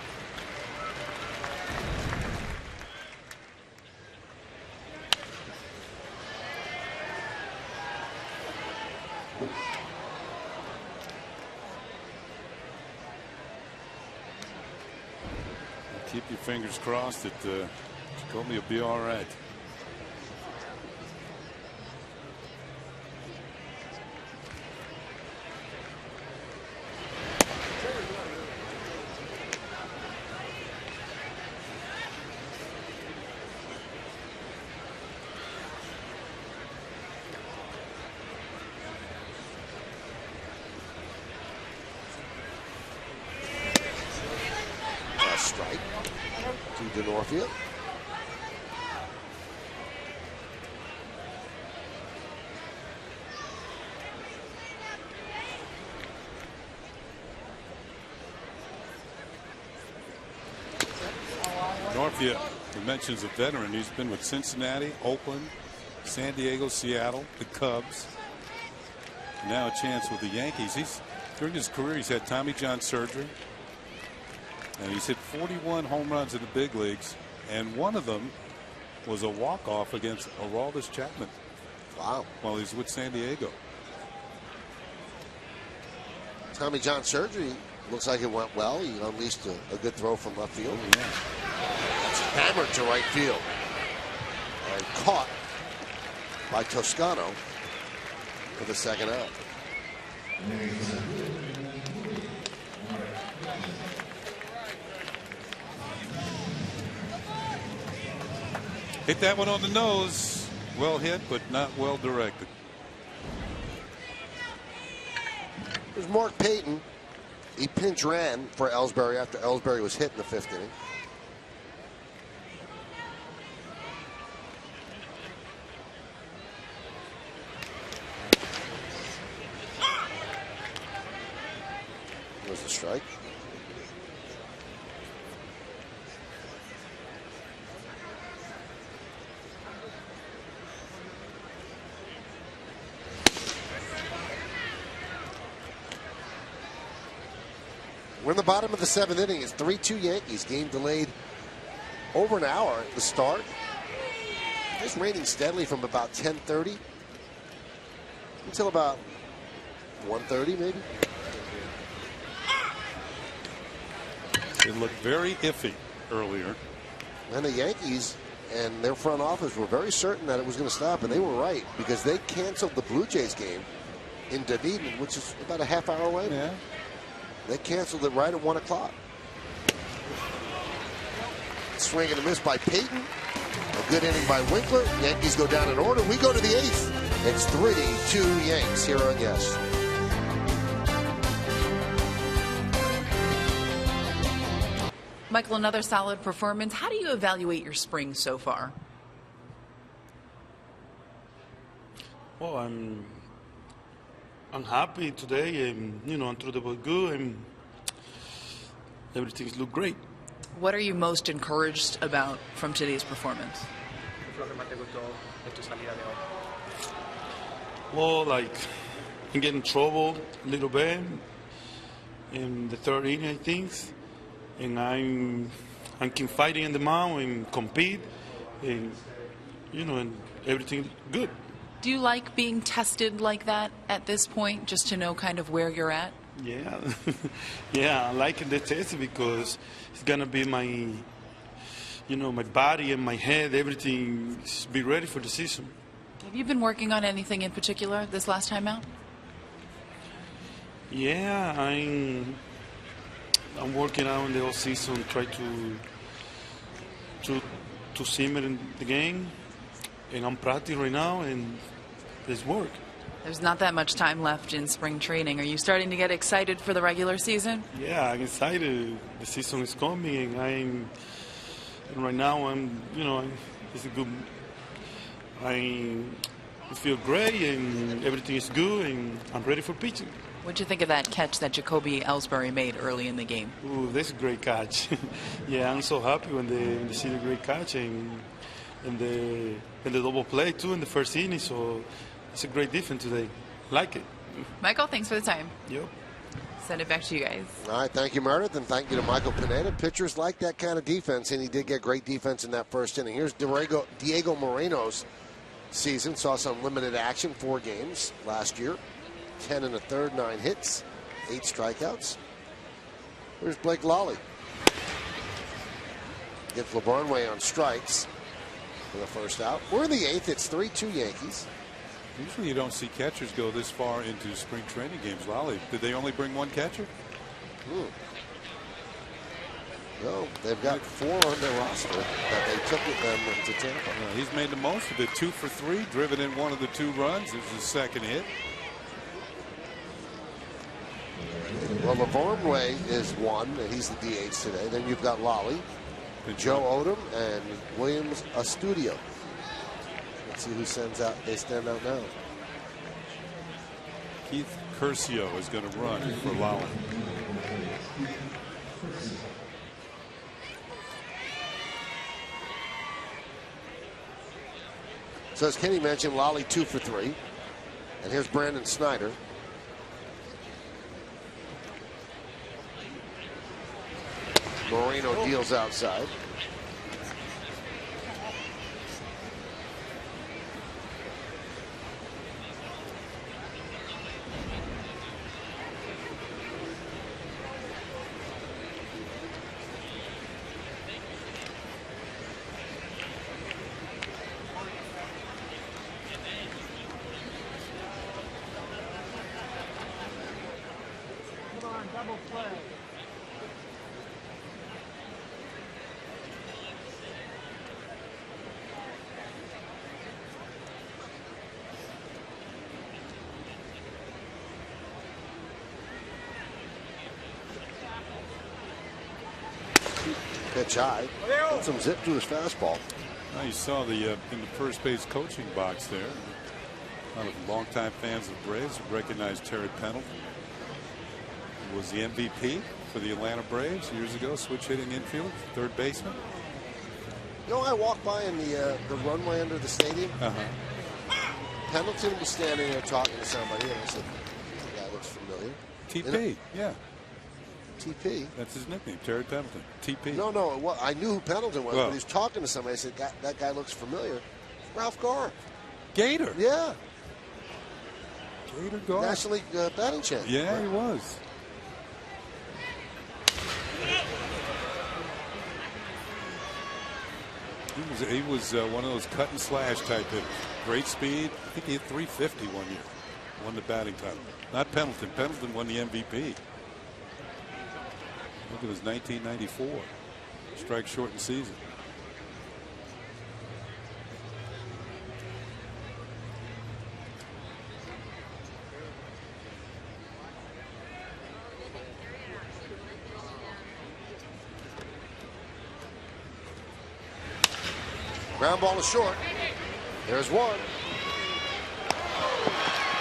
Keep your fingers crossed that Jacoby will be all right. Strike to Norfield. Norfield, he mentions a veteran. He's been with Cincinnati, Oakland, San Diego, Seattle, the Cubs. Now a chance with the Yankees. During his career, he's had Tommy John surgery. And he's hit 41 home runs in the big leagues, and one of them was a walk-off against Aroldis Chapman. Wow. While he's with San Diego. Tommy John surgery looks like it went well. He unleashed a good throw from left field. Oh, yeah. That's hammered to right field. And caught by Toscano for the second out. Hit that one on the nose. Well hit, but not well directed. There's Mark Payton. He pinch ran for Ellsbury after Ellsbury was hit in the 5th inning. There's the strike. We're in the bottom of the 7th inning. It's 3-2 Yankees. Game delayed over an hour at the start. Just raining steadily from about 10:30 until about 1:30 maybe. It looked very iffy earlier. And the Yankees and their front office were very certain that it was going to stop, and they were right because they canceled the Blue Jays game in Dunedin, which is about a half hour away. Yeah. They canceled it right at 1 o'clock. Swing and a miss by Payton. A good inning by Winkler. Yankees go down in order. We go to the 8th. It's 3-2 Yanks here on Yes. Michael, another solid performance. How do you evaluate your spring so far? Well, I'm happy today, and I'm through the ball good, and everything look great. What are you most encouraged about from today's performance? Well, like, I get in trouble a little bit in the third inning, I think, and I keep fighting in the mound and compete, and and everything good. Do you like being tested like that at this point, just to know kind of where you're at? Yeah, yeah, I like the test because it's gonna be my, my body and my head, everything be ready for the season. Have you been working on anything in particular this last time out? Yeah, I'm working out in the off season, try to simmer in the game, and I'm practicing right now, and it's work. There's not that much time left in spring training. Are you starting to get excited for the regular season? Yeah, I'm excited. The season is coming, and right now it's a good. I feel great, and everything is good, and I'm ready for pitching. What'd you think of that catch that Jacoby Ellsbury made early in the game? Ooh, that's a great catch. Yeah, I'm so happy when they see the great catch and the double play too in the first inning. So it's a great defense today. Like it. Michael, thanks for the time. Yep. Send it back to you guys. All right, thank you, Meredith, and thank you to Michael Pineda. Pitchers like that kind of defense, and he did get great defense in that first inning. Here's Diego Moreno's season. Saw some limited action, 4 games last year. 10 and a third, 9 hits, 8 strikeouts. Here's Blake Lally. Gets LeBarnway on strikes for the first out. We're in the 8th. It's 3-2 Yankees. Usually you don't see catchers go this far into spring training games. Lally, did they only bring 1 catcher? No, they've got 4 on their roster that they took with them to Tampa. He's made the most of it. 2 for 3, driven in 1 of the 2 runs. This is his second hit. Well, LeBarnway is 1, and he's the DH today. Then you've got Lally, Joe Odom, and Williams Astudio. Let's see who they stand out now. Keith Curcio is going to run for Lally. So as Kenny mentioned, Lally 2 for 3. And here's Brandon Snyder. Moreno deals outside. Pitch high. Got some zip to his fastball. Now you saw in the first base coaching box there. A lot of longtime fans of the Braves recognize Terry Pendleton. He was the MVP for the Atlanta Braves years ago, switch hitting infield, third baseman. You know, I walked by in the runway under the stadium. Pendleton was standing there talking to somebody, and I said, "That guy looks familiar." TP, yeah. TP. That's his nickname, Terry Pendleton. TP. No, well, I knew who Pendleton was, but he was talking to somebody. I said, that guy looks familiar. Ralph Garr. Gator. Yeah. Gator Garr. National League batting champ. Yeah, he was. He was one of those cut and slash type hitters. Great speed. I think he hit 350 one year. Won the batting title. Not Pendleton. Pendleton won the MVP. I think it was 1994. Strike shortened season. Ground ball is short. There's one.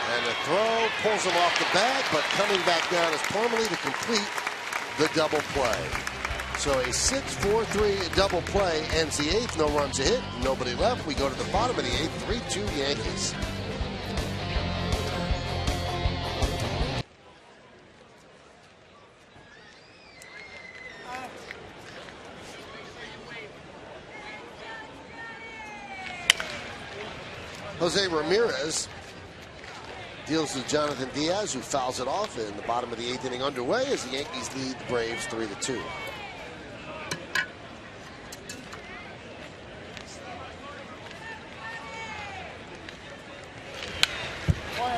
And the throw pulls him off the bag, but coming back down is Parmalee to complete the double play. So a 6-4-3 double play ends the eighth. No runs a hit, nobody left. We go to the bottom of the eighth, 3-2 Yankees. Jose Ramirez deals with Jonathan Diaz, who fouls it off in the bottom of the eighth inning underway as the Yankees lead the Braves 3-2.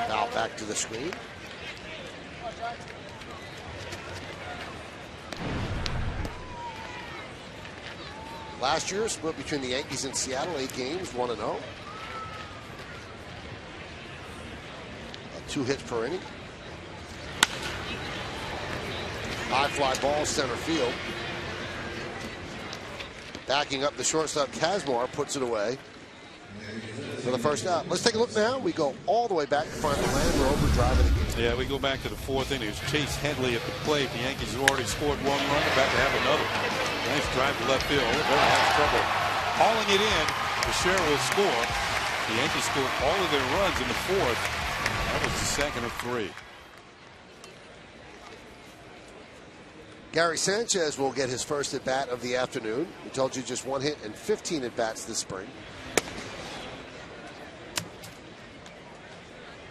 Foul back to the screen. Last year, split between the Yankees and Seattle, 8 games, 1-0. 2 hits per inning. High fly ball, center field. Backing up the shortstop, Kazmar puts it away for the first out. Let's take a look now. We go all the way back to find the Land Rover driving the game. Yeah, we go back to the 4th inning. It's Chase Headley at the plate. The Yankees have already scored 1 run. About to have another. Nice drive to left field. Oliveira has trouble hauling it in. Teixeira will score. The Yankees scored all of their runs in the 4th. That was the second of 3. Gary Sanchez will get his first at bat of the afternoon. We told you just 1 hit and 15 at bats this spring.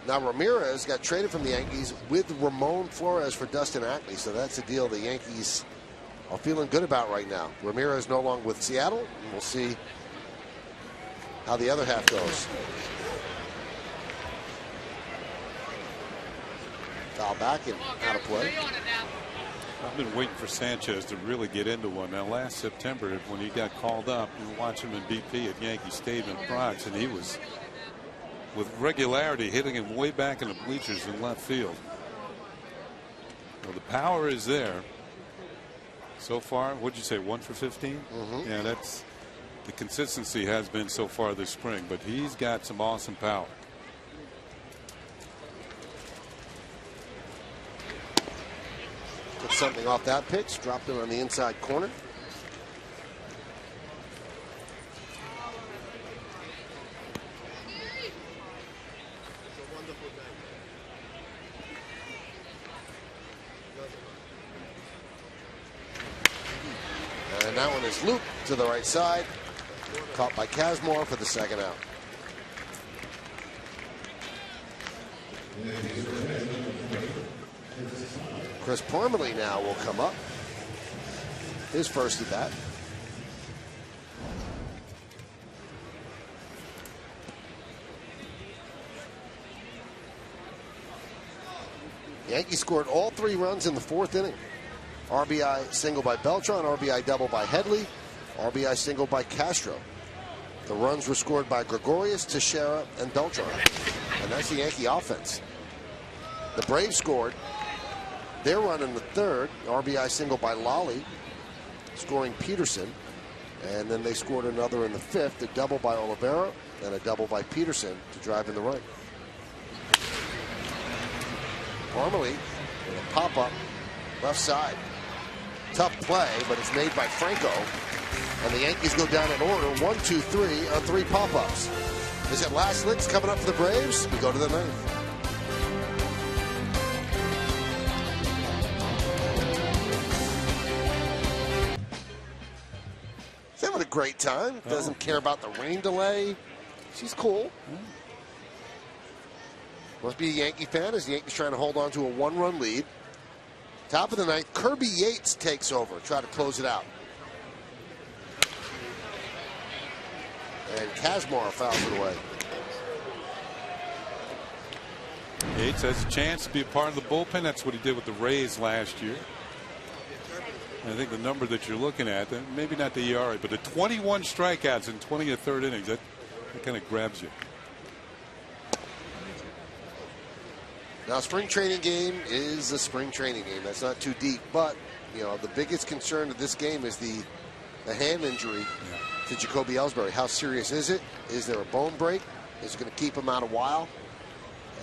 Now Ramirez got traded from the Yankees with Ramon Flores for Dustin Ackley, so that's a deal the Yankees are feeling good about right now. Ramirez no longer with Seattle, and we'll see how the other half goes. Foul back and out of play. I've been waiting for Sanchez to really get into one. Now, last September, when he got called up, you watch him in BP at Yankee Stadium in Bronx, and he was, with regularity, hitting him way back in the bleachers in left field. Well, the power is there. So far, what'd you say, 1 for 15? Mm-hmm. Yeah, that's the consistency has been so far this spring, but he's got some awesome power. Took something off that pitch, dropped it on the inside corner. And that one is looped to the right side. Caught by Kazmar for the second out. Chris Parmalee now will come up. His first at bat. Yankees scored all 3 runs in the 4th inning. RBI single by Beltran, RBI double by Headley, RBI single by Castro. The runs were scored by Gregorius, Teixeira, and Beltran. And that's the Yankee offense. The Braves scored their run in the 3rd, RBI single by Lally, scoring Peterson. And then they scored another in the 5th, a double by Oliveira, and a double by Peterson to drive in the run. Parmalee with a pop-up left side. Tough play, but it's made by Franco. And the Yankees go down in order, 1, 2, 3 on 3 pop-ups. Is it last licks coming up for the Braves? We go to the 9th. He's having a great time. Doesn't care about the rain delay. She's cool. Must be a Yankee fan as the Yankees trying to hold on to a 1-run lead. Top of the 9th, Kirby Yates takes over. Try to close it out. And Kazmar fouls it away. Yates has a chance to be a part of the bullpen. That's what he did with the Rays last year. I think the number that you're looking at, maybe not the ERA, but the 21 strikeouts in 20 of 3rd innings, that kind of grabs you. Now, spring training game is a spring training game. That's not too deep, but you know the biggest concern of this game is the hand injury to Jacoby Ellsbury. How serious is it? Is there a bone break? Is it going to keep him out a while?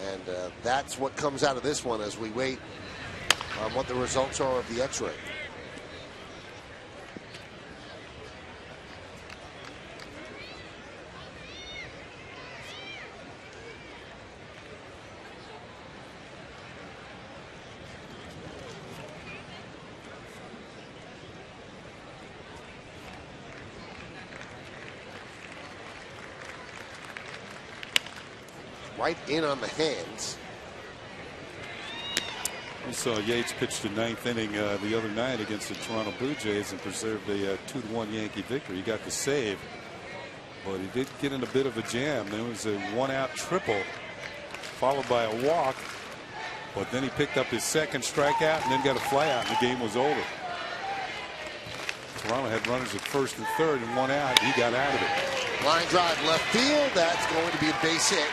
And that's what comes out of this one as we wait on what the results are of the X-ray. Right in on the hands. We saw Yates pitch the ninth inning the other night against the Toronto Blue Jays and preserved a 2-1 Yankee victory. He got the save, but he did get in a bit of a jam. There was a 1-out triple followed by a walk, but then he picked up his second strikeout and then got a fly out and the game was over. Toronto had runners at first and third and 1 out. He got out of it. Line drive left field. That's going to be a base hit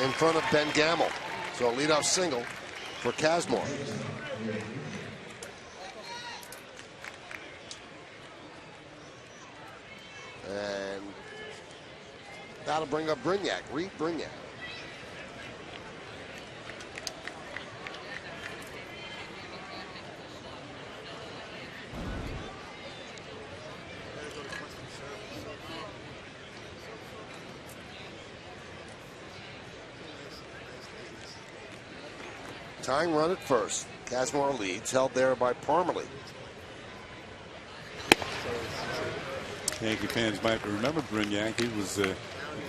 in front of Ben Gamble. So a leadoff single for Kazmar. And that'll bring up Brignac. Reed Brignac. Tying run at first. Kazmar leads, held there by Parmalee. Yankee fans might remember Brignac. He was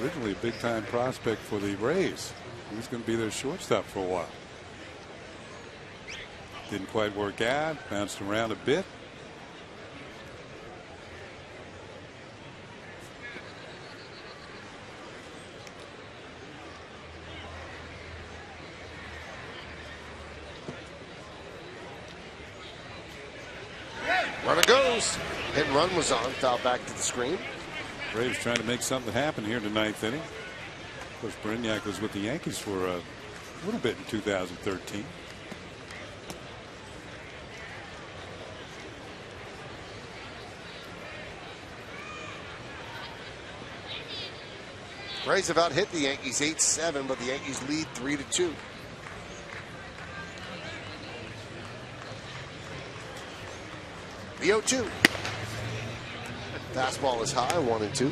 originally a big-time prospect for the Rays. He was going to be their shortstop for a while. Didn't quite work out. Bounced around a bit. Runner goes. Hit and run was on. Foul back to the screen. Braves trying to make something happen here in the ninth inning. Of course, Brignac was with the Yankees for a little bit in 2013. Braves have out hit the Yankees 8-7, but the Yankees lead 3-2. The 0-2. Fastball is high, 1-2.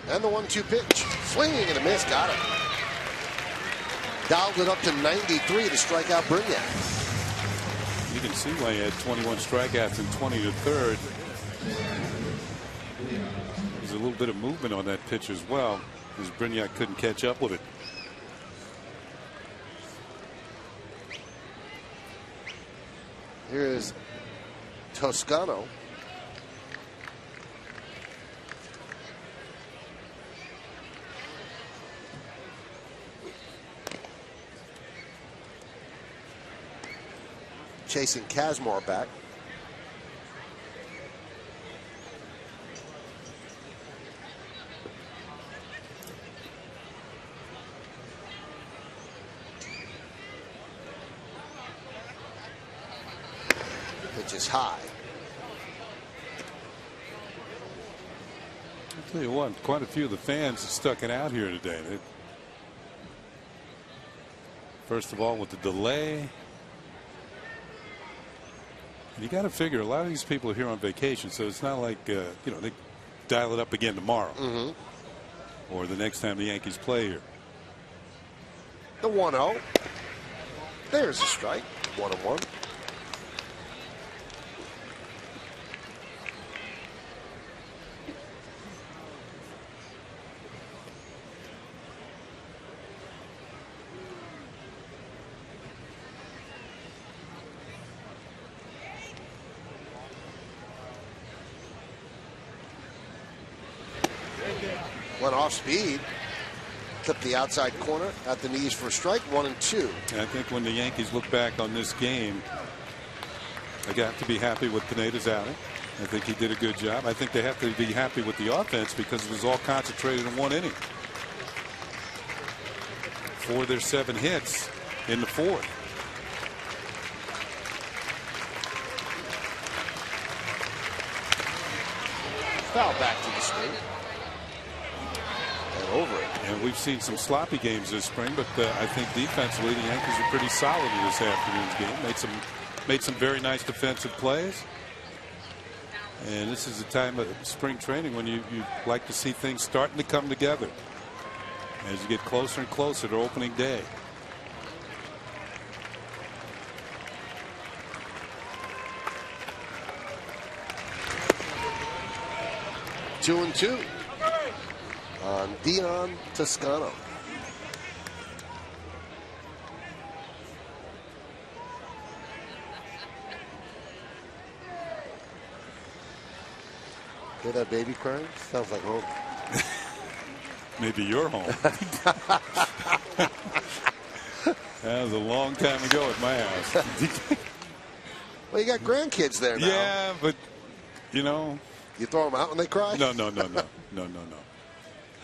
And the 1-2 pitch. Swinging and a miss. Got it. Dialed it up to 93 to strike out Brignac. You can see why he had 21 strikeouts and 20 to third. There's a little bit of movement on that pitch as well, as Brignac couldn't catch up with it. Here is Toscano. Chasing Kazmar back. Pitch is high. I'll tell you what, quite a few of the fans stuck it out here today. First of all, with the delay. You got to figure a lot of these people are here on vacation, so it's not like you know, they dial it up again tomorrow or the next time the Yankees play here. The 1-0. There's a strike. 1-1. Went off speed. Clipped the outside corner at the knees for a strike. 1-2. I think when the Yankees look back on this game, they got to be happy with Pineda's outing. I think he did a good job. I think they have to be happy with the offense because it was all concentrated in one inning. 4 of their 7 hits in the 4th. Foul back to the screen. And over it. And we've seen some sloppy games this spring, but I think defensively the Yankees are pretty solid in this afternoon's game. Made some very nice defensive plays. And this is the time of spring training when you like to see things starting to come together as you get closer and closer to opening day. Two and 2 on Dion Toscano. Hear that baby crying? Sounds like home. Maybe you're home. That was a long time ago at my house. Well, you got grandkids there now. Yeah, but you know. You throw them out when they cry? No.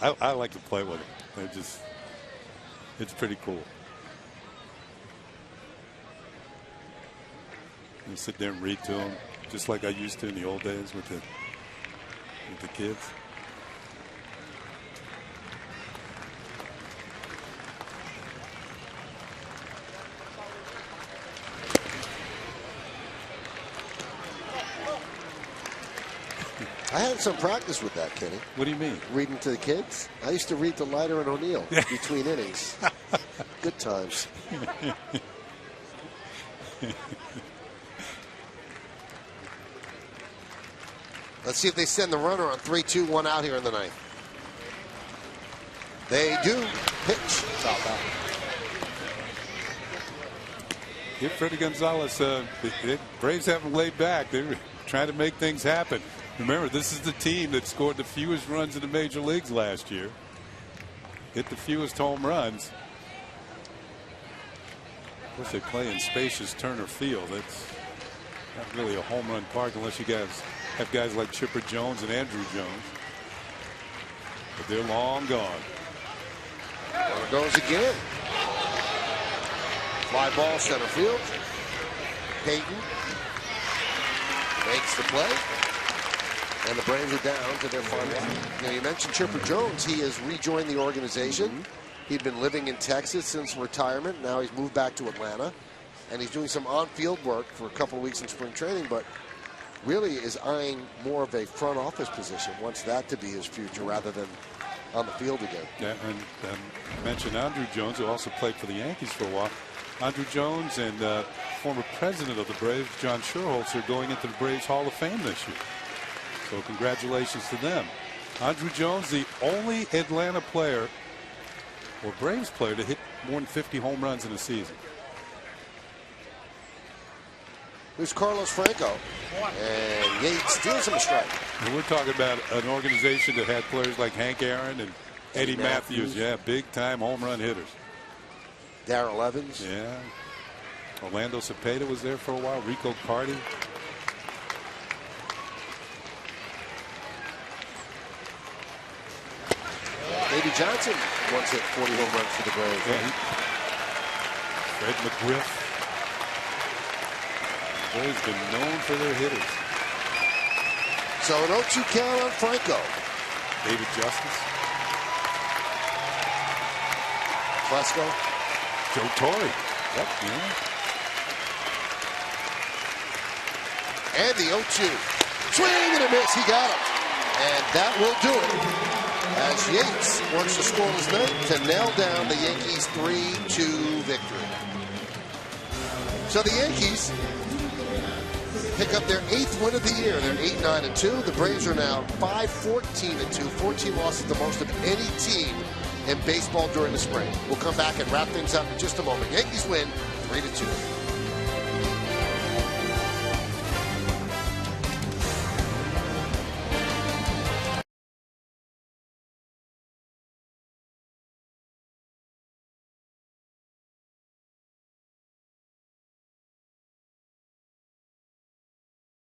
I like to play with them. It's pretty cool. You sit there and read to them, just like I used to in the old days with the kids. I had some practice with that, Kenny. What do you mean? Reading to the kids. I used to read to Leiter and O'Neill between innings. Good times. Let's see if they send the runner on 3-2-1 out here in the ninth. They do. Pitch. Foul back. Give Freddie Gonzalez. The Braves haven't laid back. They're trying to make things happen. Remember, this is the team that scored the fewest runs in the major leagues last year. Hit the fewest home runs. Of course, they play in spacious Turner Field. It's not really a home run park unless you guys have guys like Chipper Jones and Andrew Jones. But they're long gone. There it goes again. Fly ball center field. Payton makes the play. And the Braves are down to their final out. Now, you mentioned Chipper Jones. He has rejoined the organization. He'd been living in Texas since retirement. Now he's moved back to Atlanta. And he's doing some on-field work for a couple of weeks in spring training, but really is eyeing more of a front office position. Wants that to be his future rather than on the field again. Yeah, and I mentioned Andrew Jones, who also played for the Yankees for a while. Andrew Jones and former president of the Braves, John Schuerholz, are going into the Braves Hall of Fame this year. So congratulations to them. Andrew Jones, the only Atlanta player or Braves player to hit more than 50 home runs in a season. Here's Carlos Franco. And Yates steals him a strike. And we're talking about an organization that had players like Hank Aaron and Eddie Matthews. Yeah, big-time home run hitters. Darrell Evans. Yeah. Orlando Cepeda was there for a while. Rico Carty. Davey Johnson once hit 40 home runs for the Braves. Yeah, Fred McGriff. The Braves been known for their hitters. So an 0-2 count on Franco. David Justice. Flesko. Joe Torre. Yep. Yeah. And the 0-2. Swing and a miss. He got him. And that will do it. As Yates wants to score his ninth to nail down the Yankees' 3-2 victory. So the Yankees pick up their 8th win of the year. They're 8-9-2. The Braves are now 5-14-2. 14 losses, the most of any team in baseball during the spring. We'll come back and wrap things up in just a moment. Yankees win 3-2.